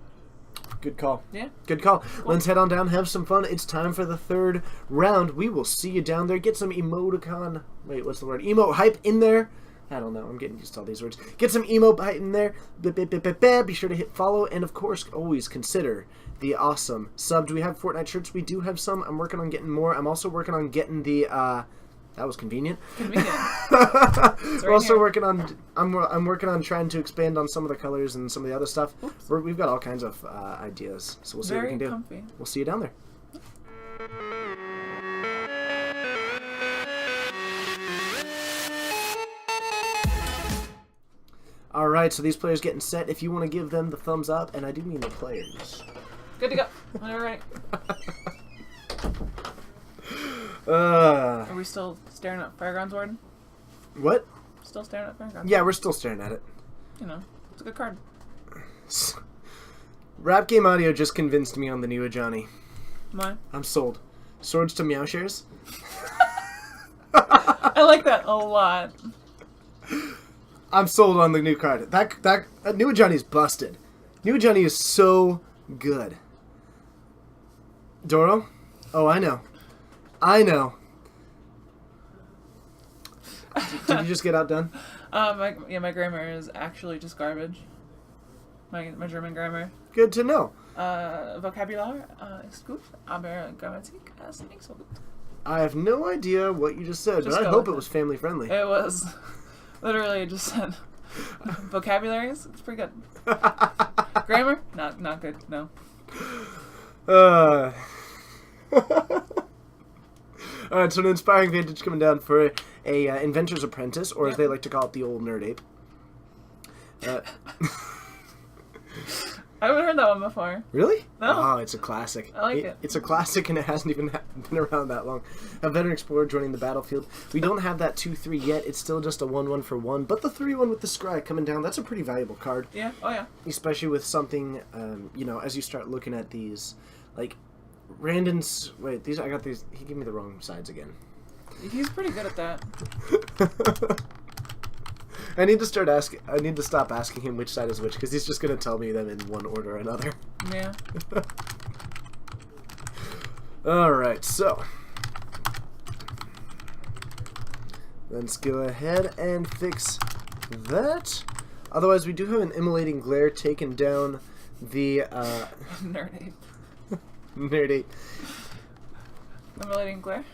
Good call. Yeah. Good call. Let's head on down, have some fun. It's time for the 3rd round. We will see you down there. Get some emoticon. Wait, what's the word? Emote hype in there. I don't know. I'm getting used to all these words. Get some emote hype in there. Be sure to hit follow. And, of course, always consider the awesome sub. Do we have Fortnite shirts? We do have some. I'm working on getting more. I'm also working on getting the... that was convenient. Convenient. We're also here. working on. I'm working on trying to expand on some of the colors and some of the other stuff. Oops. We've got all kinds of ideas, so we'll see what we Very can do. comfy. We'll see you down there. All right, so these players getting set. If you want to give them the thumbs up, and I do mean the players. Good to go. All right. Are we still staring at Firegrounds Warden? What? Still staring at Firegrounds? Yeah, we're still staring at it. You know, it's a good card. Rap Game Audio just convinced me on the new Ajani. Why? I'm sold. Swords to Meowshares. I like that a lot. I'm sold on the new card. That new Johnny's busted. New Johnny is so good. Doro? Oh, I know. Did you just get outdone? My grammar is actually just garbage. My German grammar. Good to know. Vokabular ist gut, aber Grammatik ist nicht so gut. I have no idea what you just said, Just but I go hope with it it. was family friendly. It was literally just said vocabularies. It's pretty good. Grammar, not good. No. Alright, so an Inspiring Vintage coming down for a Inventor's Apprentice, or as they like to call it, the old Nerd Ape. I haven't heard that one before. Really? No. Oh, it's a classic. I like it. It's a classic, and it hasn't even been around that long. A Veteran Explorer joining the battlefield. We don't have that 2/3 yet. It's still just a 1/1 for 1. But the 3/1 with the Scry coming down, that's a pretty valuable card. Yeah. Oh yeah. Especially with something, as you start looking at these, like, Randon's... Wait, I got these... He gave me the wrong sides again. He's pretty good at that. I need to stop asking him which side is which, because he's just going to tell me them in one order or another. Yeah. Alright, so... Let's go ahead and fix that. Otherwise, we do have an Immolating Glare taking down the... Nerd Ape. Nerd Ape. Immolating Glare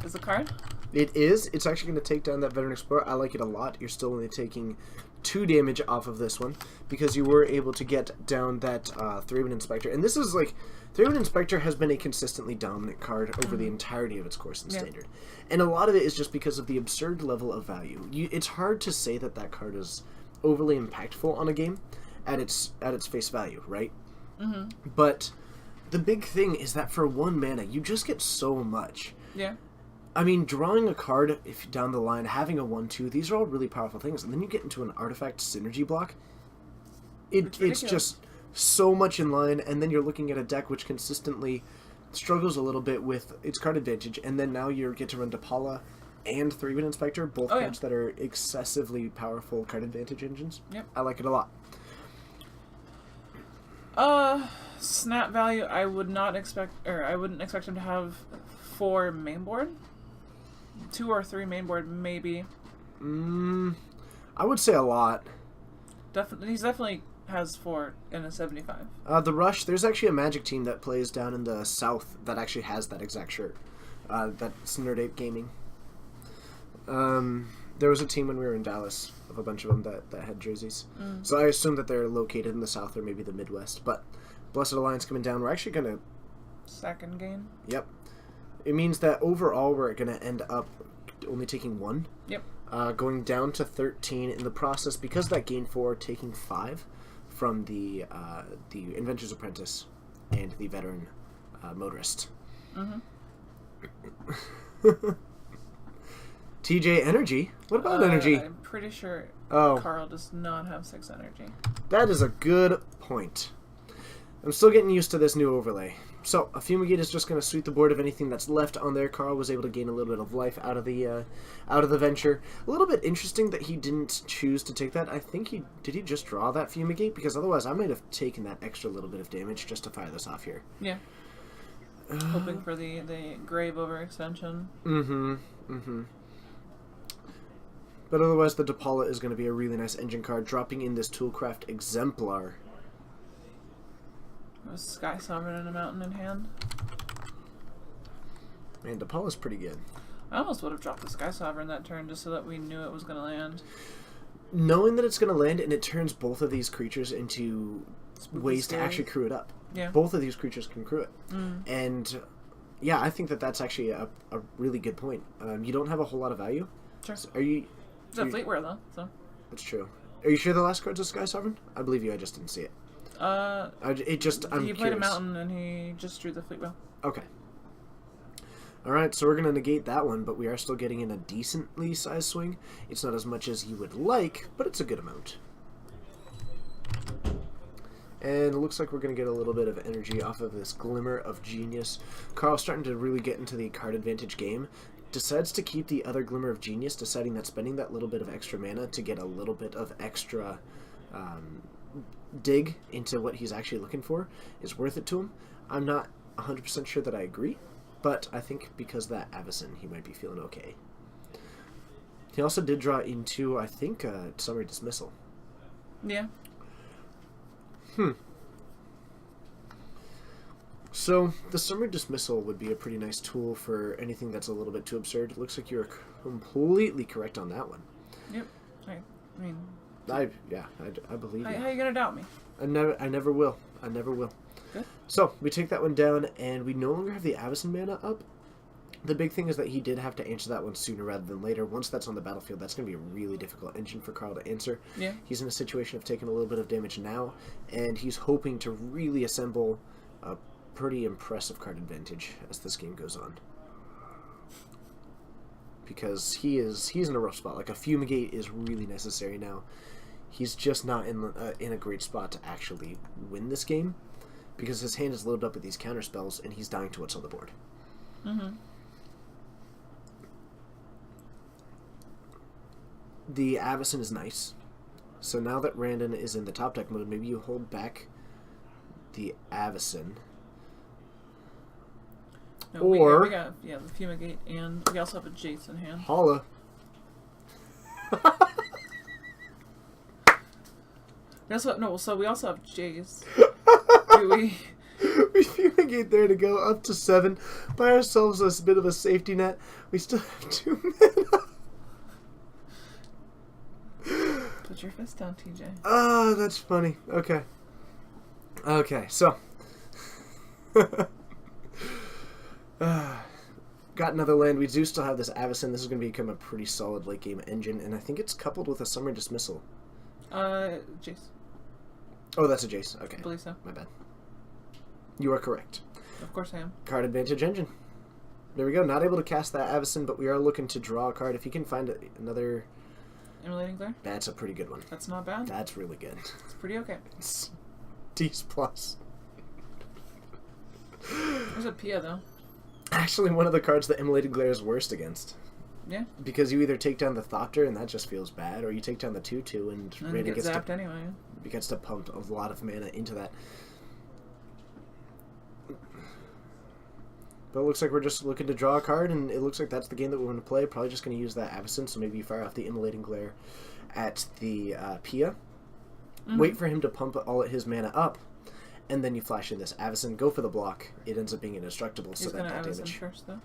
is the card. It is. It's actually going to take down that Veteran Explorer. I like it a lot. You're still only taking 2 damage off of this one because you were able to get down that Thraben Inspector. And this is like... Thraben Inspector has been a consistently dominant card over the entirety of its course in Standard. And a lot of it is just because of the absurd level of value. It's hard to say that that card is overly impactful on a game at its face value, right? Mm-hmm. But the big thing is that for 1 mana, you just get so much. Yeah. I mean, drawing a card if down the line, having a 1/2, these are all really powerful things. And then you get into an artifact synergy block. It's just so much in line, and then you're looking at a deck which consistently struggles a little bit with its card advantage, and then now you get to run Depala and Thraben Inspector, both cards that are excessively powerful card advantage engines. Yep. I like it a lot. Snap value, I wouldn't expect him to have 4 mainboard. 2 or 3 mainboard, maybe. I would say a lot. He's definitely has 4 in a 75. The Rush, there's actually a Magic team that plays down in the south that actually has that exact shirt. That's Nerd Ape Gaming. There was a team when we were in Dallas of a bunch of them that had jerseys. So I assume that they're located in the south or maybe the Midwest. But Blessed Alliance coming down, we're actually going to... Second game? Yep. It means that overall we're going to end up only taking 1. Yep. Going down to 13 in the process because that gain 4, taking 5 from the Inventor's Apprentice and the Veteran Motorist. Mm-hmm. TJ Energy? What about Energy? I'm pretty sure Oh. Carl does not have 6 energy. That is a good point. I'm still getting used to this new overlay. So, a Fumigate is just going to sweep the board of anything that's left on there. Carl was able to gain a little bit of life out of the venture. A little bit interesting that he didn't choose to take that. I think did he just draw that Fumigate? Because otherwise I might have taken that extra little bit of damage just to fire this off here. Yeah. Hoping for the grave overextension. But otherwise the Depala is going to be a really nice engine card, dropping in this Toolcraft Exemplar. A Sky Sovereign and a Mountain in hand. Man, Depala's pretty good. I almost would have dropped the Sky Sovereign that turn just so that we knew it was going to land. Knowing that it's going to land and it turns both of these creatures into ways to actually crew it up. Yeah. Both of these creatures can crew it. And yeah, I think that's actually a really good point. You don't have a whole lot of value. Sure. So it's It's a Fleetwear though, so. That's true. Are you sure the last card's a Sky Sovereign? I believe you, I just didn't see it. I'm he played curious. a Mountain and he just drew the Fleetwheel. Okay. Alright, so we're going to negate that one, but we are still getting in a decently sized swing. It's not as much as you would like, but it's a good amount. And it looks like we're going to get a little bit of energy off of this Glimmer of Genius. Carl's starting to really get into the card advantage game. Decides to keep the other Glimmer of Genius, deciding that spending that little bit of extra mana to get a little bit of extra dig into what he's actually looking for is worth it to him. I'm not 100% sure that I agree, but I think because of that Avacyn, he might be feeling okay. He also did draw into, I think, Summary Dismissal. Yeah. So, the Summary Dismissal would be a pretty nice tool for anything that's a little bit too absurd. It looks like you're completely correct on that one. Yep. I mean... I believe you. How are you going to doubt me? I never will. I never will. Good. So, we take that one down, and we no longer have the Avacyn mana up. The big thing is that he did have to answer that one sooner rather than later. Once that's on the battlefield, that's going to be a really difficult engine for Carl to answer. Yeah. He's in a situation of taking a little bit of damage now, and he's hoping to really assemble a pretty impressive card advantage as this game goes on. Because he's in a rough spot. Like, a Fumigate is really necessary now. He's just not in a great spot to actually win this game, because his hand is loaded up with these counter spells, and he's dying to what's on the board. Mm-hmm. The Avacyn is nice. So now that Randon is in the top deck mode, maybe you hold back the Avacyn. No, Or- we got the Fumigate, and we also have a Jace in hand. Holla. We also we also have Jace. Do we? We Fumigate there to go up to 7. Buy ourselves a bit of a safety net. We still have 2 mana. Put your fist down, TJ. Ah, that's funny. Okay. Okay, so. Got another land. We do still have this Avacyn. This is going to become a pretty solid late game engine, and I think it's coupled with a Summer Dismissal. Jace. Oh, that's a Jace. Okay. I believe so. My bad. You are correct. Of course I am. Card advantage engine. There we go. Not able to cast that Avacyn, but we are looking to draw a card. If you can find another... Emulating Glare? That's a pretty good one. That's not bad. That's really good. It's pretty okay. It's D's plus. There's a Pia, though. Actually, one of the cards that Immolated Glare is worst against. Yeah. Because you either take down the Thopter, and that just feels bad, or you take down the 2/2, and And you Randon get zapped anyway. gets to pump a lot of mana into that. But it looks like we're just looking to draw a card, and it looks like that's the game that we're going to play. Probably just going to use that Avacyn, so maybe you fire off the Immolating Glare at the Pia. Mm-hmm. Wait for him to pump all his mana up, and then you flash in this Avacyn. Go for the block. It ends up being indestructible, He's so gonna that Avacyn damage. first, though.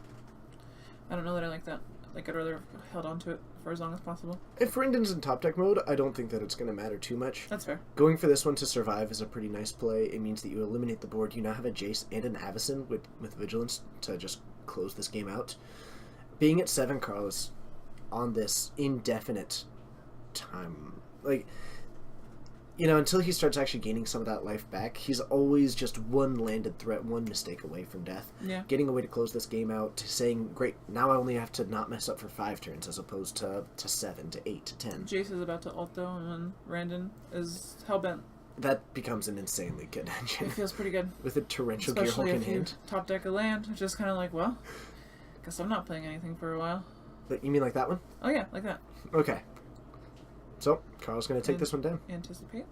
I don't know that I like that. Like, I'd rather have held on to it for as long as possible. If Randon's in top deck mode, I don't think that it's going to matter too much. That's fair. Going for this one to survive is a pretty nice play. It means that you eliminate the board. You now have a Jace and an Avacyn with Vigilance to just close this game out. Being at 7, Carlos, on this indefinite time, like, you know, until he starts actually gaining some of that life back, he's always just one landed threat, one mistake away from death. Yeah. Getting a way to close this game out, saying, great, now I only have to not mess up for 5 turns as opposed to 7, to 8, to 10. Jace is about to ult, though, and Randon is hellbent. That becomes an insanely good engine. It feels pretty good. With a torrential Especially Gearhulk in if you hand. top deck a land, which is kind of like, well, guess I'm not playing anything for a while. But you mean like that one? Oh yeah, like that. Okay. So, Carl's going to take this one down. Anticipate.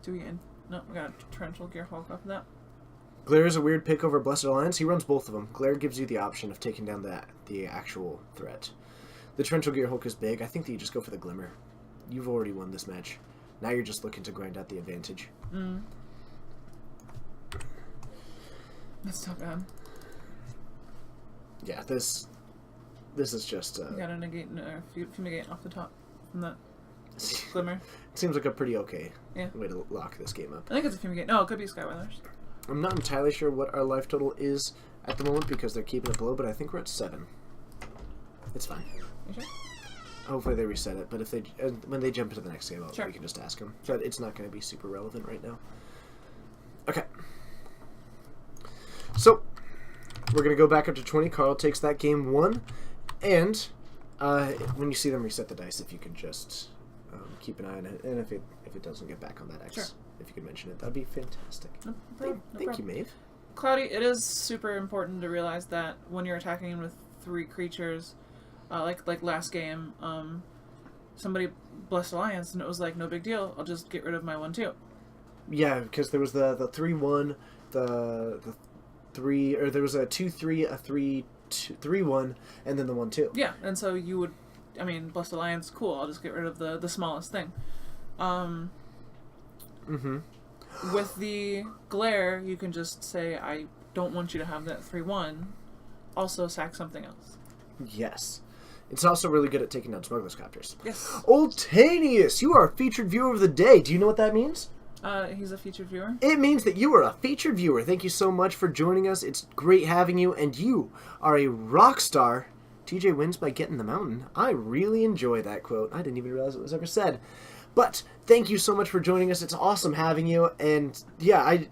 Do we no, we got a torrential Gearhulk off of that. Glare is a weird pick over Blessed Alliance. He runs both of them. Glare gives you the option of taking down the actual threat. The torrential Gearhulk is big. I think that you just go for the Glimmer. You've already won this match. Now you're just looking to grind out the advantage. That's not bad. Yeah, this is just... You got a negate, fumigate off the top from that Glimmer. It seems like a pretty okay Yeah. way to lock this game up. I think it's a fumigate. No, it could be Skywellers. I'm not entirely sure what our life total is at the moment because they're keeping it below, but I think we're at 7. It's fine. You sure? Hopefully they reset it, but if they when they jump into the next game, Sure. we can just ask them. But it's not going to be super relevant right now. Okay. So, we're going to go back up to 20. Carl takes that game 1. And when you see them reset the dice, if you could just keep an eye on it. And if it doesn't get back on that X, Sure. if you could mention it, that'd be fantastic. No problem. No Thank problem. you, Maeve. Cloudy, it is super important to realize that when you're attacking with 3 creatures, like last game, somebody Blessed Alliance, and it was like, no big deal, I'll just get rid of my 1/2. Yeah, because there was the 3/1, the 3, or there was a 2/3, a 3/1, and then the 1/2. Yeah, and so you would, I mean, Blessed Alliance, cool, I'll just get rid of the smallest thing. With the Glare, you can just say, I don't want you to have that 3/1, also sack something else. Yes. It's also really good at taking down Smuggler's Copters. Yes. Oltanius, you are our featured viewer of the day. Do you know what that means? He's a featured viewer. It means that you are a featured viewer. Thank you so much for joining us. It's great having you, and you are a rock star. TJ wins by getting the mountain. I really enjoy that quote. I didn't even realize it was ever said. But thank you so much for joining us. It's awesome having you, and yeah, I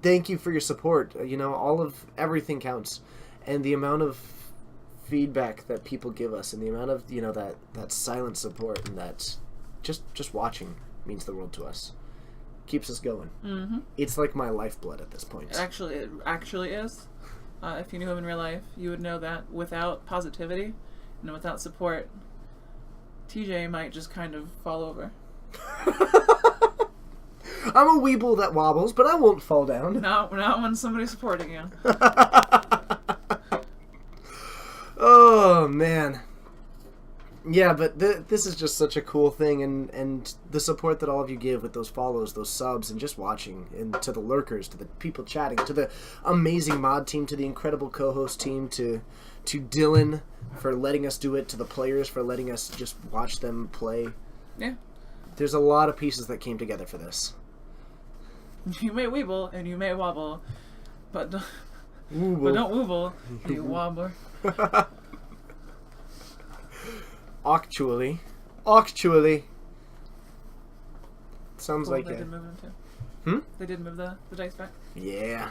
thank you for your support. All of everything counts, and the amount of feedback that people give us, and the amount of that silent support, and that just watching means the world to us. Keeps us going. Mm-hmm. It's like my lifeblood at this point. It actually is. If you knew him in real life, you would know that without positivity and without support, TJ might just kind of fall over. I'm a weeble that wobbles, but I won't fall down. Not when somebody's supporting you. Oh, man. Yeah, but this is just such a cool thing, and the support that all of you give with those follows, those subs, and just watching, and to the lurkers, to the people chatting, to the amazing mod team, to the incredible co-host team, to Dylan for letting us do it, to the players for letting us just watch them play. Yeah. There's a lot of pieces that came together for this. You may weeble and you may wobble, but don't wobble, you wobble. Actually. Sounds like they it. did move them too. Hmm? They did move the dice back. Yeah.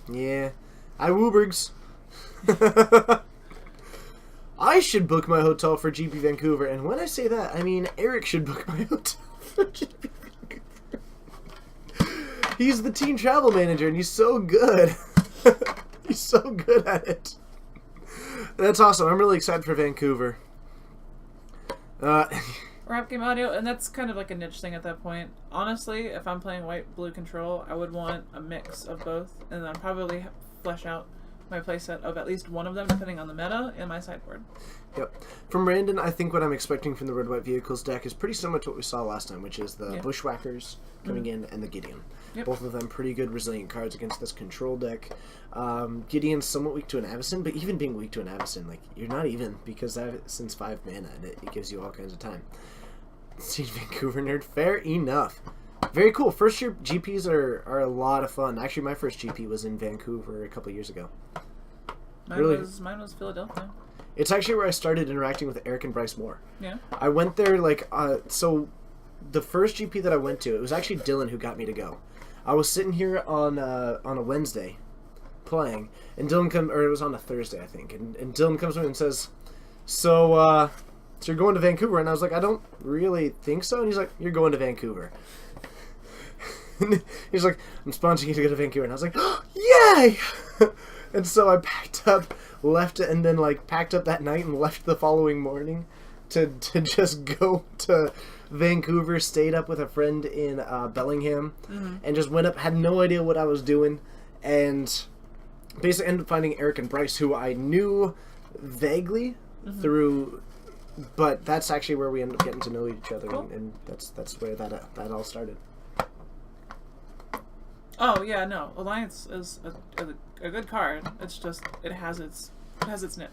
I woobergs. I should book my hotel for GP Vancouver, and when I say that, I mean Eric should book my hotel for GP Vancouver. He's the team travel manager, and he's so good. He's so good at it. That's awesome. I'm really excited for Vancouver. Rap game audio, and that's kind of like a niche thing at that point. Honestly, if I'm playing white-blue control, I would want a mix of both, and then probably flesh out my playset of at least one of them, depending on the meta, in my sideboard. Yep. From Brandon, I think what I'm expecting from the Red-White Vehicles deck is pretty similar to what we saw last time, which is the Bushwhackers coming in and the Gideon. Yep. Both of them pretty good, resilient cards against this control deck. Gideon's somewhat weak to an Avacyn, but even being weak to an Avacyn, like, you're not even, because Avacyn's 5 mana, and it gives you all kinds of time. Siege Vancouver nerd, fair enough. Very cool. First year GPs are a lot of fun. Actually, my first GP was in Vancouver a couple years ago. Mine was Philadelphia. It's actually where I started interacting with Eric and Bryce Moore. Yeah. I went there so the first GP that I went to, it was actually Dylan who got me to go. I was sitting here on a Wednesday playing, and Dylan it was on a Thursday, I think, and Dylan comes to me and says, so you're going to Vancouver? And I was like, I don't really think so. And he's like, you're going to Vancouver. And he's like, I'm sponsoring you to go to Vancouver. And I was like, oh, yay! And so I packed up, left it, and then packed up that night and left the following morning to just go to Vancouver, stayed up with a friend in Bellingham, and just went up, had no idea what I was doing, and basically ended up finding Eric and Bryce, who I knew vaguely through, but that's actually where we ended up getting to know each other, Cool. and that's where that all started. Oh yeah, no. Alliance is a good card. It's just it has its nit.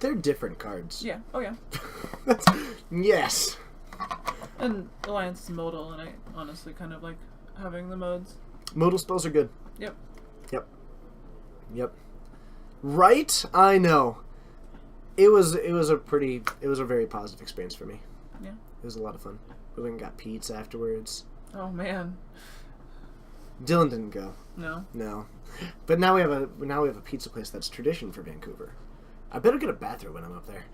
They're different cards. Yeah. Oh yeah. Yes. And Alliance is modal, and I honestly kind of like having the modes. Modal spells are good. Yep. Yep. Right? I know. It was a very positive experience for me. Yeah. It was a lot of fun. We went and got pizza afterwards. Oh man. Dylan didn't go. No. But now we have a pizza place that's tradition for Vancouver. I better get a bathrobe when I'm up there.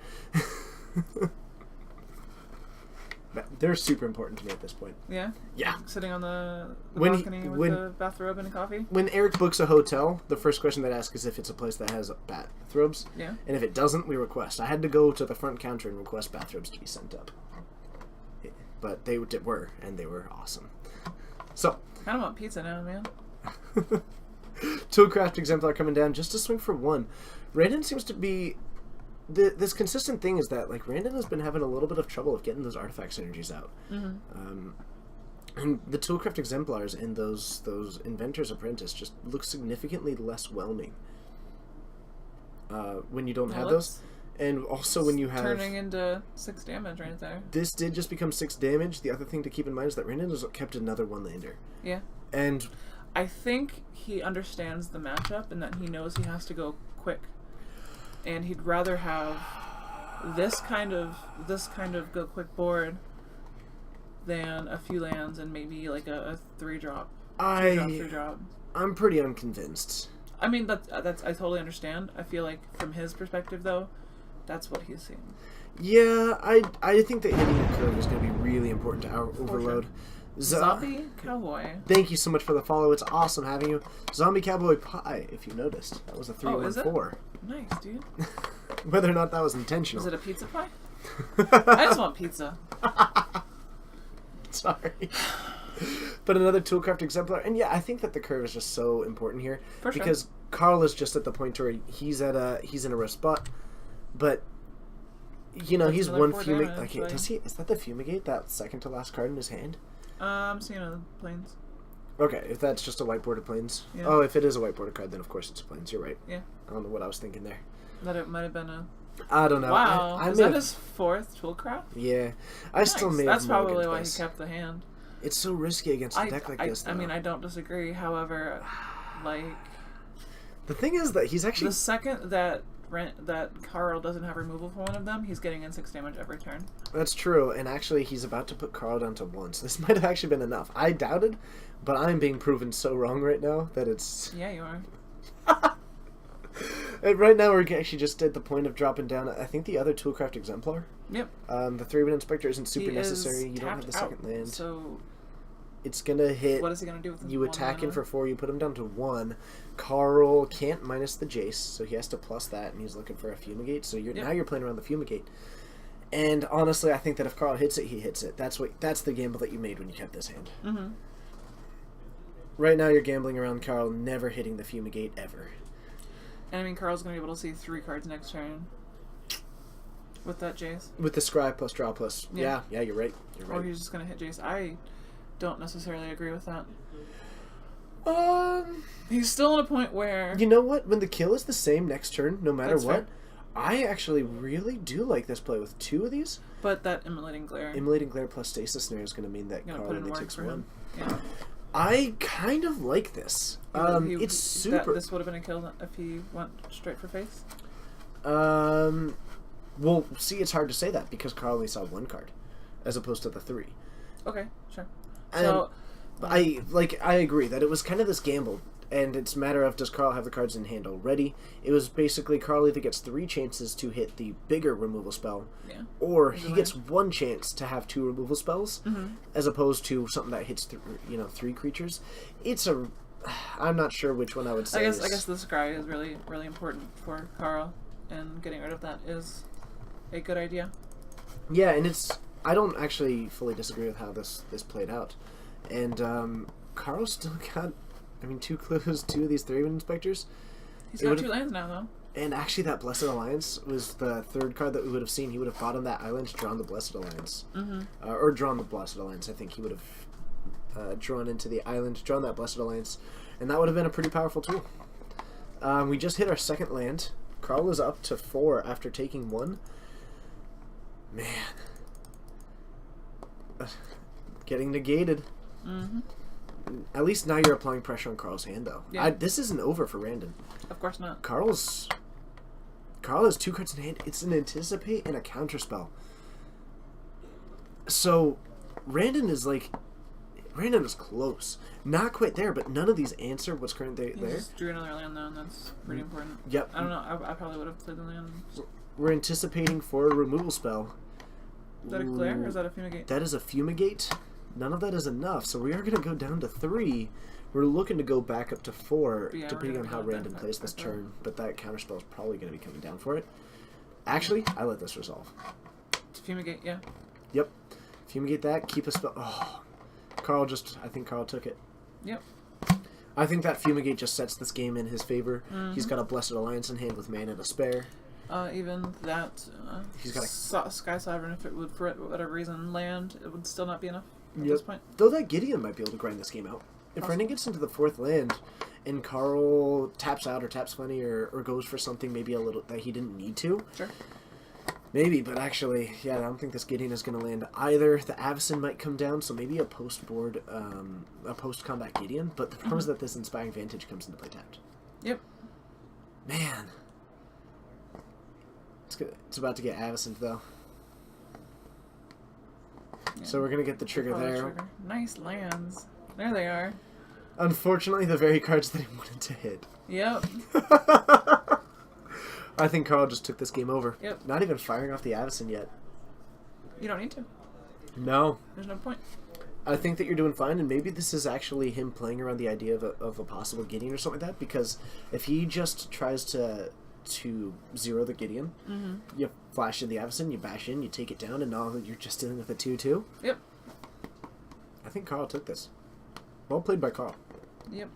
They're super important to me at this point. Yeah. Yeah. Sitting on the When balcony with the bathrobe and a coffee. When Eric books a hotel, the first question they'd ask is if it's a place that has bathrobes. Yeah. And if it doesn't, we request. I had to go to the front counter and request bathrobes to be sent up. But they were, and they were awesome. So. I kind of want pizza now, man. Toolcraft Exemplar coming down just to swing for one. Randon seems to be... This consistent thing is that Randon has been having a little bit of trouble of getting those artifact synergies out. And the Toolcraft Exemplars and those Inventor's Apprentice just look significantly less whelming when you don't have those. And also when you have... Turning into 6 damage right there. This did just become 6 damage. The other thing to keep in mind is that Randon has kept another one-lander. Yeah. And... I think he understands the matchup and that he knows he has to go quick. And he'd rather have this kind of go quick board than a few lands and maybe like a 3-drop. 3-drop. I'm pretty unconvinced. I mean, that's I totally understand. I feel like from his perspective, though, that's what he's seeing. Yeah, I think that hitting the curve is going to be really important to our overload. Zombie Cowboy. Thank you so much for the follow. It's awesome having you. Zombie Cowboy Pie, if you noticed. That was a 3-1-4. Nice, dude. Whether or not that was intentional. Was it a pizza pie? I just want pizza. Sorry. But another Toolcraft exemplar. And yeah, I think that the curve is just so important here. For sure. Because Carl is just at the point where he's in a rough spot. But you know, he's one fumigate. Okay, is that the fumigate, that second to last card in his hand? I'm seeing a planes. Okay, if that's just a whiteboarded planes. Yeah. Oh, if it is a whiteboarded card, then of course it's a planes. You're right. Yeah. I don't know what I was thinking there. That it might have been a... I don't know. Wow. I is that his 4th Toolcraft? Yeah. I still may That's have probably why he this. kept the hand. It's so risky against a deck like this, though. I mean, I don't disagree. However, like... The thing is that he's actually... The second that Carl doesn't have removal for one of them, he's getting in 6 damage every turn. That's true, and actually he's about to put Carl down to 1, so this might have actually been enough. I doubted, but I'm being proven so wrong right now that it's... Yeah, you are. And right now we're actually just at the point of dropping down, I think, the other Toolcraft Exemplar. Yep. The 3-1 Inspector isn't super He necessary. is You don't have the second out, land. So It's gonna hit... what is he gonna do with You one attack in mana? for 4, you put him down to 1. Carl can't minus the Jace, so he has to plus that, and he's looking for a Fumigate, so now you're playing around the Fumigate. And honestly, I think that if Carl hits it, he hits it. That's the gamble that you made when you kept this hand. Mm-hmm. Right now you're gambling around Carl never hitting the Fumigate ever. And I mean, Carl's gonna be able to see 3 cards next turn. With that Jace. With the Scry plus draw plus. Yeah, you're right. Or he's just gonna hit Jace. I don't necessarily agree with that. He's still at a point where... You know what? When the kill is the same next turn, no matter That's what, fair. I actually really do like this play with 2 of these. But that Immolating Glare... Immolating Glare plus Stasis Snare is going to mean that gonna Carl put in only work takes for 1. him. Yeah. I kind of like this. It's super... This would have been a kill if he went straight for face? Well, see, it's hard to say that because Carl only saw 1 card, as opposed to the 3. Okay, sure. And So... I agree that it was kind of this gamble, and it's a matter of does Carl have the cards in hand already. It was basically Carl either gets 3 chances to hit the bigger removal spell, or he gets 1 chance to have 2 removal spells, as opposed to something that hits 3 creatures. I'm not sure which one I would say. I guess the Scry is really, really important for Carl, and getting rid of that is a good idea. Yeah, and I don't actually fully disagree with how this played out. And Carl's still got, 2 clues, 2 of these 3-1 Inspectors. He's got 2 lands now, though. And actually that Blessed Alliance was the 3rd card that we would have seen. He would have bottomed that island, drawn the Blessed Alliance. Or drawn the Blessed Alliance. I think he would have drawn into the island, drawn that Blessed Alliance. And that would have been a pretty powerful tool. We just hit our 2nd land. Carl is up to 4 after taking 1. Man. Getting negated. At least now you're applying pressure on Carl's hand, though. Yeah. This isn't over for Randon. Of course not. Carl has 2 cards in hand. It's an Anticipate and a Counterspell. So, Randon is close. Not quite there, but none of these answer what's currently there. He just drew another land, though, and that's pretty important. Yep. I don't know. I probably would have played the land. We're anticipating for a removal spell. Is that a Glare, or is that a Fumigate? That is a Fumigate. None of that is enough, so we are going to go down to 3. We're looking to go back up to 4, Yeah, depending on how Randon plays this turn, but that Counterspell is probably going to be coming down for it. Actually, I let this resolve. Fumigate, yeah. Yep. Fumigate that, keep a spell... Oh, I think Carl took it. Yep. I think that Fumigate just sets this game in his favor. He's got a Blessed Alliance in hand with mana to spare. Even that, He's got Sky Sovereign, if it would, for whatever reason, land, it would still not be enough at this point. Though that Gideon might be able to grind this game out. If Randon gets into the 4th land, and Carl taps out or taps funny or goes for something maybe a little that he didn't need to, Sure. Maybe, but actually, yeah, I don't think this Gideon is going to land either. The Avacyn might come down, so maybe a post-board, a post-combat Gideon. But the problem is that this Inspiring Vantage comes into play tapped. Yep. Man. It's about to get Avacyn, though. Yeah. So we're going to get the trigger Oh, there. trigger. Nice lands. There they are. Unfortunately, the very cards that he wanted to hit. Yep. I think Carl just took this game over. Yep. Not even firing off the Avacyn yet. You don't need to. No. There's no point. I think that you're doing fine, and maybe this is actually him playing around the idea of a possible Gideon or something like that, because if he just tries to zero the Gideon, you flash in the Avacyn, you bash in, you take it down, and now you're just dealing with a 2-2. Yep. I think Carl took this. Well played by Carl. Yep.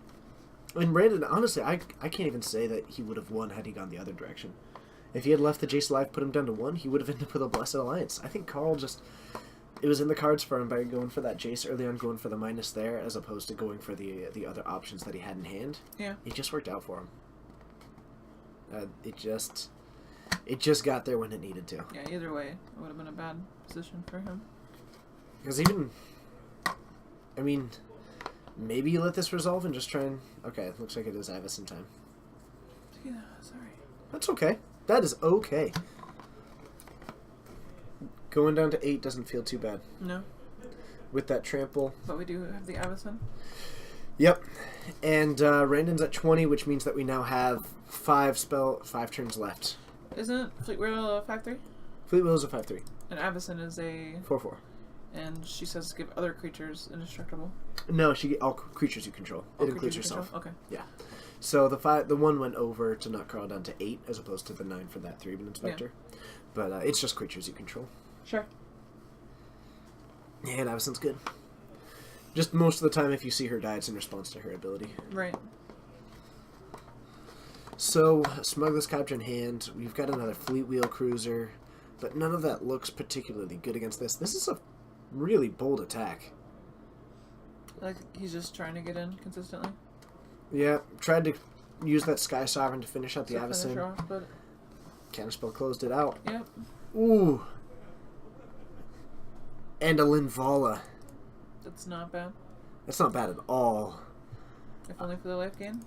And Brandon, honestly, I can't even say that he would have won had he gone the other direction. If he had left the Jace alive, put him down to 1, he would have ended up with a Blessed Alliance. I think Carl just... It was in the cards for him by going for that Jace early on, going for the minus there, as opposed to going for the other options that he had in hand. Yeah. It just worked out for him. It just got there when it needed to. Yeah, either way, it would have been a bad position for him. Because even... I mean... Maybe you let this resolve and just try and... Okay, it looks like it is Avacyn time. Yeah, sorry. That's okay. That is okay. Going down to 8 doesn't feel too bad. No. With that trample. But we do have the Avacyn. Yep. And Randon's at 20, which means that we now have 5 turns left. Isn't Fleetwheel a 5/3? Fleetwheel is a 5/3. And Avacyn is a... 4/4. And she says give other creatures indestructible. No, all creatures you control. All It includes creatures you yourself. control? Okay. Yeah. So the 1 went over to knock Carl down to 8 as opposed to the 9 for that 3-man Inspector. Yeah. But it's just creatures you control. Sure. Yeah, and Avacyn's good. Just most of the time if you see her die, it's in response to her ability. Right. So, Smuggler's Capture in hand. We've got another Fleetwheel Cruiser. But none of that looks particularly good against this. This is a really bold attack. Like he's just trying to get in consistently. Yeah, tried to use that Sky Sovereign to finish out the So finish her Avacyn. off, but Counterspell closed it out. yep. Ooh. And a Linvala. That's not bad. That's not bad at all. If only for the life gain.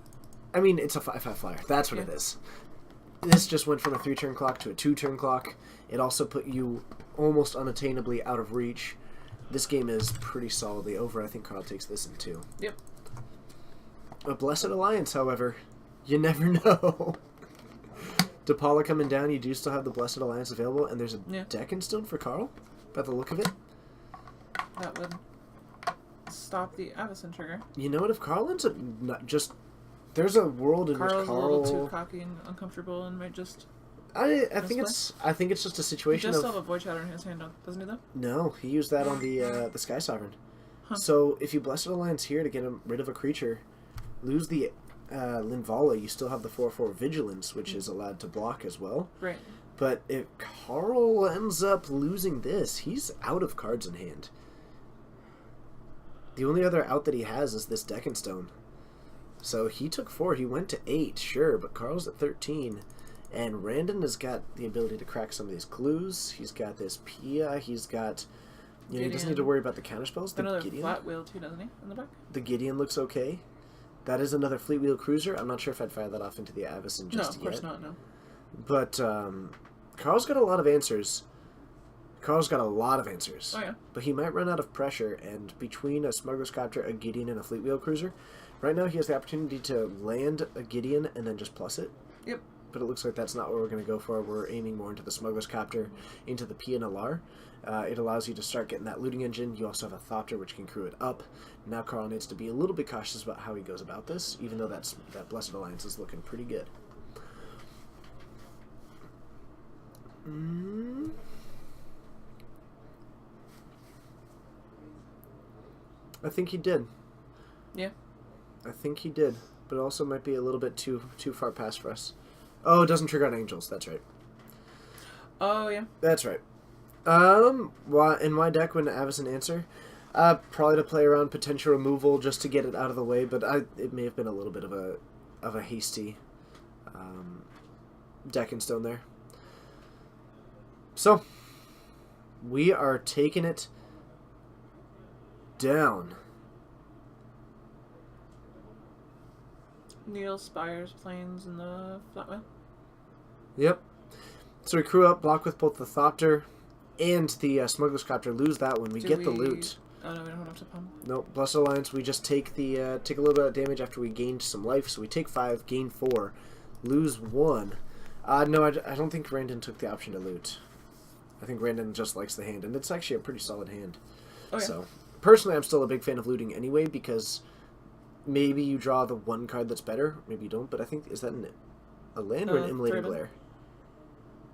I mean, it's a 5/5 flyer. That's what Yeah. it is. This just went from a 3-turn clock to a 2-turn clock. It also put you almost unattainably out of reach. This game is pretty solidly over. I think Carl takes this in 2. Yep. A Blessed Alliance, however, you never know. DePaula coming down, you do still have the Blessed Alliance available, and there's a Yeah. Deccan Stone for Carl, by the look of it. That would stop the Avacyn trigger. You know what, if Carl ends up not just... There's a world in Carl's which Carl... a little too cocky and uncomfortable and might just... I think it's just a He situation does of... still have a Void Shatter in his hand, doesn't he, though? No, he used that on the Sky Sovereign. Huh. So if you Blessed Alliance here to get rid of a creature, lose the Linvala, you still have the 4/4 Vigilance, which is allowed to block as well. Right. But if Carl ends up losing this, he's out of cards in hand. The only other out that he has is this Deccan Stone. So he took 4, he went to 8, sure, but Carl's at 13. And Randon has got the ability to crack some of these clues. He's got this Pia, he's got... You know, he doesn't need to worry about the counterspells. The Another Gideon, flat wheel, too, doesn't he, in the back? the Gideon looks okay. That is another Fleetwheel Cruiser. I'm not sure if I'd fire that off into the Avacyn just No, yet. of course not, no. But Carl's got a lot of answers. Oh, yeah. But he might run out of pressure, and between a Smuggler's Capture, a Gideon, and a Fleetwheel Cruiser, right now he has the opportunity to land a Gideon and then just plus it. Yep. But it looks like that's not what we're going to go for. We're aiming more into the Smuggler's Capture, into the Pia and Alar. It allows you to start getting that looting engine. You also have a Thopter, which can crew it up. Now Carl needs to be a little bit cautious about how he goes about this, even though that Blessed Alliance is looking pretty good. I think he did. Yeah. I think he did, but it also might be a little bit too far past for us. Oh, it doesn't trigger on Angels. That's right. Oh, yeah. That's right. Why deck when Avacyn answer? Probably to play around potential removal just to get it out of the way, but it may have been a little bit of a hasty Deccan Stone there. So, we are taking it down. Needle, Spires, Plains, and the Flatway. Yep. So we crew up, block with both the Thopter and the Smuggler's Copter. Lose that one. We Do get we- the loot. Oh no, we don't have enough to pump. Nope. Blessed Alliance, we just take the take a little bit of damage after we gained some life. So we take 5, gain 4, lose 1. No, I don't think Randon took the option to loot. I think Randon just likes the hand, and it's actually a pretty solid hand. Oh, yeah. So, personally, I'm still a big fan of looting anyway, because maybe you draw the one card that's better, maybe you don't, but I think, is that a land or an Immolating Thraben. Glare?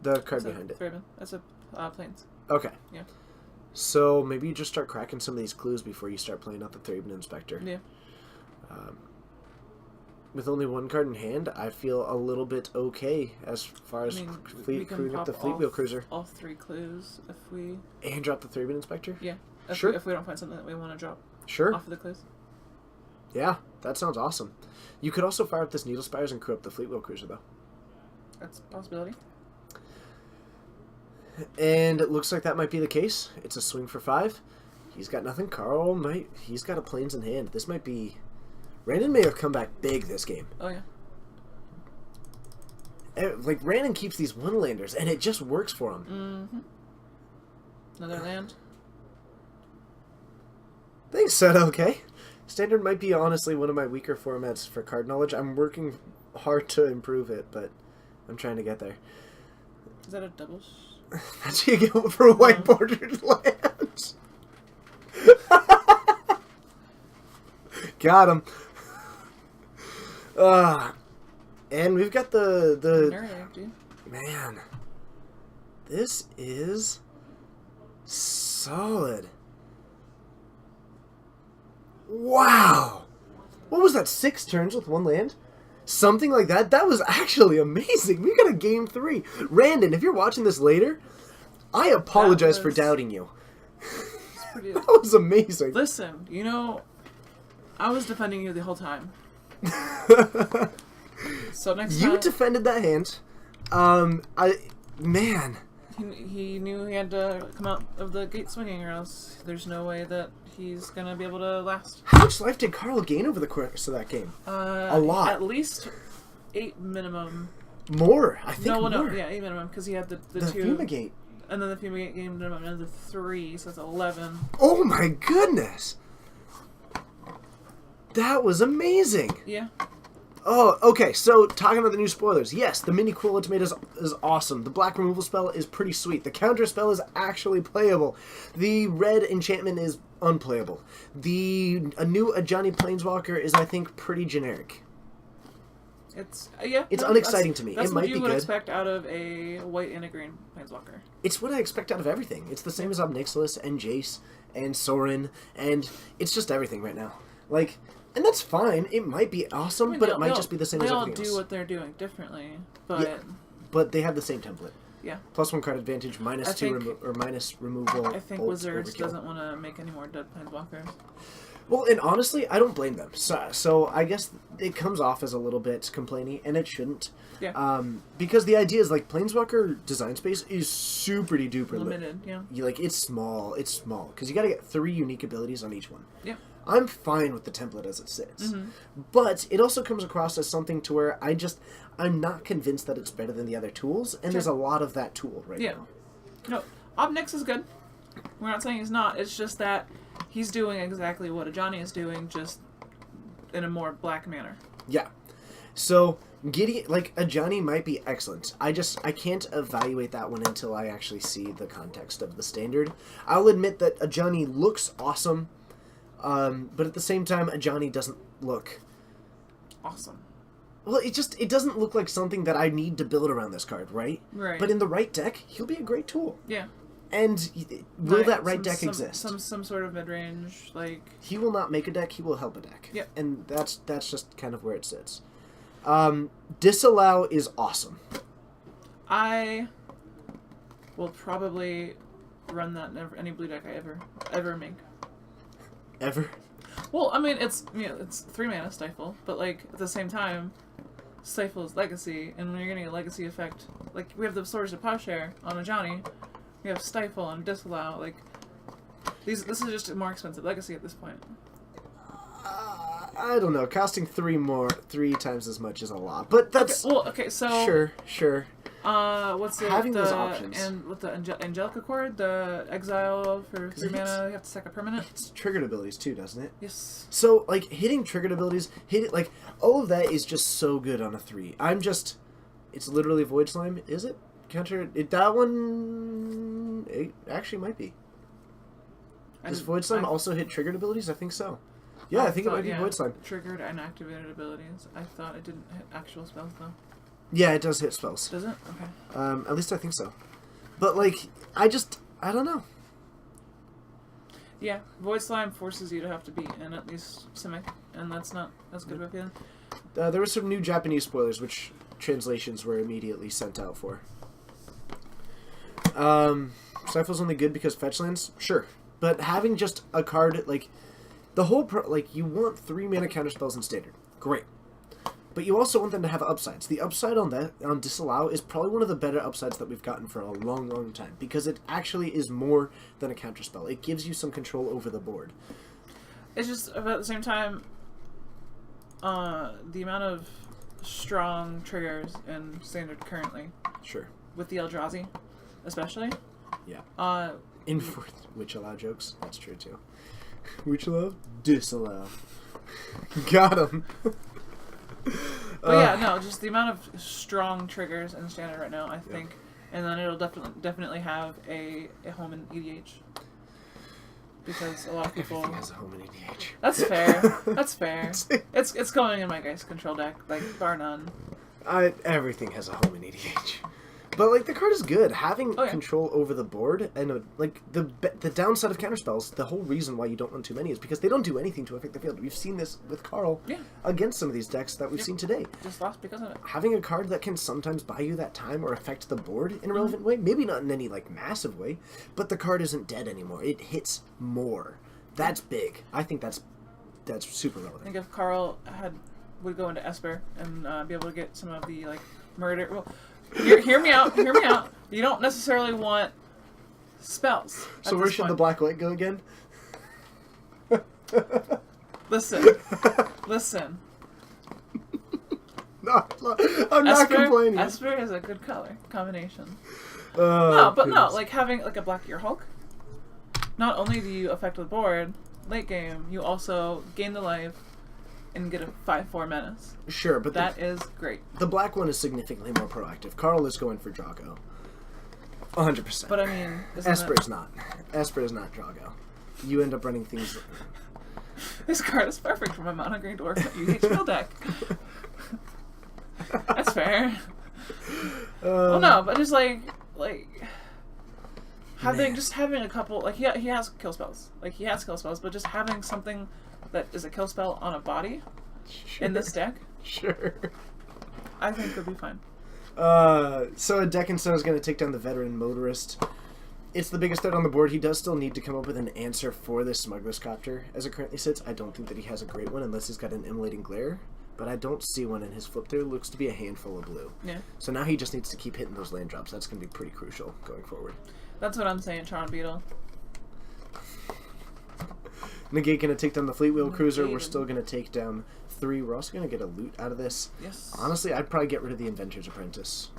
The card That's a behind it. Thraben. That's a Plains. Okay. Yeah. So, maybe you just start cracking some of these clues before you start playing out the Thraben Inspector. Yeah. With only one card in hand, I feel a little bit okay as far as we can crewing up pop the Fleet Wheel Cruiser. all 3 clues if we... And drop the Thraben Inspector? Yeah. Sure. If we don't find something that we want to drop Sure. off of the clues. Yeah, that sounds awesome. You could also fire up this Needle Spires and crew up the Fleet Wheel Cruiser, though. That's a possibility. And it looks like that might be the case. It's a swing for 5. He's got nothing. Carl might... He's got a Plains in hand. This might be... Randon may have come back big this game. Oh, yeah. Like, Randon keeps these one-landers, and it just works for him. Mm-hmm. Another land. Things said okay. Standard might be, honestly, one of my weaker formats for card knowledge. I'm working hard to improve it, but I'm trying to get there. Is that a double? That's what you get for white bordered lands. Got him. And we've got the Nereg, dude. man. This is solid. Wow. What was that? 6 turns with 1 land? Something like that? That was actually amazing. We got a game 3. Randon, if you're watching this later, I apologize for doubting you. It's pretty... That was amazing. Listen, you know, I was defending you the whole time. So next You time... defended that hand. Man. He knew he had to come out of the gate swinging, or else there's no way that he's gonna be able to last. How much life did Carl gain over the course of that game? A lot. At least 8 minimum. More. I think No, more. no, yeah, 8 minimum, because he had the The 2. Fumigate. And then the Fumigate game minimum, and the 3, so that's 11. Oh my goodness. That was amazing. Yeah. Oh, okay, so talking about the new spoilers. Yes, the Mini Quill Ultimate is awesome. The black removal spell is pretty sweet. The counter spell is actually playable. The red enchantment is unplayable. A new Ajani Planeswalker is, I think, pretty generic. It's unexciting to me. That's It what might you be would good. expect out of a white and a green Planeswalker. It's what I expect out of everything. It's the same as Obnixilis and Jace and Sorin, and it's just everything right now. Like, and that's fine. It might be awesome, I mean, but it might just be the same as They all everything do else. what they're doing differently, but Yeah. But they have the same template. yeah. +1 card advantage, minus I 2 think- or minus removal. I think ult, Wizards overkill. doesn't want to make any more dead Planeswalkers. Well, and honestly, I don't blame them. So I guess it comes off as a little bit complaining, and it shouldn't. Yeah. Because the idea is, like, Planeswalker design space is super duper Limited, yeah. It's small, because you gotta get 3 unique abilities on each one. Yeah. I'm fine with the template as it sits. Mm-hmm. But it also comes across as something to where I'm not convinced that it's better than the other tools, and there's a lot of that tool right Yeah. now. No, Obnix is good. We're not saying he's not. It's just that he's doing exactly what Ajani is doing, just in a more black manner. Yeah. So, Ajani might be excellent. I can't evaluate that one until I actually see the context of the standard. I'll admit that Ajani looks awesome, but at the same time, Ajani doesn't look... Awesome. Well, it doesn't look like something that I need to build around this card, right? Right. But in the right deck, he'll be a great tool. Yeah. And will that right Some- deck some- exist? Some sort of mid-range, like... He will not make a deck, he will help a deck. Yep. And that's just kind of where it sits. Disallow is awesome. I will probably run that in any blue deck I ever make. Ever? Well, I mean, it's 3 mana Stifle, but like at the same time, Stifle is legacy, and when you're getting a legacy effect, like we have the Swords of Plowshare on Ajani, You have Stifle and Disallow. Like, this is just a more expensive legacy at this point. I don't know. Costing 3 times as much is a lot, but that's Okay, so sure. What's it? Having those options. And with the Angelica Chord, the Exile for 3 mana, you have to sack a permanent. It's triggered abilities too, doesn't it? Yes. So like hitting triggered abilities, like all of that is just so good on a 3. It's literally Void Slime, is it? Counter it, that one. It actually might be. Does Void Slime also hit triggered abilities? I think so. Yeah, I think it might be Void Slime. Triggered and activated abilities. I thought it didn't hit actual spells though. Yeah, it does hit spells. Does it? Okay. At least I think so. But like, I don't know. Yeah, Void Slime forces you to have to beat in at least Simic, and that's not as good of a feeling. There were some new Japanese spoilers, which translations were immediately sent out for. Stifle's only good because fetch lands? Sure. But having just a card, like, the whole, you want 3 mana counterspells in Standard. Great. But you also want them to have upsides. The upside on Disallow is probably one of the better upsides that we've gotten for a long, long time. Because it actually is more than a counterspell. It gives you some control over the board. It's just, but at the same time, the amount of strong triggers in Standard currently. Sure. With the Eldrazi, especially. Yeah. In which allow jokes. That's true too. Which allow? Disallow. Got him. But yeah, no, just the amount of strong triggers in Standard right now, I think. And then it'll definitely have a home in EDH. Because a lot of people... Everything has a home in EDH. That's fair. That's fair. It's going in my Geist Control deck, like, bar none. Everything has a home in EDH. But, like, the card is good. Having control over the board, and, like, the downside of counterspells, the whole reason why you don't run too many is because they don't do anything to affect the field. We've seen this with Carl against some of these decks that we've seen today. Just lost because of it. Having a card that can sometimes buy you that time or affect the board in a relevant way, maybe not in any, like, massive way, but the card isn't dead anymore. It hits more. That's big. I think that's super relevant. I think if Carl would go into Esper and be able to get some of the, like, murder... Well, hear me out. Hear me out. You don't necessarily want spells. So where should the black-white go again? Listen. No, I'm not complaining. Esper is a good color combination. No, Like having like a Black Ear Hulk. Not only do you affect the board late game, you also gain the life and get a 5/4 menace. Sure, but that is great. The black one is significantly more proactive. Carl is going for Drago. 100%. But I mean, Esper is not. Esper is not Drago. You end up running things. This card is perfect for my mono green dwarf UH field deck. That's fair. Well, no, but just like having a couple, like he has kill spells, but just having something that is a kill spell on a body in this deck, I think could be fine. So a deck instead is going to take down the Veteran Motorist. It's the biggest threat on the board. He does still need to come up with an answer for this Smuggler's Copter as it currently sits. I don't think that he has a great one unless he's got an Immolating Glare, but I don't see one in his flip there. Looks to be a handful of blue. Yeah. So now he just needs to keep hitting those land drops. That's going to be pretty crucial going forward. That's what I'm saying, Tron Beetle. Negate going to take down the Fleetwheel Cruiser. We're still going to take down 3. We're also going to get a loot out of this. Yes. Honestly, I'd probably get rid of the Inventor's Apprentice.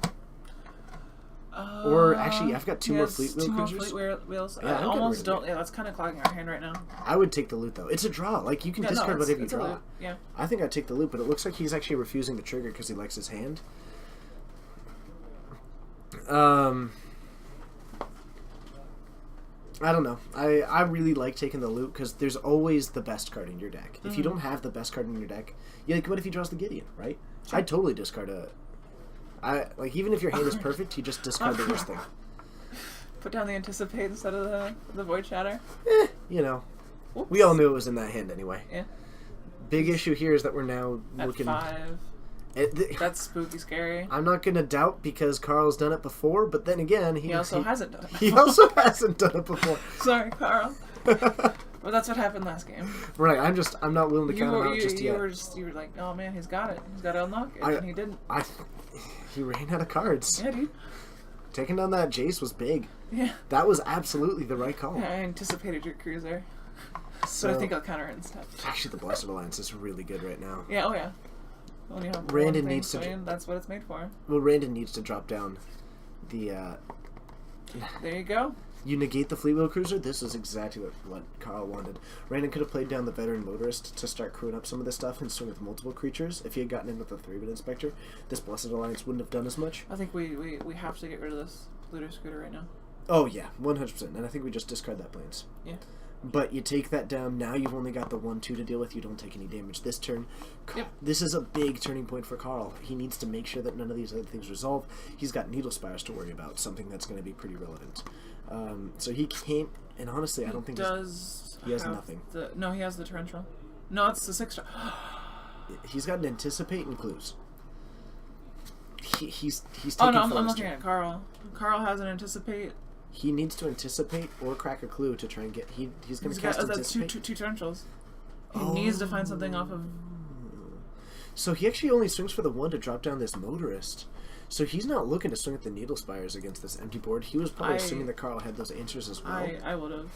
Or actually, I've got 2 more Fleetwheel Cruisers. 2 more Fleetwheels. Yeah, I almost don't. Yeah, that's kind of clogging our hand right now. I would take the loot though. It's a draw. Like you can discard whatever you draw. Yeah. I think I'd take the loot, but it looks like he's actually refusing to trigger because he likes his hand. I don't know. I really like taking the loot because there's always the best card in your deck. If you don't have the best card in your deck, what if he draws the Gideon, right? Sure. I'd totally discard even if your hand is perfect, you just discard the worst thing. Put down the Anticipate instead of the Void Shatter. Oops. We all knew it was in that hand anyway. Yeah. Big issue here is that we're now at looking... 5. That's spooky scary. I'm not going to doubt because Carl's done it before, but then again... He also hasn't done it before. He also hasn't done it before. Sorry, Carl. Well, that's what happened last game. Right, I'm not willing to count him out just yet. You were like, oh man, he's got it. He's got to unlock it, and he didn't. He ran out of cards. Yeah, dude. Taking down that Jace was big. Yeah. That was absolutely the right call. Yeah, I anticipated your cruiser. So, But I think I'll counter it instead. actually, the Blessed Alliance is really good right now. Yeah, oh yeah. When you have Randon one thing needs to swinging, that's what it's made for. Well, Randon needs to drop down the. There you go. You negate the Fleet Wheel Cruiser. This is exactly what Carl wanted. Randon could have played down the Veteran Motorist to start crewing up some of this stuff and swing with multiple creatures. If he had gotten in with the 3-bit Inspector, this Blessed Alliance wouldn't have done as much. I think we have to get rid of this looter scooter right now. Oh yeah, 100%. And I think we just discard that Plains. Yeah. But you take that down. Now you've only got the 1-2 to deal with. You don't take any damage this turn. Yep. This is a big turning point for Carl. He needs to make sure that none of these other things resolve. He's got Needle Spires to worry about, something that's going to be pretty relevant. So he can't. And honestly, I don't think he has have nothing. No, he has the torrential. No, it's the 6-star. He's got an Anticipate and Clues. He's taking. Oh no, I'm looking at Carl. Carl has an Anticipate. He needs to anticipate or crack a clue to try and get. He's going to cast that's Anticipate. two torrentials. He needs to find something off of. So he actually only swings for the 1 to drop down this Motorist. So he's not looking to swing at the Needle Spires against this empty board. He was probably assuming that Carl had those answers as well. I would have.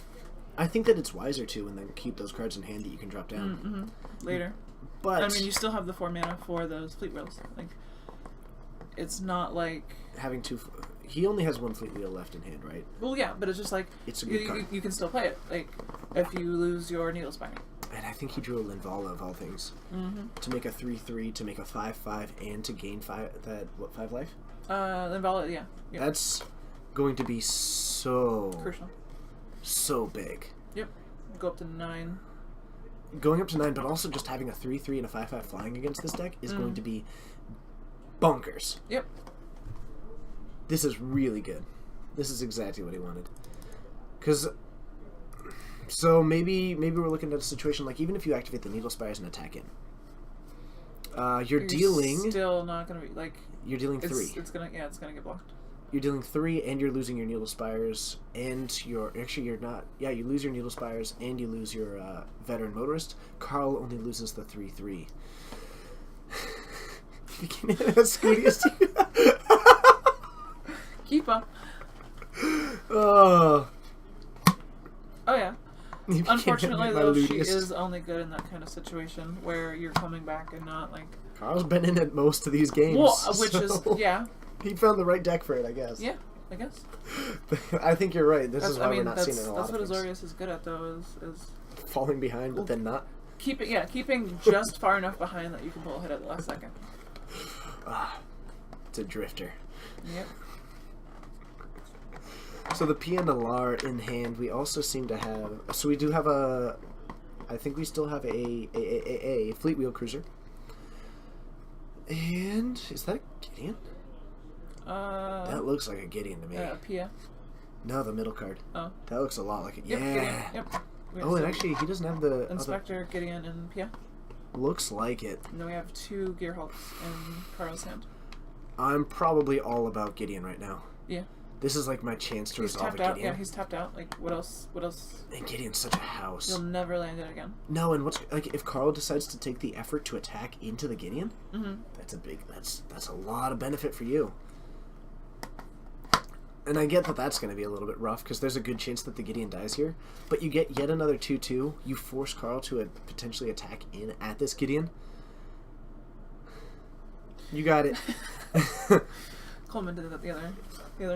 I think that it's wiser to, and then keep those cards in hand that you can drop down. Mm-hmm. Later. But I mean, you still have the 4 mana for those Fleet Wheels. Like, it's not like having two. He only has 1 Fleet Wheel left in hand, right? Well, yeah, but it's just like it's a good card. You can still play it. Like, if you lose your Needle Spire. And I think he drew a Linvala of all things to make a 3/3, to make a 5/5, and to gain 5 life. Linvala, yeah. Yep. That's going to be Crucial. So big. Yep. Go up to 9. Going up to 9, but also just having a 3/3 and a 5/5 flying against this deck is going to be bonkers. Yep. This is really good. This is exactly what he wanted. So maybe we're looking at a situation like, even if you activate the Needle Spires and attack in, you're dealing. Still not gonna be like. You're dealing 3. It's gonna get blocked. You're dealing 3, and you're losing your Needle Spires, and you're not. Yeah, you lose your Needle Spires, and you lose your Veteran Motorist. Carl only loses the 3/3. You can hit a Scootiest. Keep up. Oh yeah. Unfortunately, though, she Lutiest. is only good in that kind of situation where you're coming back and not like. Carl's been in it most of these games. Well, which is yeah. He found the right deck for it, I guess. Yeah, I guess. I think you're right. This is why we're not that's, seeing it in a lot of That's what things. Azorius is good at, though, is falling behind, but then not. Keeping just far enough behind that you can pull a hit at the last second. It's a drifter. Yep. So the Pia Nalar in hand, we also seem to have. So we do have a. I think we still have a Fleet Wheel Cruiser. And is that a Gideon? That looks like a Gideon to me. Pia. No, the middle card. Oh. That looks a lot like it. Yep, Yeah. Gideon. Yep. Oh, and actually, he doesn't have the Inspector, Gideon, and Pia. Looks like it. And then we have 2 Gearhulks in Carl's hand. I'm probably all about Gideon right now. Yeah. This is like my chance to He's resolve tapped a out. Gideon. Yeah, he's tapped out. Like, what else? And Gideon's such a house. You'll never land it again. No, and what's like if Carl decides to take the effort to attack into the Gideon, that's a lot of benefit for you. And I get that that's going to be a little bit rough because there's a good chance that the Gideon dies here. But you get yet another 2/2. You force Carl to potentially attack in at this Gideon. You got it. Coleman did that the other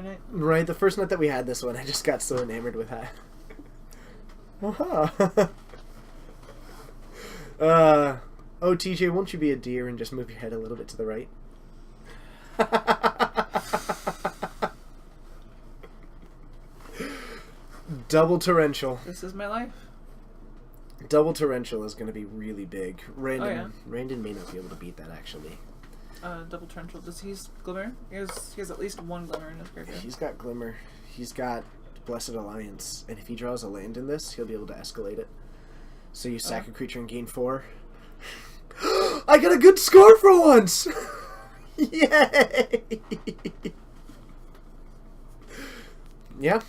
night. Right, the first night that we had this one, I just got so enamored with that. Oh, TJ, won't you be a deer and just move your head a little bit to the right? Double Torrential. This is my life. Double Torrential is going to be really big. Randon may not be able to beat that, actually. Double Torrential. Does he's Glimmer? He has at least 1 Glimmer in his graveyard. He's got Glimmer. He's got Blessed Alliance. And if he draws a land in this, he'll be able to escalate it. So you sack a creature and gain 4. I got a good score for once! Yay! Yeah,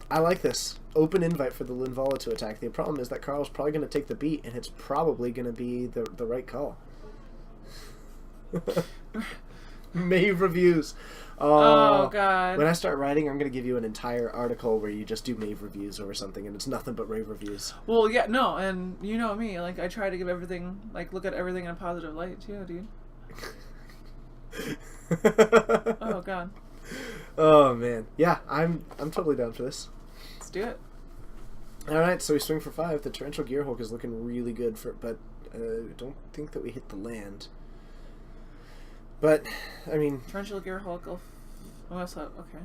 I like this. Open invite for the Linvala to attack. The problem is that Carl's probably going to take the beat, and it's probably going to be the right call. Mave reviews. Oh, God. When I start writing, I'm going to give you an entire article where you just do Mave reviews over something, and it's nothing but rave reviews. Well, yeah, no, and you know me. Like, I try to give everything, like, look at everything in a positive light, too, dude. Oh, God. Oh, man. Yeah, I'm totally down for this. Let's do it. All right, so we swing for 5. The Torrential Gearhulk is looking really good, but don't think that we hit the land. But, I mean... Torrential Gearhulk. Okay.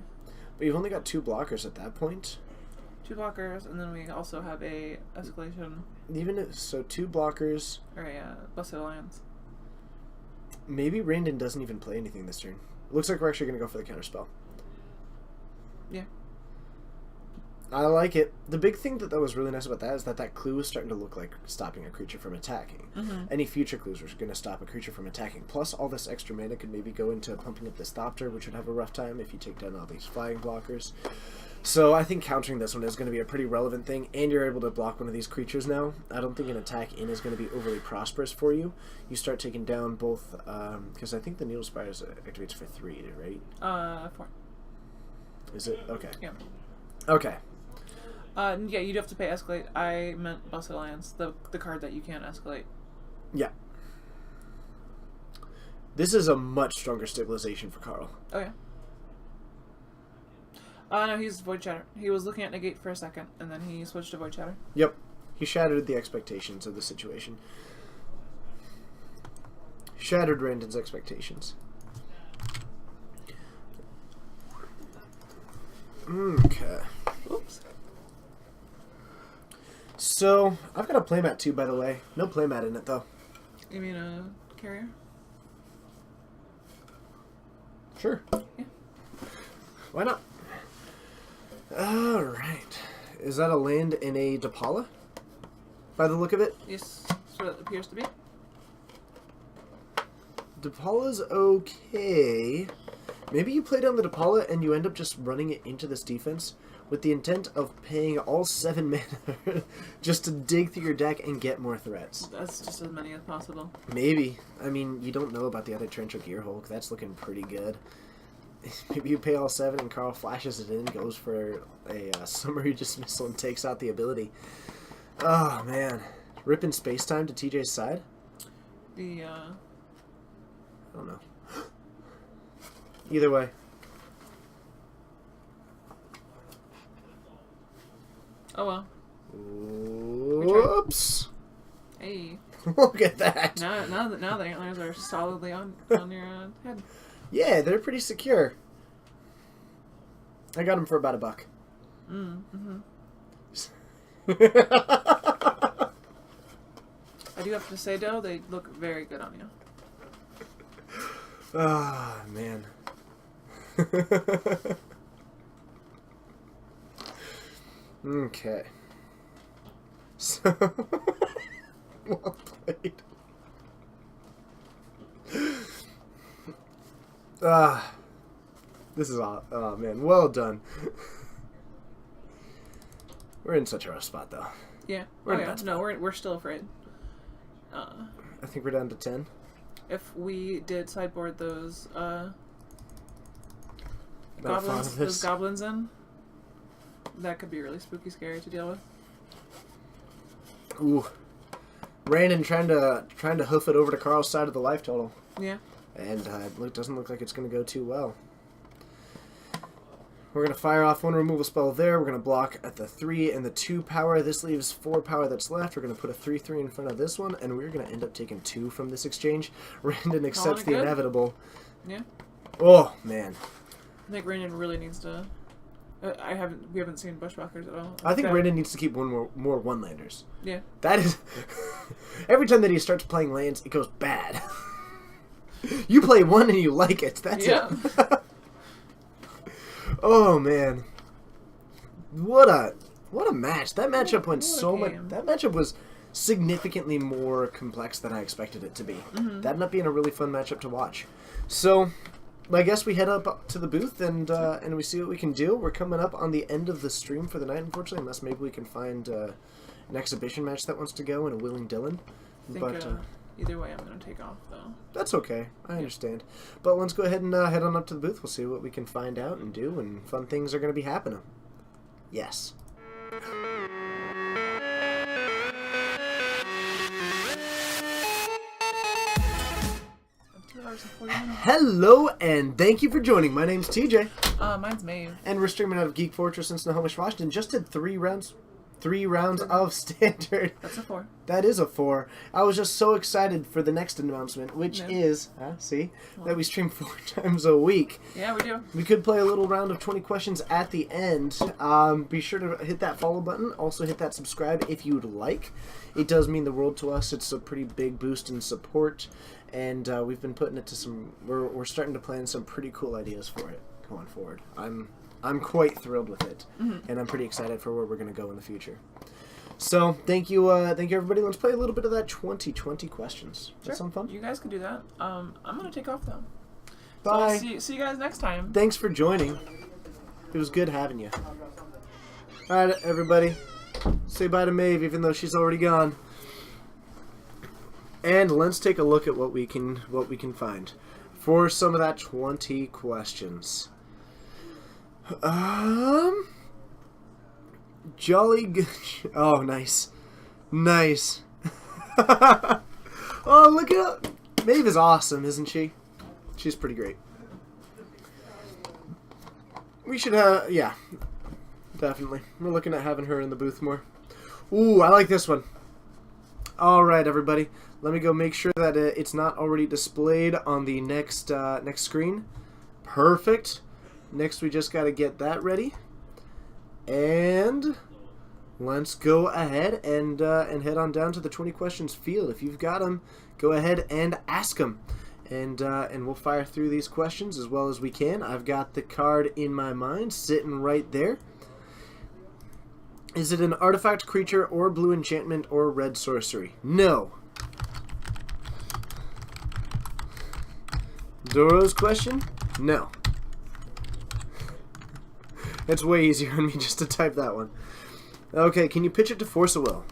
But you've only got 2 blockers at that point. 2 blockers, and then we also have a escalation. Even if, so 2 blockers. Or a Blessed Alliance. Maybe Randon doesn't even play anything this turn. Looks like we're actually going to go for the counterspell. Yeah. I like it. The big thing that was really nice about that is that clue was starting to look like stopping a creature from attacking. Mm-hmm. Any future clues were going to stop a creature from attacking. Plus, all this extra mana could maybe go into pumping up this Thopter, which would have a rough time if you take down all these flying blockers. So I think countering this one is going to be a pretty relevant thing, and you're able to block one of these creatures now. I don't think an attack in is going to be overly prosperous for you. You start taking down both, because I think the Needle Spires activates for 3, right? 4. Is it? Okay. Yeah. Okay. Yeah, you'd have to pay escalate. I meant Blessed Alliance, the card that you can't escalate. Yeah. This is a much stronger stabilization for Carl. Oh, yeah. No, he's Void Shatter. He was looking at Negate for a second, and then he switched to Void Shatter. Yep. He shattered the expectations of the situation. Shattered Randon's expectations. Okay. Oops. So, I've got a playmat too, by the way. No playmat in it, though. You mean a carrier? Sure. Yeah. Why not? Alright. Is that a land in a Depala? By the look of it? Yes, that's what it appears to be. Depala's okay. Maybe you play down the Depala and you end up just running it into this defense with the intent of paying all 7 mana just to dig through your deck and get more threats. That's just as many as possible. Maybe. I mean, you don't know about the other Torrential Gearhulk. That's looking pretty good. Maybe you pay all 7 and Carl flashes it in, goes for a Summary Dismissal and takes out the ability. Oh, man. Ripping Space-Time to TJ's side? The, I don't know. Either way. Oh, well. Whoops. Hey. Look at that. Now the antlers are solidly on your head. Yeah, they're pretty secure. I got them for about $1. Mm-hmm. I do have to say, though, they look very good on you. Ah, man. Okay. So, well played. This is all. Oh man, well done. We're in such a rough spot, though. Yeah. We're in a yeah. bad No, we're still afraid. I think we're down to 10. If we did sideboard those Not fond of those this. goblins in, that could be really spooky, scary to deal with. Ooh, Brandon trying to hoof it over to Carl's side of the life total. Yeah. And it doesn't look like it's going to go too well. We're going to fire off 1 removal spell there. We're going to block at the 3 and the 2 power. This leaves 4 power that's left. We're going to put a 3/3 in front of this one, and we're going to end up taking 2 from this exchange. Randon accepts the good. inevitable. Yeah. Oh, man. I think Randon really needs to. We haven't seen Bushwhackers at all. I think Okay. Brandon needs to keep more one-landers. Yeah. That is... Every time that he starts playing lands, it goes bad. You play one and you like it. That's Yeah. it. Oh man, what a match! That matchup went What a so much. game. That matchup was significantly more complex than I expected it to be. Mm-hmm. That ended up being a really fun matchup to watch. So, I guess we head up to the booth and we see what we can do. We're coming up on the end of the stream for the night, unfortunately, unless maybe we can find an exhibition match that wants to go and a willing Dylan. I think, But Either way, I'm going to take off, though. That's okay. I understand. But let's go ahead and head on up to the booth. We'll see what we can find out and do, and fun things are going to be happening. Yes. 2 hours and 40 minutes. Hello, and thank you for joining. My name's TJ. Mine's Maeve. And we're streaming out of Geek Fortress in Snohomish, Washington. Just did 3 rounds. 3 rounds of standard. That's a 4. That is a 4. I was just so excited for the next announcement, which is, that we stream 4 times a week. Yeah, we do. We could play a little round of 20 questions at the end. Be sure to hit that follow button. Also hit that subscribe if you'd like. It does mean the world to us. It's a pretty big boost in support. And we've been putting it to some... We're starting to plan some pretty cool ideas for it going forward. I'm quite thrilled with it, and I'm pretty excited for where we're going to go in the future. So, thank you everybody. Let's play a little bit of that 2020 questions. Sure. That sound fun? You guys can do that. I'm going to take off, though. Bye. So see you guys next time. Thanks for joining. It was good having you. All right, everybody. Say bye to Maeve, even though she's already gone. And let's take a look at what we can find for some of that 20 questions. Jolly good. Oh, nice. Nice. Oh, look at her. Maeve is awesome, isn't she? She's pretty great. We should have, yeah. Definitely. We're looking at having her in the booth more. Ooh, I like this one. Alright, everybody. Let me go make sure that it's not already displayed on the next screen. Perfect. Next, we just got to get that ready, and let's go ahead and head on down to the 20 questions field. If you've got them, go ahead and ask them, and we'll fire through these questions as well as we can. I've got the card in my mind, sitting right there. Is it an artifact, creature, or blue enchantment, or red sorcery? No. Doro's question? No. It's way easier on me just to type that one. Okay, can you pitch it to Force of Will?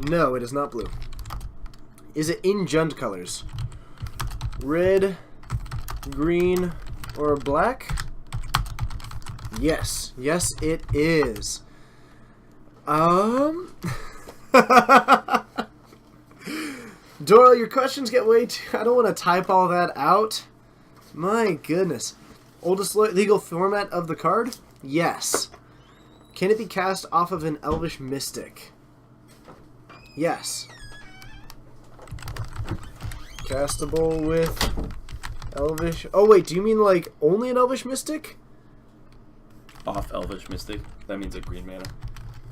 No, it is not blue. Is it in Jund colors? Red, green, or black? Yes. Yes, it is. Doro, your questions get way too... I don't want to type all that out. My goodness. Oldest legal format of the card? Yes. Can it be cast off of an Elvish Mystic? Yes. Castable with Elvish... Oh, wait, do you mean, like, only an Elvish Mystic? Off Elvish Mystic. That means a green mana.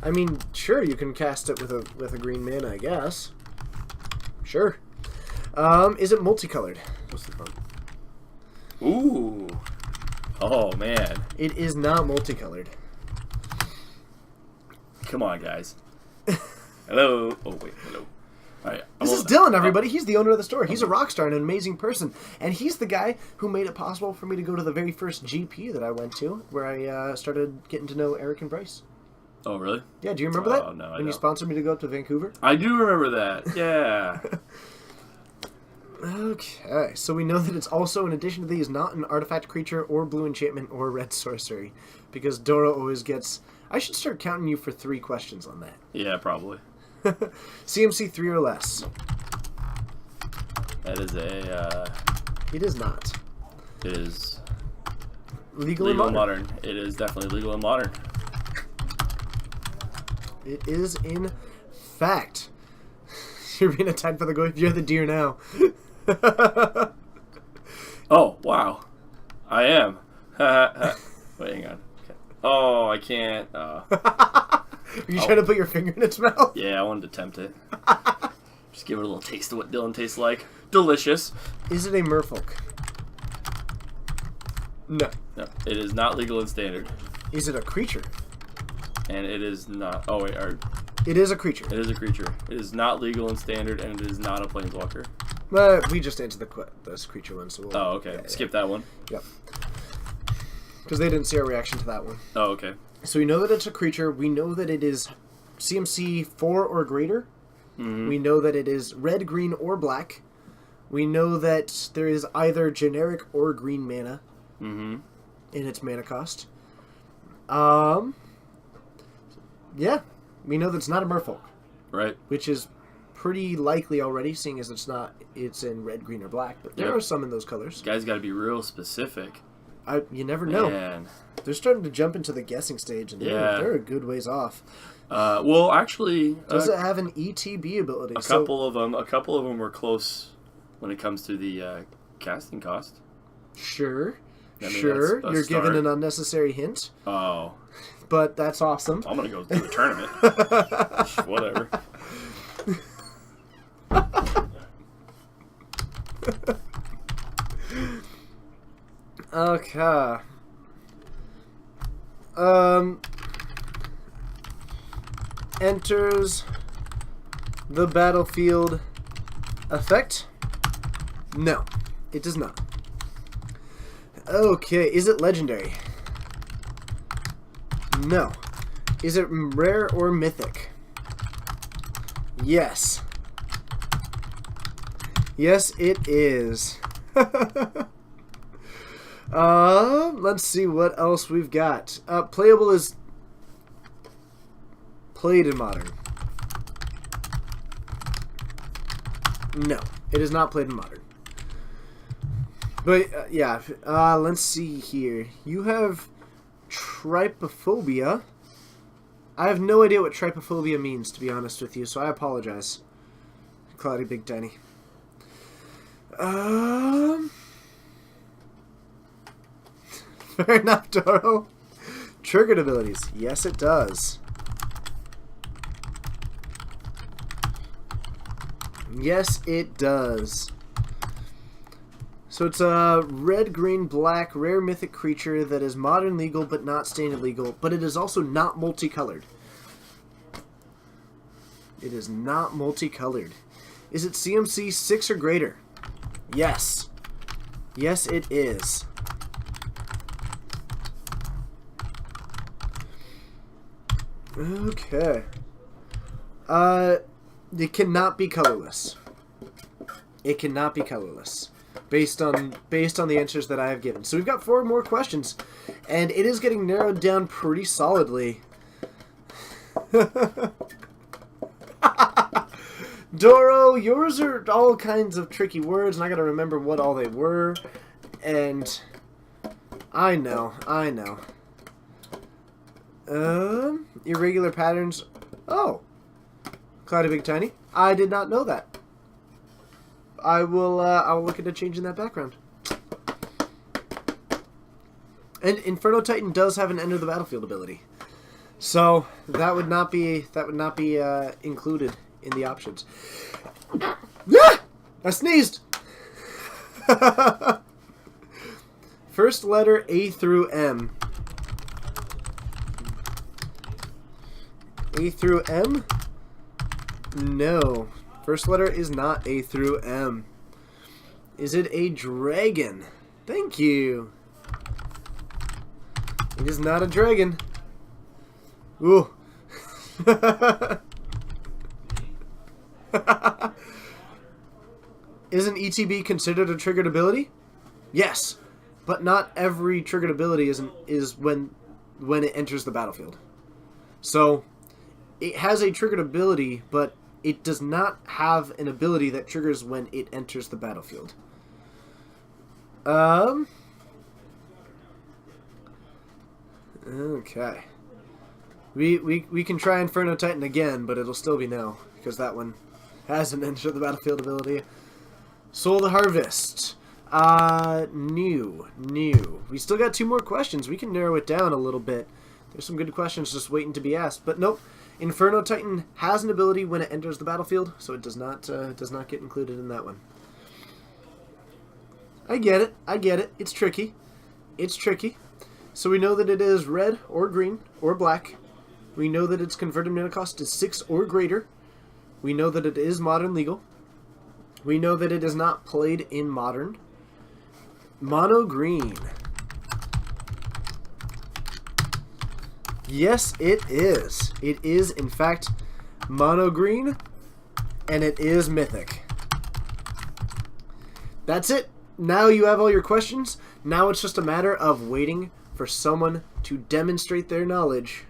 I mean, sure, you can cast it with a green mana, I guess. Sure. Is it multicolored? What's the card? Ooh. Oh, man. It is not multicolored. Come on, guys. Hello. Oh, wait. Hello. All right. This is Dylan, everybody. He's the owner of the store. He's a rock star and an amazing person. And he's the guy who made it possible for me to go to the very first GP that I went to, where I started getting to know Eric and Bryce. Oh, really? Yeah, do you remember that? No, I When don't. you sponsored me to go up to Vancouver? I do remember that. Yeah. Okay, so we know that it's also, in addition to these, not an artifact, creature, or blue enchantment, or red sorcery. Because Doro always gets... I should start counting you for 3 questions on that. Yeah, probably. CMC 3 or less. That is a... It is not. It is... Legal Legal and modern. It is definitely legal and modern. It is, in fact. You're being attacked by the ghost. You're the deer now. Oh, wow. I am. Wait, hang on. Okay. Oh, I can't. Are you trying to put your finger in its mouth? Yeah, I wanted to tempt it. Just give it a little taste of what Dylan tastes like. Delicious. Is it a merfolk? No. No, it is not legal and standard. Is it a creature? And it is not... Oh, wait. It is a creature. It is a creature. It is not legal and standard, and it is not a planeswalker. We just answered this creature one, so we'll... Oh, okay. Skip that one. Yep. Because they didn't see our reaction to that one. Oh, okay. So we know that it's a creature. We know that it is CMC 4 or greater. Mhm. We know that it is red, green, or black. We know that there is either generic or green mana Mm-hmm. in its mana cost. Yeah, we know that it's not a merfolk, Right. which is pretty likely already, seeing as it's in red, green, or black. But there Yep. are some in those colors. This guy's got to be real specific. You never know. Man. They're starting to jump into the guessing stage, and Yeah. they're a good ways off. Well, actually, Does it have an ETB ability? a couple of them were close when it comes to the casting cost. Sure, I mean, sure. that's a You're given start. an unnecessary hint, Oh, but that's awesome. I'm gonna go to the tournament. Whatever. Okay. Enters the battlefield effect? No, it does not. Okay, is it legendary? No. Is it rare or mythic? Yes. Yes, it is. Let's see what else we've got. Playable is played in Modern. No, it is not played in Modern. But, yeah, let's see here. You have Trypophobia. I have no idea what Trypophobia means, to be honest with you, so I apologize. Cloudy Big Tiny. Fair enough, Doro. Triggered abilities. Yes, it does. Yes, it does. So it's a red, green, black, rare mythic creature that is modern legal but not standard legal, but it is also not multicolored. It is not multicolored. Is it CMC 6 or greater? Yes. Yes, it is. Okay. It cannot be colorless. It cannot be colorless. Based on the answers that I have given. So we've got 4 more questions, and it is getting narrowed down pretty solidly. Doro, yours are all kinds of tricky words, and I gotta remember what all they were. And I know. Irregular patterns. Oh, Cloudy Big Tiny. I did not know that. I will look into changing that background. And Inferno Titan does have an enter the battlefield ability, so that would not be included in the options. Ah! I sneezed. First letter A through M. A through M? No. First letter is not A through M. Is it a dragon? Thank you. It is not a dragon. Ooh. Is an ETB considered a triggered ability? Yes, but not every triggered ability is when it enters the battlefield. So it has a triggered ability, but it does not have an ability that triggers when it enters the battlefield. Okay. We can try Inferno Titan again, but it'll still be no, because that one has an enter the battlefield ability. Soul the Harvest. New. We still got 2 more questions. We can narrow it down a little bit. There's some good questions just waiting to be asked, but nope. Inferno Titan has an ability when it enters the battlefield, so it does not get included in that one. I get it. It's tricky. So we know that it is red or green or black. We know that its converted mana cost is 6 or greater. We know that it is modern legal. We know that it is not played in modern. Mono green. Yes, it is. It is, in fact, mono green. and it is mythic. That's it. Now you have all your questions. Now it's just a matter of waiting for someone to demonstrate their knowledge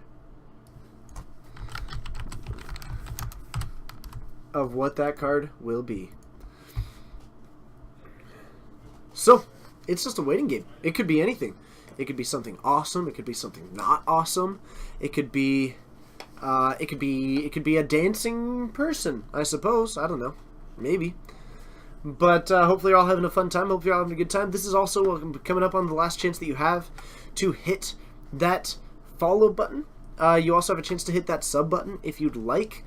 of what that card will be. So, it's just a waiting game. It could be anything. It could be something awesome. It could be something not awesome. It could be a dancing person, I suppose. I don't know. Maybe. But hopefully you're all having a fun time. Hopefully you're all having a good time. This is also coming up on the last chance that you have to hit that follow button. You also have a chance to hit that sub button if you'd like.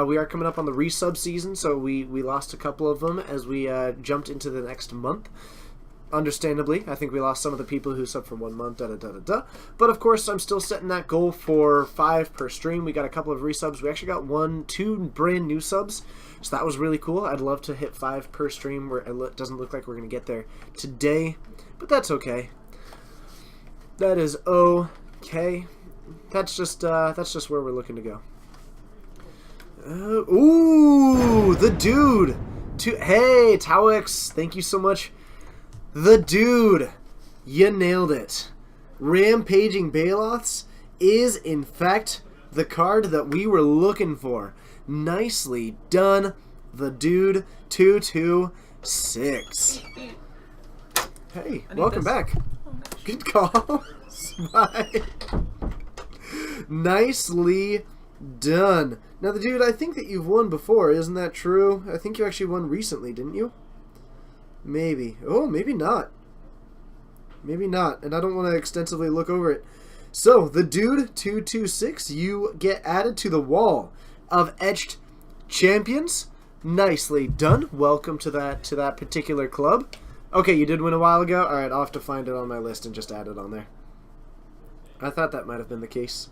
We are coming up on the resub season, so we lost a couple of them as we jumped into the next month. Understandably, I think we lost some of the people who subbed for 1 month, But of course, I'm still setting that goal for 5 per stream. We got a couple of resubs. We actually got 2 brand new subs, so that was really cool. I'd love to hit 5 per stream. Where it doesn't look like we're going to get there today, but that's okay. That is okay. That's just where we're looking to go. Ooh, the dude. Hey, Towix, thank you so much. The dude, you nailed it. Rampaging Baloths is, in fact, the card that we were looking for. Nicely done, the dude. 226. Hey, welcome back. Oh, gosh. Good call. Bye. Nicely done. Now, the dude, I think that you've won before. Isn't that true? I think you actually won recently, didn't you? Maybe. Oh, maybe not. Maybe not. And I don't want to extensively look over it. So, the dude, 226, you get added to the wall of Etched Champions. Nicely done. Welcome to that particular club. Okay, you did win a while ago? Alright, I'll have to find it on my list and just add it on there. I thought that might have been the case.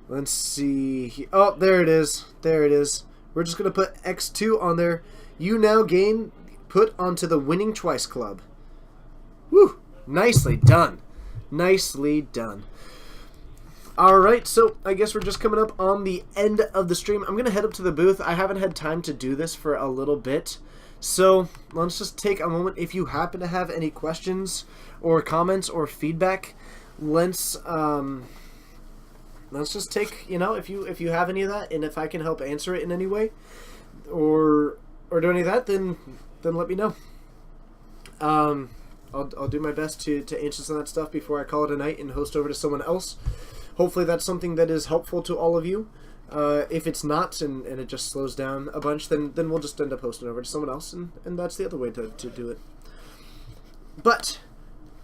Let's see. Oh, there it is. There it is. We're just going to put X2 on there. You now gain put onto the Winning Twice Club. Woo! Nicely done. Nicely done. Alright, so I guess we're just coming up on the end of the stream. I'm going to head up to the booth. I haven't had time to do this for a little bit. So let's just take a moment. If you happen to have any questions or comments or feedback, let's just take, if you have any of that, and if I can help answer it in any way or do any of that, then let me know. I'll do my best to answer some of that stuff before I call it a night and host over to someone else. Hopefully that's something that is helpful to all of you. If it's not and it just slows down a bunch, then we'll just end up hosting over to someone else, and that's the other way to do it. But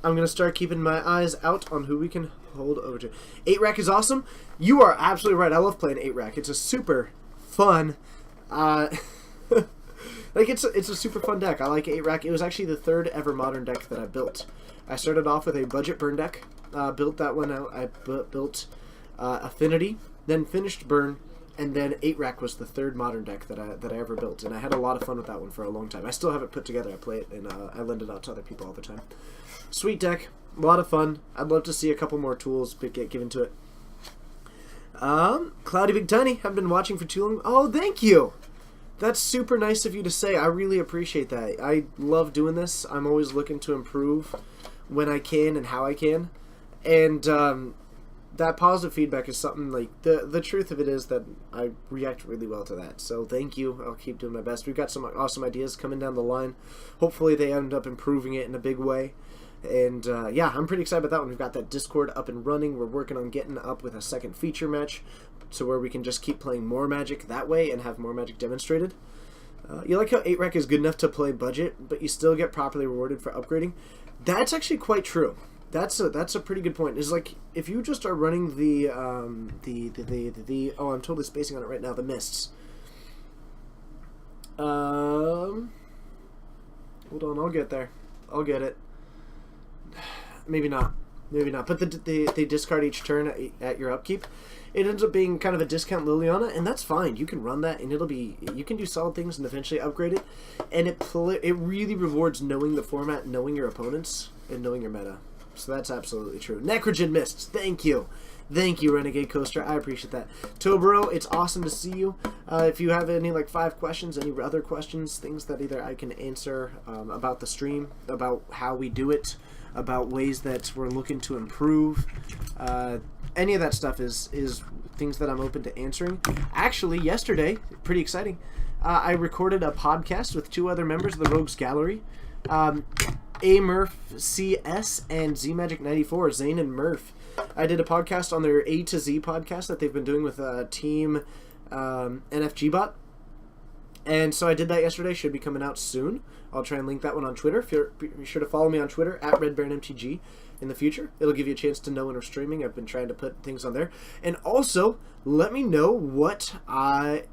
I'm going to start keeping my eyes out on who we can hold over to. 8-Rack is awesome. You are absolutely right. I love playing 8-Rack. It's a super fun... it's a super fun deck. I like 8-Rack. It was actually the 3rd ever Modern deck that I built. I started off with a budget burn deck. Built that one out. I built Affinity, then finished Burn, and then 8-Rack was the 3rd Modern deck that I ever built. And I had a lot of fun with that one for a long time. I still have it put together. I play it, and I lend it out to other people all the time. Sweet deck. A lot of fun. I'd love to see a couple more tools get given to it. Cloudy Big Tiny, I've been watching for too long. Oh, thank you! That's super nice of you to say. I really appreciate that. I love doing this. I'm always looking to improve when I can and how I can. And that positive feedback is something like the truth of it is that I react really well to that. So thank you. I'll keep doing my best. We've got some awesome ideas coming down the line. Hopefully they end up improving it in a big way. And yeah, I'm pretty excited about that one. We've got that Discord up and running. We're working on getting up with a second feature match, so where we can just keep playing more Magic that way and have more Magic demonstrated. You like how 8-Rack is good enough to play budget, but you still get properly rewarded for upgrading? That's actually quite true. That's a pretty good point. Is like if you just are running the oh, I'm totally spacing on it right now. The Mists. Hold on, I'll get there. I'll get it. Maybe not. Maybe not. But they discard each turn at your upkeep. It ends up being kind of a discount Liliana, and that's fine. You can run that, and you can do solid things and eventually upgrade it. And it really rewards knowing the format, knowing your opponents, and knowing your meta. So that's absolutely true. Necrogen Mists, thank you. Thank you, Renegade Coaster. I appreciate that. Tobro, it's awesome to see you. If you have any 5 questions, any other questions, things that either I can answer about the stream, about how we do it, about ways that we're looking to improve, any of that stuff is things that I'm open to answering. Actually, yesterday, pretty exciting, I recorded a podcast with 2 other members of the Rogues Gallery, A Murph CS and ZMagic94, Zane and Murph. I did a podcast on their A to Z podcast that they've been doing with Team NFGBot. And so I did that yesterday. Should be coming out soon. I'll try and link that one on Twitter. Be sure to follow me on Twitter at RedBaronMTG in the future. It'll give you a chance to know when we're streaming. I've been trying to put things on there. And also, let me know what I've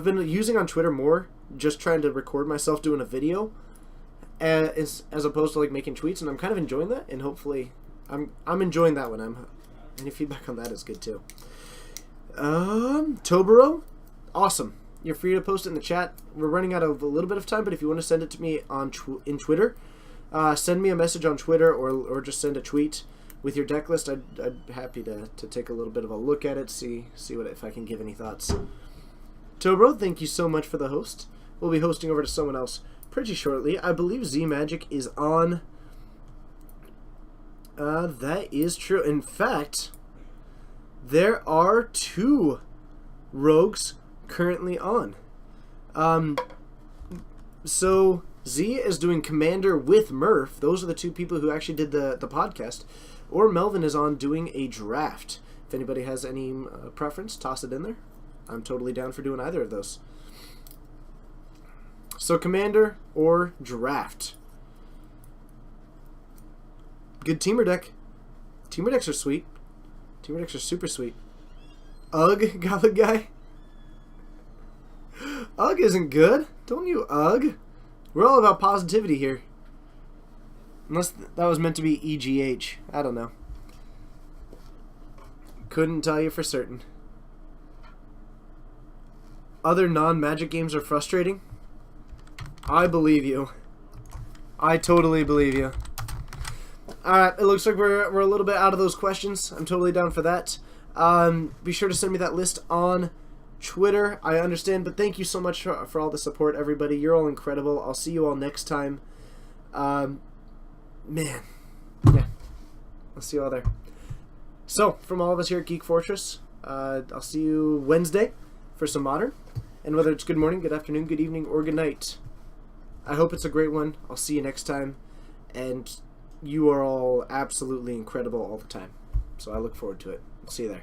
been using on Twitter more, just trying to record myself doing a video as opposed to making tweets. And I'm kind of enjoying that. And hopefully... I'm enjoying that one. Any feedback on that is good too. Tobero, awesome. You're free to post it in the chat. We're running out of a little bit of time, but if you want to send it to me in Twitter, send me a message on Twitter or just send a tweet with your deck list. I'd happy to take a little bit of a look at it, see if I can give any thoughts. Tobero, thank you so much for the host. We'll be hosting over to someone else pretty shortly. I believe Z Magic is on. That is true. In fact, there are 2 rogues currently on. So Z is doing Commander with Murph. Those are the 2 people who actually did the podcast. Or Melvin is on doing a draft. If anybody has any preference, toss it in there. I'm totally down for doing either of those. So Commander or draft. Good teamer deck. Teamer decks are sweet. Teamer decks are super sweet. Ugh, Gothic guy. Ugh isn't good. Don't you ugh. We're all about positivity here. Unless that was meant to be EGH. I don't know. Couldn't tell you for certain. Other non-Magic games are frustrating? I believe you. I totally believe you. Alright, it looks like we're a little bit out of those questions. I'm totally down for that. Be sure to send me that list on Twitter. I understand, but thank you so much for all the support, everybody. You're all incredible. I'll see you all next time. Man. Yeah. I'll see you all there. So, from all of us here at Geek Fortress, I'll see you Wednesday for some Modern. And whether it's good morning, good afternoon, good evening, or good night, I hope it's a great one. I'll see you next time. And... you are all absolutely incredible all the time. So I look forward to it. I'll see you there.